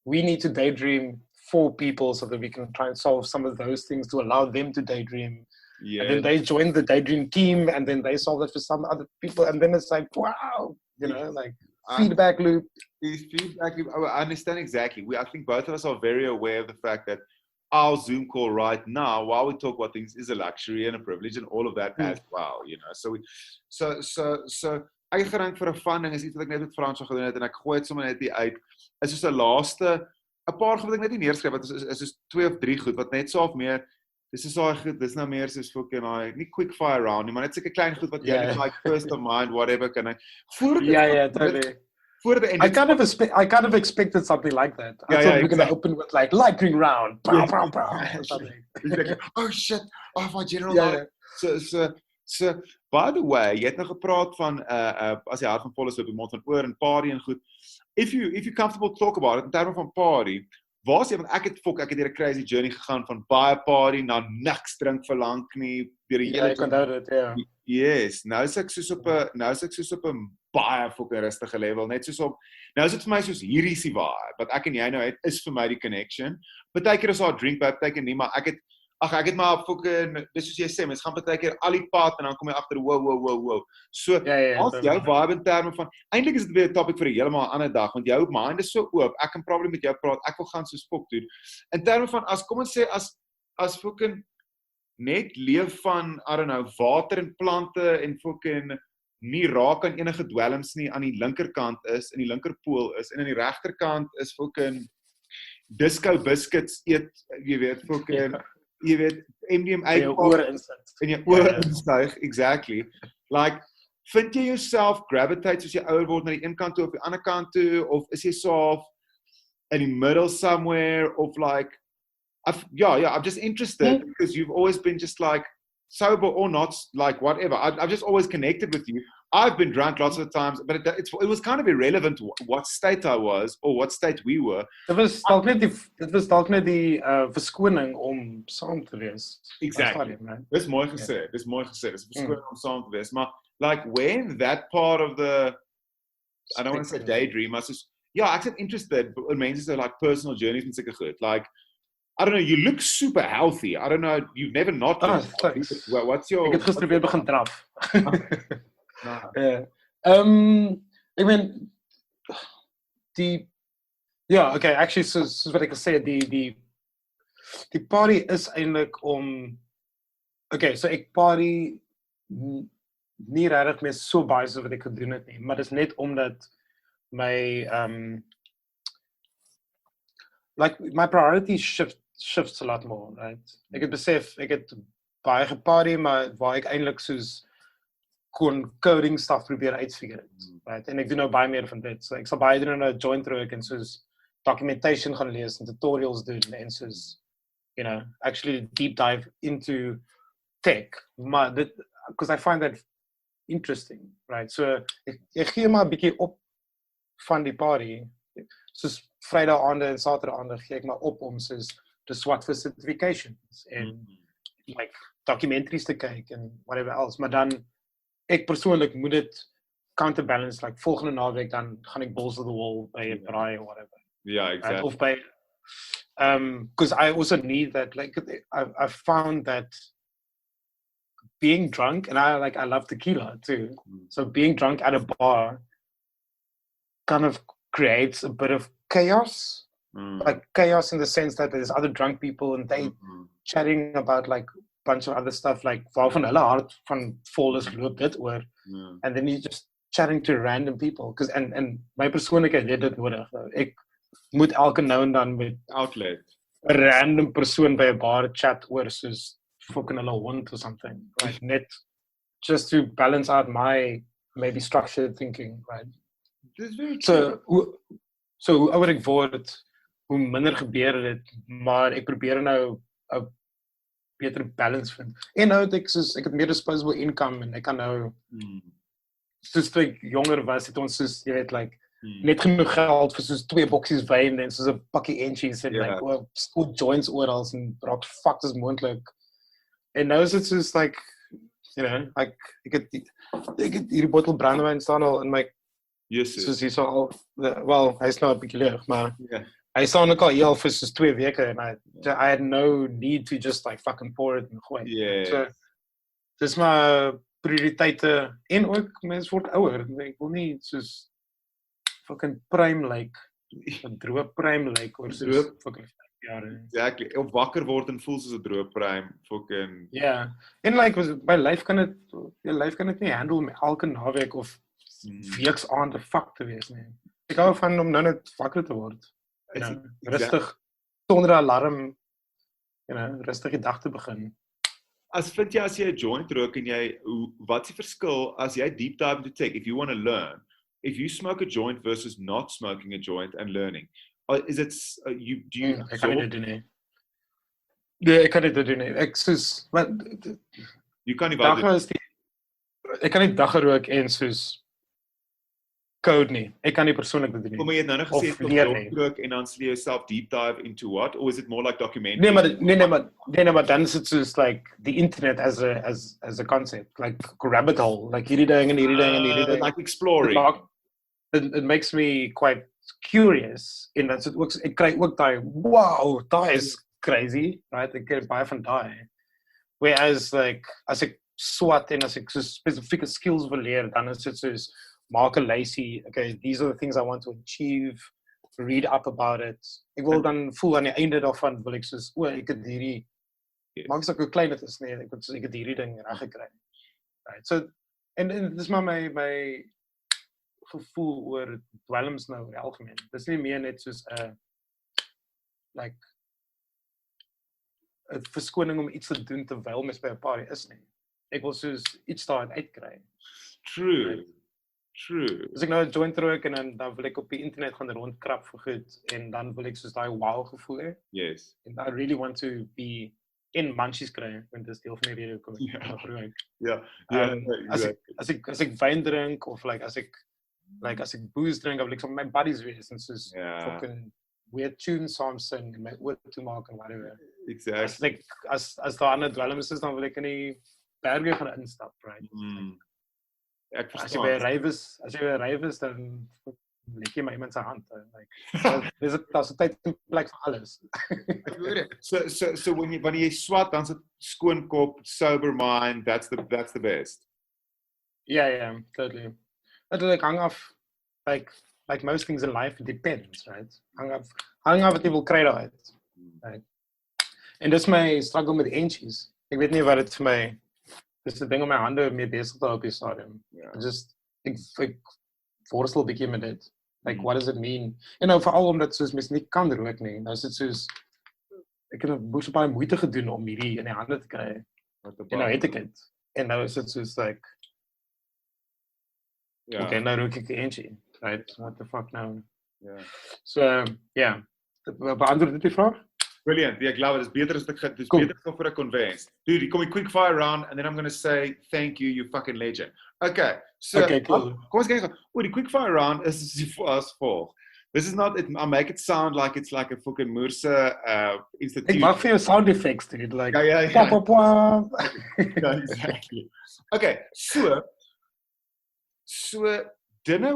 we need to daydream for people so that we can try and solve some of those things to allow them to daydream. Yeah. And then they join the daydream team, and then they solve it for some other people, and then it's like, wow, like feedback loop. Feedback loop. I understand exactly. I think both of us are very aware of the fact that our Zoom call right now, while we talk about things, is a luxury and a privilege, and all of that as well. So ek gedink vir 'n fun ding is iets wat ek net met Frans gedoen het, en ek gooi dit sommer net hier uit. Is soos 'n laaste 'n paar goed wat ek net nie neerskryf wat is soos 2 of 3 goed wat net so of meer. Dis is daai goed, dis nou meer soos fucking nie quick fire round nie, maar net seker klein goed wat jy net like first of mind whatever kan ek totally. I kind of expected something like that. I thought we were going to open with like lightning round. Pow, pow, pow, or something. Oh shit. Oh, my general. Yeah. So by the way, jy het nou gepraat van as jy hart van vol is op die mond van oor en party en goed. If you're comfortable to talk about it in terme van party, waar is jy, want ek het deur 'n crazy journey gegaan van baie party na niks drink vir lank nie, deur die hele. Ja, ek onthou dit, ja. Yes, nou is ek soos op 'n baie fucking rustige level, net soos op, nou is dit vir my soos hierdie is die vibe, wat ek en jy nou het, is vir my die connection, partykeer is daar drink by, partykeer nie, maar ek het maar fucking, dis soos jy sê, mens gaan partykeer al die pad, en dan kom jy agter, wow, so, as jou vibe in terme van, eintlik is dit weer 'n topic vir 'n heeltemal ander dag, want jou mind is so oop, ek kan probably met jou praat, ek wil gaan so spok doen, in terme van, kom ons sê, as fucking, net leef van, I don't know, water en plante, en fucking, nie raak aan enige dwelms nie, aan die linkerkant is, in die linkerpool is, en aan die regterkant is fucking, disco biscuits eet, jy weet, fucking, jy weet, MDMA in jou oor instuig, exactly. Like, vind jy jouself gravitate soos jy ouer word na die een kant toe of die ander kant toe, of is jy so in die middle somewhere, of like, I'm just interested, because you've always been just like, sober or not, like whatever, I've just always connected with you. I've been drunk lots of times, but it was kind of irrelevant what state I was, or what state we were. Dit was dalk net die verskoning om saam te wees. Exactly. Dis mooi gesê, dis verskoning om saam te wees, maar like when that part of the, I don't want to say daydream, maar soos, ek is interested in mense so like personal journeys en sulke goed, like, I don't know, you look super healthy. I don't know, you've never not been healthy. Well, what's your... Ek het gister weer begin draf. Ek meen, okay, actually, soos wat ek gesê het, die party is eintlik om, okay, so ek party nie regtig meer so baie soos wat ek gedoen het nie, maar dis net omdat my, like, my priorities shifts a lot more, right? Ek het besef, ek het baie geparty, maar waar ek eintlik soos kon coding stuff probeer uitfigure het, right? En ek doen nou baie meer van dit, so ek sal baie doen nou joint rook en soos documentation gaan lees en tutorials doen en soos, you know, actually deep dive into tech, maar dit, because I find that interesting, right? So, ek gee maar 'n bietjie op van die party, soos Vrydag-aande en Saterdag-aande gee ek maar op om soos te swat vir certifications en like documentaries te kyk en whatever else, maar dan ek persoonlik moet dit counterbalance, like volgende naweek dan gaan ek balls to the wall by 'n braai or whatever. Yeah, exactly. Of by, because I also need that, like, I've found that being drunk, and I love tequila too, so being drunk at a bar kind of creates a bit of chaos, like chaos in the sense that there's other drunk people and they chatting about like a bunch of other stuff, like waarvan hulle hart van vol is loop dit oor, and then you're just chatting to random people, because and my persoonlikheid het dit nodig. Ek moet elke nou en dan met outlet 'n random persoon by 'n bar chat oor soos fucking hulle hond or something, like net just to balance out my maybe structured thinking, right? This is very true. So hoe ouer ek word, hoe minder gebeur dit, maar ek probeer nou 'n beter balance vind. En nou het ek het meer disposable income en ek kan nou soos toe ek jonger was, het ons soos, jy weet, like net genoeg geld vir soos 2 boksies wyn en soos 'n pakkie enchies en like school joints oral en raak fucked as moontlik. En nou is dit soos like, you know, like ek het hierdie bottel brandewyn staan al in my soos hier so al, well, hy's nou 'n bietjie leeg, maar hy staan ook al hier al vir soos 2 weke en I had no need to just like fucking pour it en gooi. So dis maar prioriteite en ook mens word ouer. Ek wil nie soos fucking prime like, 'n droë prime like oor soos fucking 5 jaar. Exactly. Of wakker word en voel soos 'n droë prime fucking. Ja. En like my lyf kan dit nie handle met elke naweek of weeks aan te fuck te wees nie. Ek hou van om nou net wakker te word. Rustig sonder alarm, rustig die dag te begin. As jy 'n joint rook en wat is die verskil as jy deep dive into tech, if you want to learn, if you smoke a joint versus not smoking a joint and learning, is it, ek kan nie dit doen nie. Nee, ek kan nie dit doen nie. Ek soos, maar you kan nie wat ek kan nie dagga rook en soos code nie. Ek kan nie persoonlik dit doen Kom nie. jy het nou nog gesê Of jy leer het nie. druk en dan sal jy jouself deep dive into what, or is it more like documentary? Nee, maar dan is dit soos like the internet as a concept, like a rabbit hole, like hierdie ding en hierdie ding en hierdie ding. Like exploring. It makes me quite curious in dat ook ek kry ook daai wow, daai is crazy, right? Ek kry baie van daai. Whereas like as ek swat en as ek so spesifieke skills wil leer, dan is dit soos maak 'n lysie. Okay, these are the things I want to achieve. Read up about it. Ek wil dan voel aan die einde daarvan wil ek soos ek het hierdie maak as ek hoe klein dit is nee, ek het hierdie ding reg gekry. Right. So en dis maar my gevoel oor dwelms nou in die algemeen. Dis nie meer net soos 'n like 'n verskoning om iets te doen terwyl mens by 'n party is nie. Ek wil soos iets daaruit uitkry. True. Right. True. As ek nou 'n joint rook en dan wil ek op die internet gaan rondkrap vir goed en dan wil ek soos daai wow gevoel hê. Yes. And I really want to be in munchies kry, want dit is deel van die rede hoekom ek gaan rook. Ja. As ek wyn drink of like as ek booze drink, wil ek so met my buddies wees en soos fucking weird tunes saam sing en my oor toe maak en whatever. Exactly. As daar ander dwelms is, dan wil ek in die berge gaan instap, right? Ek As jy verstaan. by 'n ryf is, dan lek jy maar iemand se hand. Like, daar's 'n tyd en plek vir alles. Ek hoor dit. So wanneer jy swat, dan is dit skoon kop, sober mind, that's the best. Yeah, totally. It like hang af, like most things in life, it depends, right? Hang af wat jy wil kry daaruit. Right? En dis my struggle met eentjies. Ek weet nie wat dit vir my dis 'n ding om my hande mee besig te hou op die stadium. Ek worstel 'n bietjie met dit. Like, what does it mean? En nou veral omdat soos mens nie kan rook nie. Nou is dit soos ek het 'n baie moeite gedoen om hierdie in die hande te kry. En nou het ek dit. En nou is dit soos like okay, nou rook ek eentjie. Right? What the fuck now? So, yeah. Beantwoord dit die vraag? Brilliant. Yeah, ek love it. It's beter as it's Cool. beter for a convinced. Dude, kom 'n quick fire round and then I'm going to say thank you, you fucking legend. Okay. So Okay, cool. Kom ons kyk gou. Die quick fire round is as volg. This is not I make it sound like it's like a fucking MOERSE institute. Ek mag vir jou sound effects dude, like Ja. pop. Yeah, exactly. Okay, so dinner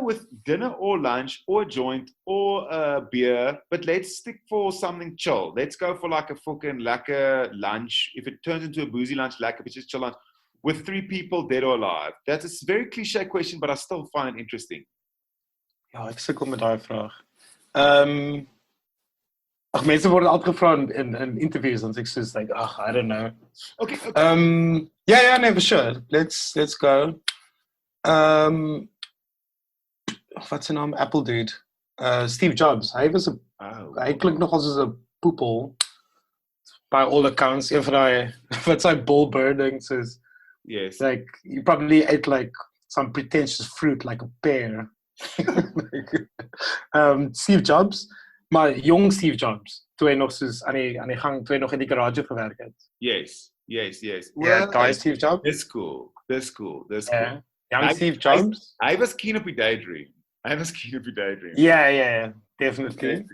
or lunch or a joint or a beer, but let's stick for something chill. Let's go for like a fucking lekker lunch. If it turns into a boozy lunch, lekker, but just chill lunch with 3 people dead or alive. That's a very cliche question, but I still find it interesting. Ja, ek sukkel met daai vraag. Mense word altyd gevra in interviews en ek sê like, I don't know. Okay. Yeah, no, for sure. Let's go. Wat sy naam? Apple dude. Steve Jobs. Hy klink nog as 'n poepel. By all accounts, een van daai wat sy bull burnings is. Yes. Like, you probably ate like some pretentious fruit, like a pear. Steve Jobs, maar jong Steve Jobs, toe hy nog soos aan die gang, toe hy nog in die garage gewerk het. Yes. Ja, daai Steve Jobs. That's cool. Yeah. Young Steve Jobs. I was keen op die daydream. Yeah, definitely.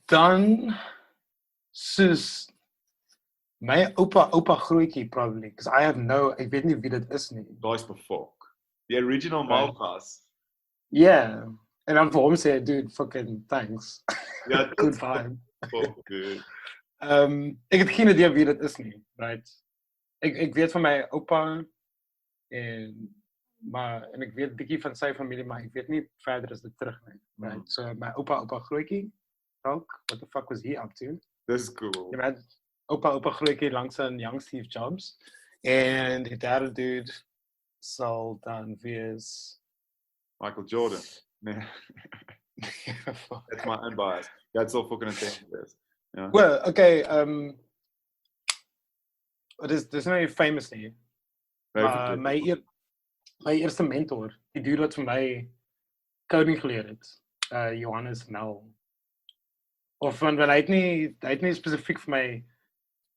Dan soos my oupa grootjie probably, because ek weet nie wie dit is nie. Daai's befok. The original Malgas. Yeah. En dan vir hom sê, dude, fucking thanks. Ja, Good vibe. Good. Ek het geen idee wie dit is nie, right? Ek weet van my oupa en ek weet bietjie van sy familie, maar ek weet nie verder as dit terug nie, right? So my oupa grootjie, dalk, what the fuck was he up to? This is cool. Jy weet, oupa grootjie langs aan young Steve Jobs en die derde dude sal dan wees Michael Jordan. Nee. That's my own bias. That's all fucking intense. Yeah. Well, okay, dis nou nie famous nie. My eerste mentor, die dude wat vir my coding geleer het, Johannes Nel. Of want hy het nie spesifiek vir my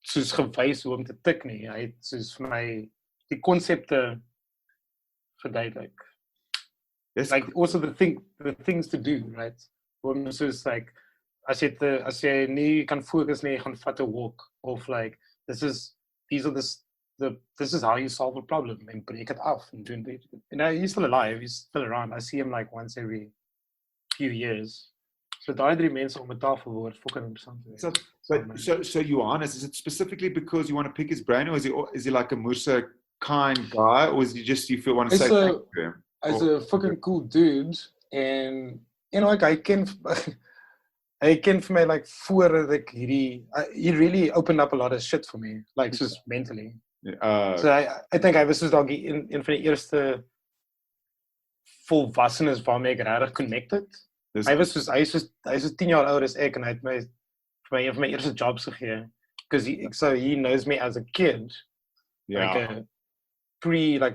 soos gewys hoe om te tik nie. Hy het soos vir my die konsepte verduidelik. Like also the things to do, right? When soos like as jy nie kan fokus nie, jy gaan vat 'n walk of like this is how you solve a problem and break it off and doing it. You know, he's still alive, he's still around. I see him like once every few years. So daai drie mense om 'n tafel word fucking interessant. So Johannes, is it specifically because you want to pick his brain, or is he like a moerse kind guy, or is he just you feel want to say thank you to him? He's a fucking cool dude, and you know, like hy ken vir my like voordat ek he really opened up a lot of shit for me, like soos mentally. So I think hy was soos dalk een van die eerste volwassenes waarmee ek regtig connected. Hy is 10 jaar ouer as ek, en hy het my vir my een van my eerste jobs gegee, because he knows me as a kid, like a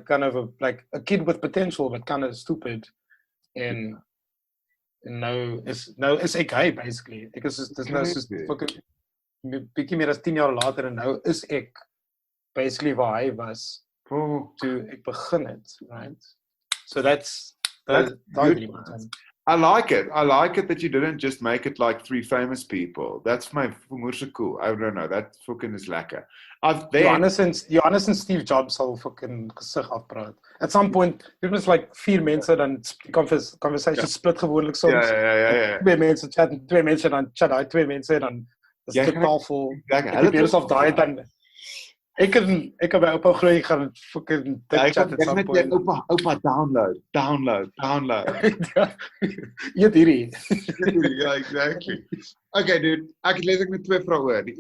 kind of a kid with potential but kind of stupid, and nou is ek hy basically. Ek is dis nou soos fucking bietjie meer as 10 jaar later, en nou is ek basically waar hy was toe ek begin het, right? So that's really I like it that you didn't just make it like 3 famous people. That's my moerse cool. I don't know, that fucking is lekker. Johannes en Steve Jobs sal fucking gesig afpraat. At some point, dit is like 4 mense, dan conversation split gewoonlik soms. Ja. 2 mense chat, 2 mense, dan chat daai 2 mense, dan is dit tafel. Ek het of daai dan ek kan by oupa groei gaan fucking chat at some point. Oupa download. Eet hierdie. Ja, exactly. Okay, dude, ek het letterlik net 2 vrae oor. Die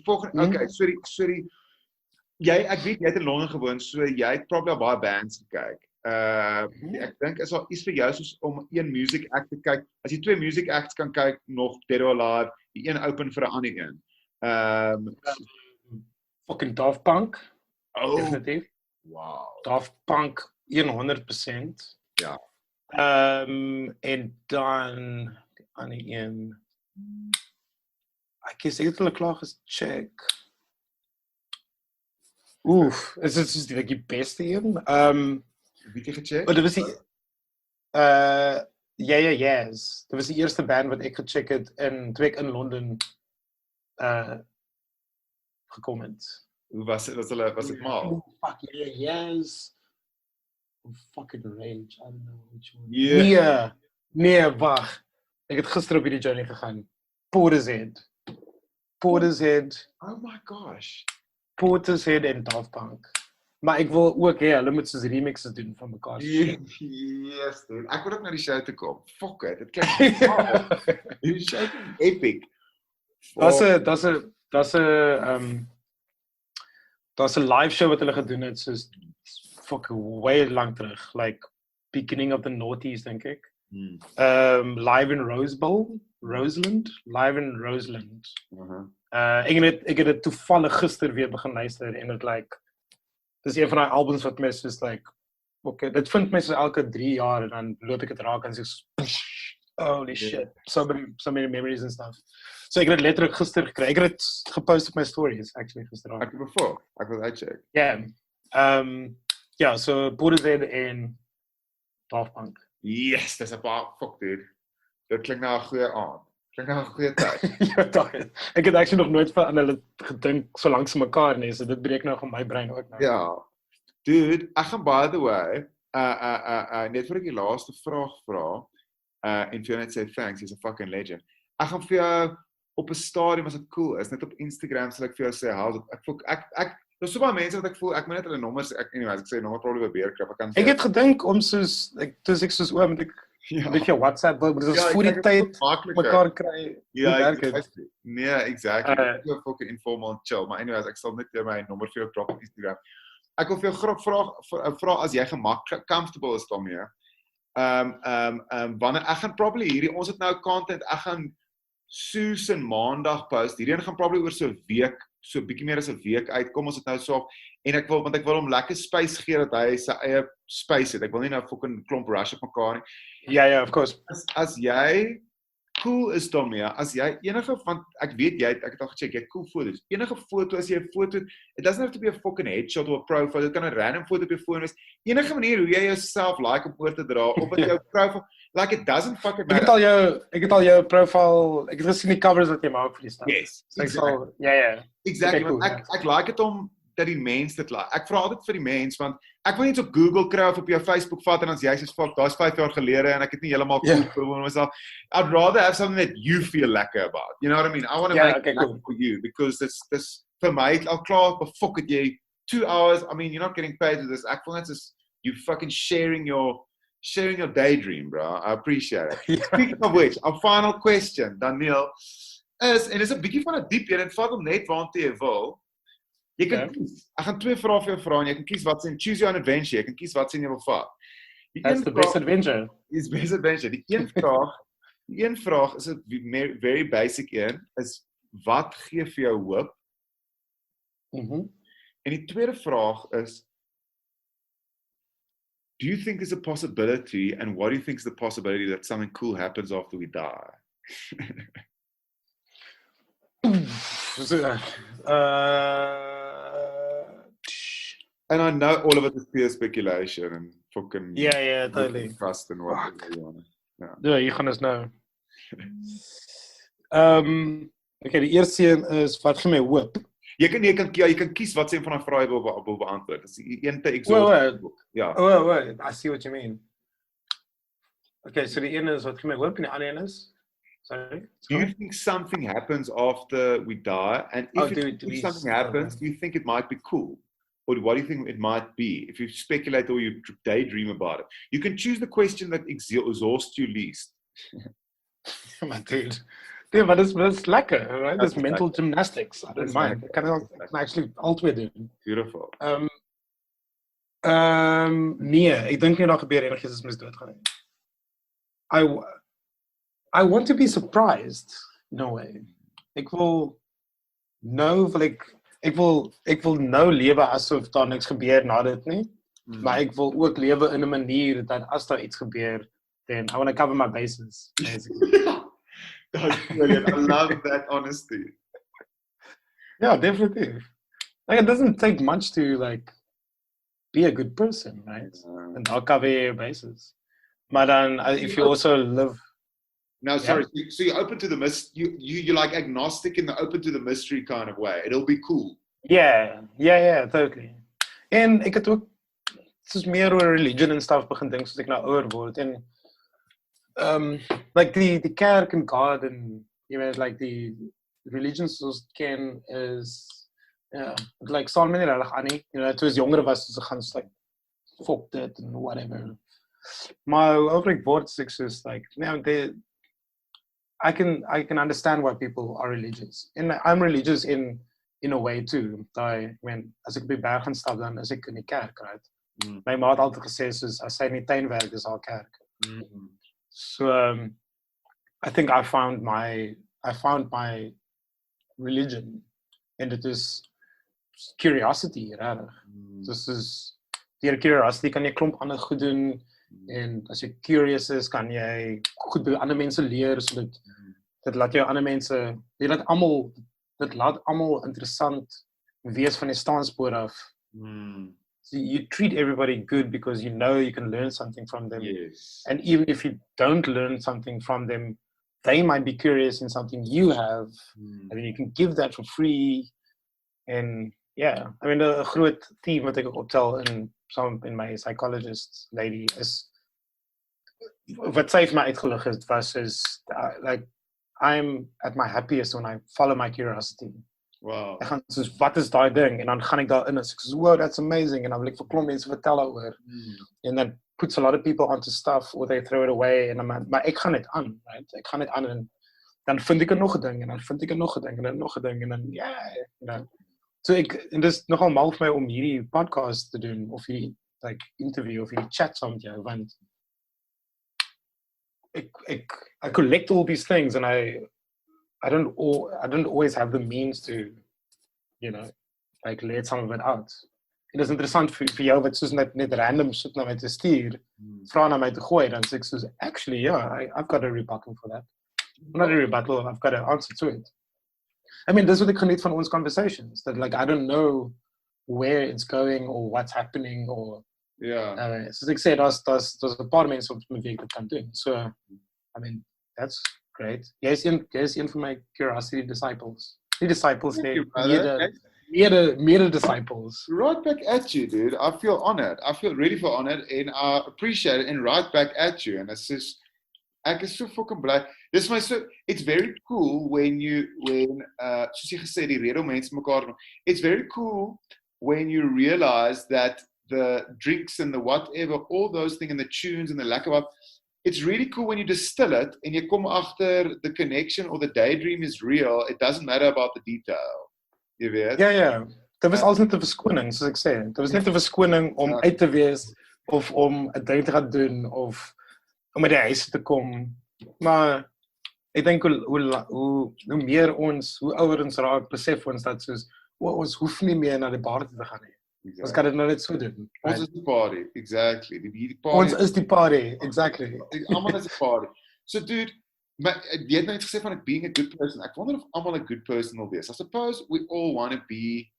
volgende, okay, sorry. Ek weet jy het in Londen gewoon, so jy het probably al baie bands gekyk. Ek dink is al iets vir jou soos om een music act te kyk. As jy 2 music acts kan kyk, nog Dead or Alive, die een open vir 'n ander een. Fucking Daft Punk. Definitief. Wow. Daft Punk 100%. Ja. En dan die ander een. Ek het hulle klaar gecheck. Is dit soos die beste een? Wie het jy gecheck? Dit was die Yes. Dit was die eerste band wat ek gecheck het toe ek in Londen gekom het. Hoe was dit? Was dit mal? Fuck yes. Fucking rage. I don't know which one. Nee, wag. Ek het gister op hierdie journey gegaan. Portishead. Oh my gosh. Portishead en Daft Punk. Maar ek wil ook hulle moet soos remixes doen van mekaar. Yes, dude. Ek wil ook na die show toe kom. Fuck it. Dit klink die show is epic. Daar's 'n live show wat hulle gedoen het soos fucking way lang terug, like beginning of the noughties dink ek. Live in Roseland. Ek het dit toevallig gister weer begin luister, en dit like dis een van daai albums wat my soos like okay, dit vind my so elke 3 jaar, en dan loop ek dit raak en sê holy shit, so many memories and stuff. So ek het dit letterlik gister gekry. Ek het dit gepost op my stories actually gister. Ek wil uitcheck. Ja, so Portishead en Daft Punk. Yes, dis 'n paar fuck dude. Dit klink nou 'n goeie aand. Klink nou 'n goeie tyd. Ek het actually nog nooit aan hulle gedink so lank so mekaar nie, so dit breek nou van my brein ook nou. Ja. Dude, ek gaan by the way, net vir ek die laaste vraag vra, en vir jou net sê thanks, jy's a fucking legend. Ek gaan vir jou op 'n stadium as dit cool is, net op Instagram sal ek vir jou sê, daar's so baie mense wat ek voel, ek moet net hulle nommers, ek sê nommer probably weer kry, ek het gedink om soos, toe ek soos met ek bietjie WhatsApp, maar dit is voor die tyd mekaar kry. Ja, nee, exactly. So fucking informal and chill, maar anyways, ek sal net my nommer vir jou drop op Instagram. Ek wil vir jou graag vra as jy comfortable is daarmee. Wanneer ek gaan probably hierdie, ons het nou content, ek gaan Soos en Maandag post, hierdie gaan probably oor so 'n week, so bietjie meer as 'n week uitkom, ons het nou so, en ek wil hom lekker space gee, dat hy sy eie space het, ek wil nie nou fucking klomp rush op mekaar nie. Ja, of course. As jy cool is Tommy, as jy enige van ek weet ek het al gecheck, jy het cool foto's. Enige foto as jy 'n foto, it doesn't have to be a fucking headshot or a profile, dit kan 'n random foto op jou foon wees. Enige manier hoe jy jouself like om oor te dra op met jou profile, like it doesn't fucking matter. Ek het al jou profile, ek het gesien die covers wat jy maak vir die stuff. Yes. So exactly. Ja. Exactly. Okay, cool, ek like dit om dat die mens dit like. Ek vra altyd vir die mens want ek wil net op Google kry of op jou Facebook vat en dan jy sê fuck, daai's 5 jaar gelede en ek het nie heeltemal cool vir myself. I'd rather have something that you feel lekker about. You know what I mean? I want to make it cool for you because this vir my al klaar befuck het jy 2 hours. I mean, you're not getting paid for this. Ek voel net soos you fucking sharing your daydream, bro. I appreciate it. Speaking of which, our final question, Daneel, is en dis 'n bietjie van 'n diep een en vat hom net waartoe jy wil. Jy kan kies. Ek gaan 2 vrae vir jou vra en jy kan kies wat se choose your own adventure. Jy kan kies wat se jy wil vat. That's the best adventure. Is best adventure. Die een vraag is 'n very basic een is wat gee vir jou hoop? En die tweede vraag is do you think there's a possibility and what do you think is the possibility that something cool happens after we die? And I know all of it is pure speculation and fucking totally. Trust and whatever you want. Ja, jy gaan ons nou. Okay, die eerste een is wat gee my hoop? Jy kan kies wat se een van daai vrae wil beantwoord. Dis een te exhaustive. Ja. I see what you mean. Okay, so die een is wat gee my hoop en die ander een is sorry. Do you think something happens after we die? And if something happens, do you think it might be cool? Or what do you think it might be? If you speculate or you daydream about it. You can choose the question that exhausts you least. My dude. Maar dis lekker, right? Dis mental gymnastics. I don't mind. Ek kan actually altyd doen. Beautiful. Nee, ek dink nie daar gebeur enigiets as mens doodgaan nie. I want to be surprised. No way. Ek wil nou lewe asof daar niks gebeur na dit nie. Maar ek wil ook lewe in 'n manier dat as daar iets gebeur, then I want to cover my bases, basically. That's brilliant. I love that honesty. Yeah, definitely. Like, it doesn't take much to be a good person, right? And I'll cover your bases. But then, if you also live. No, sorry. So you're open to the you're like agnostic in the open to the mystery kind of way. It'll be cool. Yeah, totally. En ek het ook soos meer oor religion en stuff begin dink soos ek nou ouer word en die kerk en God en jy weet die religions soos ken is staan my nie regtig aan nie. You know, toe as jonger was so gaan fuck dit and whatever. Maar oor ek word ek soos I can understand why people are religious. And I'm religious in a way too. As ek by berg gaan stap dan is ek in die kerk, right? My ma het altyd gesê soos as sy in die tuin werk is haar kerk. So I think I found my religion and it is curiosity, regtig. Dis is deur curiosity kan jy klomp ander goed doen en as jy curious is kan jy goed by ander mense leer sodat dit laat jou ander mense dit laat almal interessant wees van die staanspoor af. So you treat everybody good because you know you can learn something from them. Yes. And even if you don't learn something from them, they might be curious in something you have. And then you can give that for free. And yeah, I mean, a groot theme wat ek optel in my psychologist lady is wat sy vir my uitgelig het was I'm at my happiest when I follow my curiosity. Wow. Ek gaan soos wat is daai ding en dan gaan ek daarin en ek sê wow, that's amazing en dan wil ek vir klomp mense vertel daaroor. And then puts a lot of people onto stuff or they throw it away en dan maar ek gaan dit aan, right? Ek gaan dit aan en dan vind ek nog 'n ding en dan vind ek nog 'n ding en dan nog 'n ding en dan you know. So en dis nogal mal vir my om hierdie podcast te doen of hierdie interview of hierdie chat saam met jou want I collect all these things and I don't always have the means to, you know, let some of it out. En dis interessant vir jou wat soos net random shit na my te stuur, vra na my te gooi, dan sê ek soos, actually, yeah, I've got a rebuttal for that. not a rebuttal, I've got an answer to it. I mean, dis wat ek geniet van ons conversations, that like I don't know where it's going or what's happening or soos ek sê, daar's 'n paar mense op my week dit kan doen. So, I mean, that's great. Jy is een van my curiosity disciples. Nie disciples nie, meer disciples. Right back at you, dude. I feel honored. I feel really feel honored and I appreciate it and right back at you. And it's just, ek is so fucking bly. Dis my so, it's very cool when soos jy gesê, die rede om mense mekaar, it's very cool when you realize that the drinks and the whatever, all those things and the tunes and the lekker wat, it's really cool when you distill it and jy kom agter the connection or the daydream is real. It doesn't matter about the detail. Jy weet? Ja. Dit was alles net 'n verskoning, soos ek sê. Dit was net 'n verskoning om uit te wees of om 'n ding te gaan doen of om by die huis te kom. Maar ek dink hoe meer hoe ouer ons raak, besef ons dat soos ons hoef nie meer na die bar te gaan nie. Exactly. Ons kan dit nou net so doen. Ons is die party, exactly. Die party. Ons is die party, exactly. Almal is 'n party. So dude, jy het nou iets gesê van being a good person. Ek wonder of almal 'n good person wil wees. I suppose we all want to be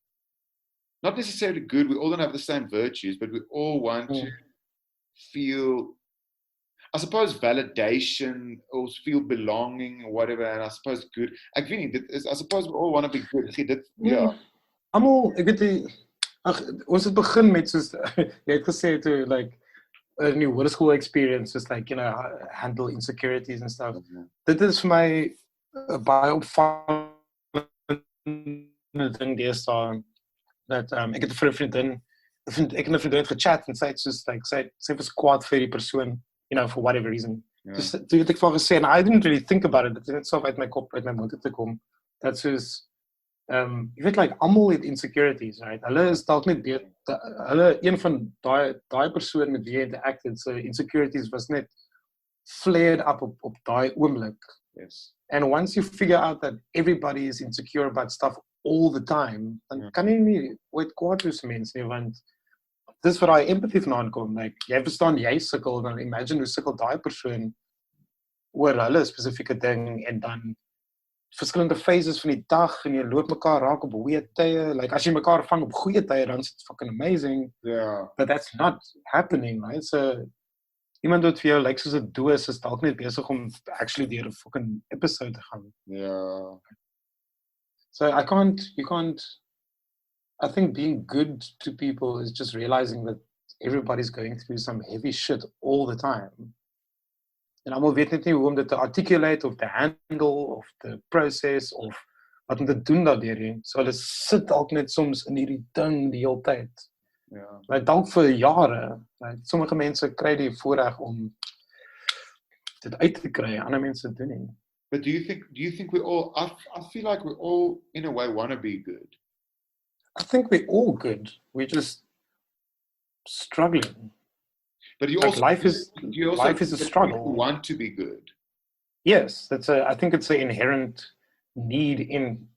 not necessarily good, we all don't have the same virtues, but we all want to feel, I suppose, validation or feel belonging or whatever, and I suppose good. Ek weet nie, I suppose we all want to be good. Almal, ek weet ons het begin met soos jy het gesê toe like a new hoërskool experience, just like, you know, handle insecurities and stuff. Dit is vir my baie opvallende ding deesdae dat ek het vir 'n vriendin gechat en sy het soos like sy was kwaad vir die persoon, you know, for whatever reason. Dus toe het ek vir haar gesê, and I didn't really think about it, dit het net so uit my kop, uit my mond te kom, dat soos jy weet like almal het insecurities, right? Hulle is dalk net een van daai persoon met wie jy interacted, so insecurities was net flared up op daai oomblik. Yes. And once you figure out that everybody is insecure about stuff all the time, dan kan jy nie ooit kwaad wees vir mense nie, want dis waar daai empathy vandaan kom. Like, jy verstaan jy sukkel, dan imagine hoe sukkel daai persoon oor hulle spesifieke ding, en dan verskillende phases van die dag, en jy loop mekaar raak op goeie tye. Like, as jy mekaar vang op goeie tye, dan is it fucking amazing. But that's not happening, right? So, iemand wat vir jou lyk soos 'n doos is dalk net besig om actually deur 'n fucking episode te gaan. So you can't, I think being good to people is just realizing that everybody's going through some heavy shit all the time. En almal weet net nie hoe om dit te articulate of te handle of te process of wat om te doen daardeur nie. So hulle sit dalk net soms in hierdie ding die hele tyd. Like dalk vir jare. Like, sommige mense kry die voorreg om dit uit te kry, ander mense doen nie. But do you think we all, I feel like we all in a way want to be good. I think we're all good. We're just struggling. But you like also life is a struggle. You want to be good. Yes, I think it's an inherent need in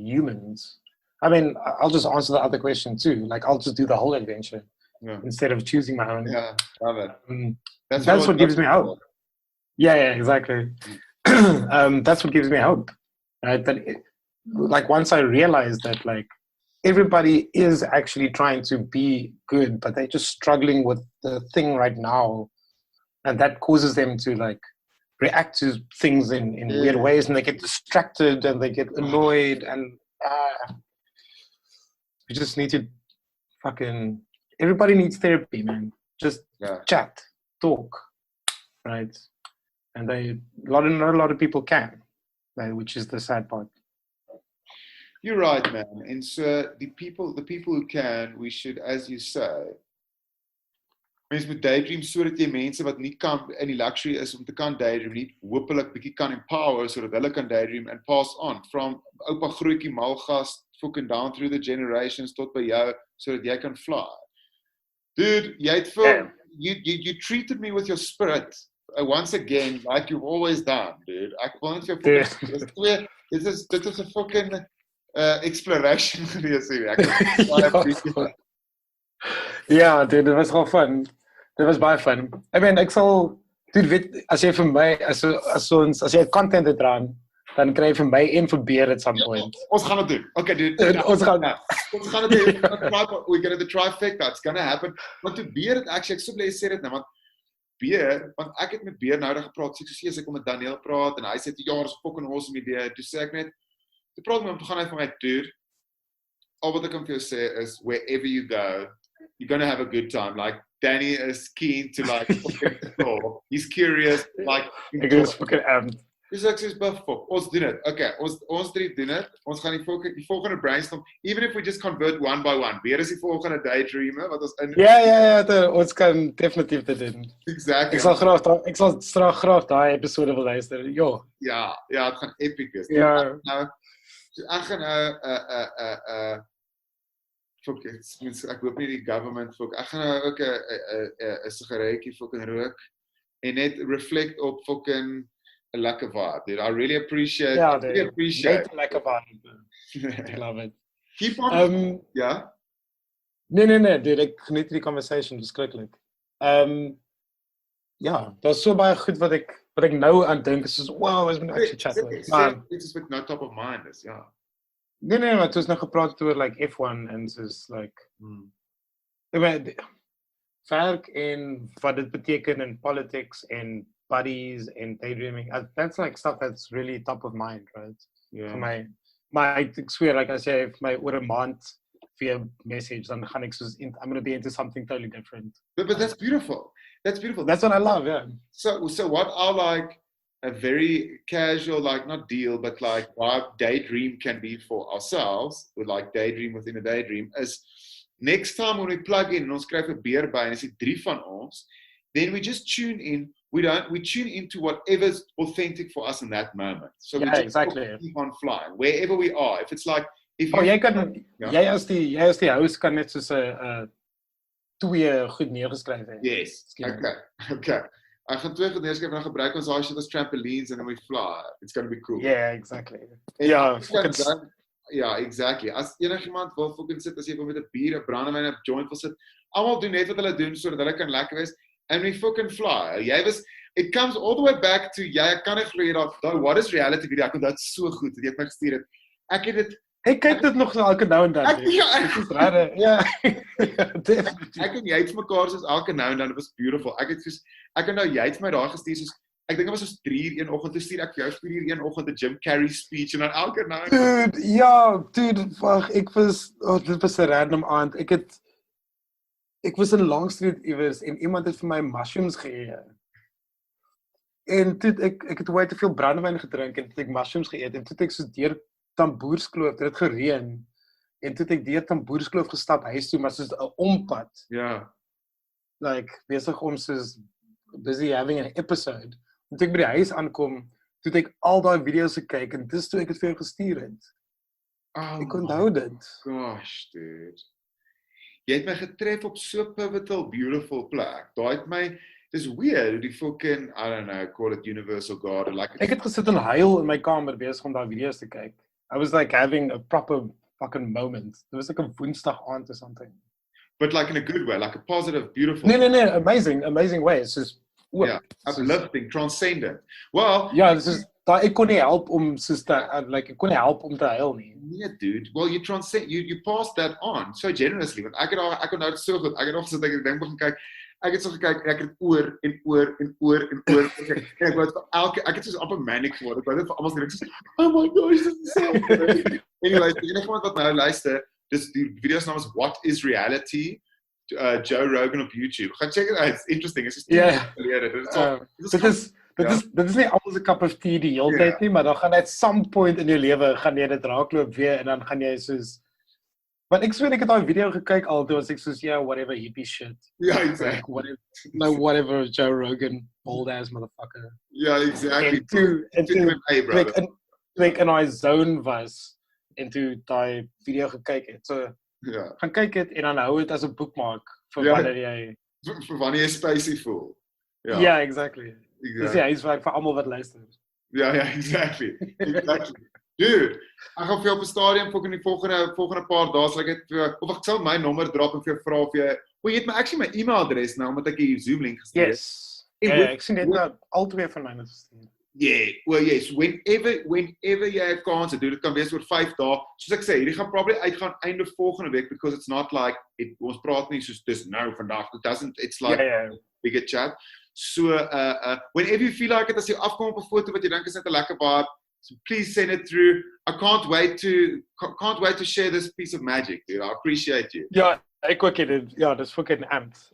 humans. I mean, I'll just answer the other question too. Like, I'll just do the whole adventure instead of choosing my own. Yeah, love it. That's what gives me hope. Yeah, exactly. That's what gives me hope. Right? That like once I realized that like everybody is actually trying to be good, but they're just struggling with the thing right now, and that causes them to like react to things in weird ways, and they get distracted and they get annoyed, and you just need to everybody needs therapy, man. Just chat, talk, right? And not a lot of people can, right? Which is the sad part. You're right, man. And so the people who can, we should, as you say, mense moet daydream sodat jy mense wat nie kan in die luxury is om te kan daydream nie, hopelik bietjie kan empower sodat hulle kan daydream and pass on from oupa grootjie Malgas fucking down through the generations tot by jou sodat jy kan fly. Dude, jy het you treated me with your spirit once again like you've always done, dude. Ek wil net vir jou dit is 'n fucking exploration gewees hier. Ja, dude, dit was gewoon fun. Dit was baie fun. I mean, ek sal Jy weet, as jy vir my, as jy content het dran, dan kry jy vir my en vir Beer at some point. Ons gaan dit doen. Okay, dude. Ons gaan Ons gaan dit doen. We're gonna do the trifecta. It's gonna happen. Want toe Beer het actually, ek so bly jy sê dit nou, want Beer, want ek het met Beer nou daar gepraat, soos ek kom met Daneel praat en hy sê ja, dis 'n fucking awesome idee. Toe sê ek net, toe praat met hom, toe gaan hy vir my dude. Al wat ek kan vir jou sê is wherever you go, you're gonna have a good time. Like Danny is keen to like explore. He's curious, like ek is fucking amped. Dis ek sê buff fuck. Ons doen dit. Okay, ons drie doen dit. Ons gaan die volgende brainstorm, even if we just convert one by one. Weer is die volgende daydreamer wat ons in. Ja, ons kan definitief dit doen. Exactly. Ek sal graag daai episode wil luister. Jo. Ja, dit gaan epic wees. Ja. Nou, so ek gaan fuck, ek hoop nie die government fuck. Ek gaan nou ook 'n sigaretjie fucking rook en net reflect op fucking 'n lekker vibe, dude. I really appreciate. Ja, really appreciate. Net lekker vibe. I love it. Keep on. Ja. Nee, dude, ek geniet die conversation verskriklik. Ja, daar's so baie goed wat ek nou aan dink, is soos wow, as we actually chat oor. Maar dit is with no top of mind is, ja. Nee, maar het was nou gepraat oor like F1 en soos like ek weet werk en wat dit beteken in politics en buddies and daydreaming. That's like stuff that's really top of mind, right? Yeah. For my, I swear, like I say, if my oor 'n maand via message, dan gaan ek soos I'm going to be into something totally different. But that's beautiful. That's beautiful. That's what I love, yeah. So what are like a very casual, like not deal, but like what daydream can be for ourselves, with like daydream within a daydream, is next time when we plug in, en ons skryf 'n beer by en is dit 3 van ons, then we just tune in. We tune into whatever's authentic for us in that moment. So we just keep on flying wherever we are. If it's like if jy kan jy as die host kan net soos 'n 2 goed neergeskryf het. Yes. Okay. Ek gaan 2 goed neerskryf en dan gebruik ons daai shit as trampolines and then we fly. It's going to be cool. Yeah, exactly. Ja, exactly. As enigiemand wil fucking sit, as jy wil met 'n bier, 'n brandewyn, 'n joint wil sit, almal doen net wat hulle doen sodat hulle kan lekker wees. And we fucking fly. It comes all the way back to, ek kan nie glo dat what is reality video, ek onthou dit so goed, dat jy het my gestuur het. Ek het dit, ek kyk dit nog elke nou en dan. Dit is rare, ja. Definitely. Ek en jy het mekaar soos elke nou en dan, it was beautiful. Ek onthou jy het my daai gestuur soos, ek dink dit was soos 3:00 een oggend, toe stuur ek jou 4:00 een oggend 'n Jim Carrey speech, en dan elke nou en dan. Dude, wag, dit was 'n random aand. Ek was in Longstreet iewers en iemand het vir my mushrooms gegee. En toe ek het baie te veel brandewyn gedrink en toe ek mushrooms geëet en toe ek so deur Tamboerskloof, dit het gereën. En toe ek deur Tamboerskloof gestap huis toe, maar soos 'n ompad. Ja. Like besig om soos busy having an episode. En toe ek by die huis aankom, toe ek al daai video's gekyk en dis toe ek dit vir jou gestuur het. Ek onthou dit. Gosh, dude. Jy het my getref op so pivotal, beautiful plek. Daai het my, dis weird, die fucking, I don't know, call it universal God. Like ek het gesit en huil in my kamer besig om daai video's te kyk. I was like having a proper fucking moment. It was like a Woensdag aand or something. But like in a good way, like a positive, beautiful. Nee, amazing way. It's just uplifting, transcendent. Well, this is ek kon nie help om soos ek kon nie help om te huil nie. Nee, dude. Well, you transcend, you pass that on so generously. Want ek onthou dit so goed. Ek het nog gesit, ek dink begin kyk. Ek het so gekyk, ek het oor. Ek wou ek het soos amper manic geword. Ek wou dit vir almal sê, ek sê, oh my gosh, dit is so. Anyway, enigemand wat nou luister, dis die video's naam is What is Reality? Joe Rogan op YouTube. Gaan check it out. It's interesting. It's just Dit is nie almal se cup of tea die hele tyd nie, maar dan gaan at some point in jou lewe gaan jy dit raakloop weer en dan gaan jy soos, want ek sê ek het daai video gekyk al, toe was ek soos whatever hippie shit. Yeah, exactly. Like whatever Joe Rogan, old ass motherfucker. Yeah, exactly. En toe ek in daai zone was en toe daai video gekyk het. So gaan kyk het en dan hou dit as 'n bookmark vir wanneer jy vir wanneer jy spacey voel. Ja, exactly. Dis is vir almal wat luister. Ja, exactly. Dude, ek gaan vir jou op 'n stadium vir die volgende paar dae sal ek dit of ek sal my nommer drop en vir jou vra of jy het my actually my e-mailadres nou omdat ek die Zoom link gestuur het. Yes. Ja, ek sien net dat albei van myne gestuur. Yeah, well yes, whenever jy 'n kans het, dit kan wees oor 5 dae. Soos ek sê, hierdie gaan probably uitgaan einde volgende week because it's not like ons praat nie soos dis nou vandag. It's like bigger chat. So whenever you feel like it, as jy afkom op 'n foto wat jy dink is net 'n lekker vibe, so please send it through. I can't wait to share this piece of magic, dude. I appreciate you. Ja, ek ook dit. Ja, dis fucking amped.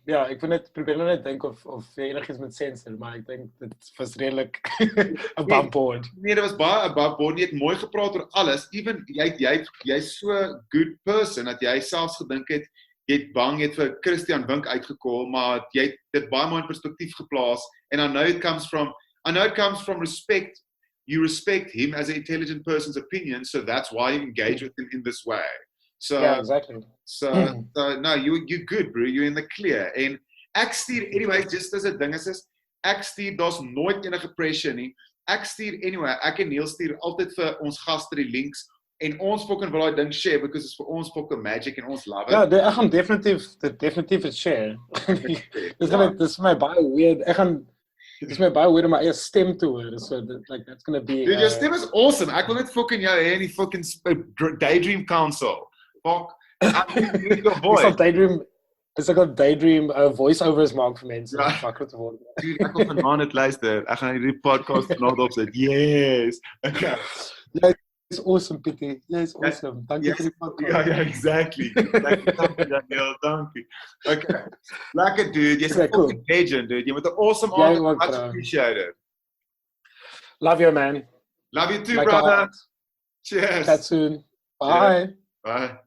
Ja, ek wil net probeer net dink of enigiets met sensor, maar ek dink dit was redelik above board. Nee, dit was baie above board. Jy het mooi gepraat oor alles. Even jy's so good person dat jy selfs gedink het jy het bang jy het vir Christian Wink uitgekol, maar jy het dit baie mooi in perspektief geplaas. And I know it comes from respect. You respect him as an intelligent person's opinion, so that's why you engage with him in this way. So yeah, exactly. So no, you're good, bro. You're in the clear. En ek stuur anyway, just as 'n ding is ek stuur daar's nooit enige pressure nie. Ek stuur anyway, ek en Neil stuur altyd vir ons gaste die links en ons fucking wil daai ding share because it's for ons fucking magic and ons love it. Ja, ek gaan definitief share. Dis my baie weird. Dis my baie weird om my eie stem te hoor. So like that's going to be Dude, your stem is awesome. Ek wil net fucking jou hê in die fucking Daydream Council. Fuck. I need your voice. Is ek op Daydream voice-overs maak vir mense. Fuck wat te word. Dude, ek wil vanaand dit luister. Ek gaan hierdie podcast vanaand opsit. Yes. Okay. Ja, it's awesome, Pietie. Ja, it's awesome. Dankie vir die podcast. Ja, exactly. Dankie, Daneel. Dankie. Okay. Lekker, dude. Jy's 'n fucking legend, dude. Jy moet 'n awesome aand. Much appreciated. Love you, man. Love you too, brother. Cheers. Chat soon. Bye. Bye.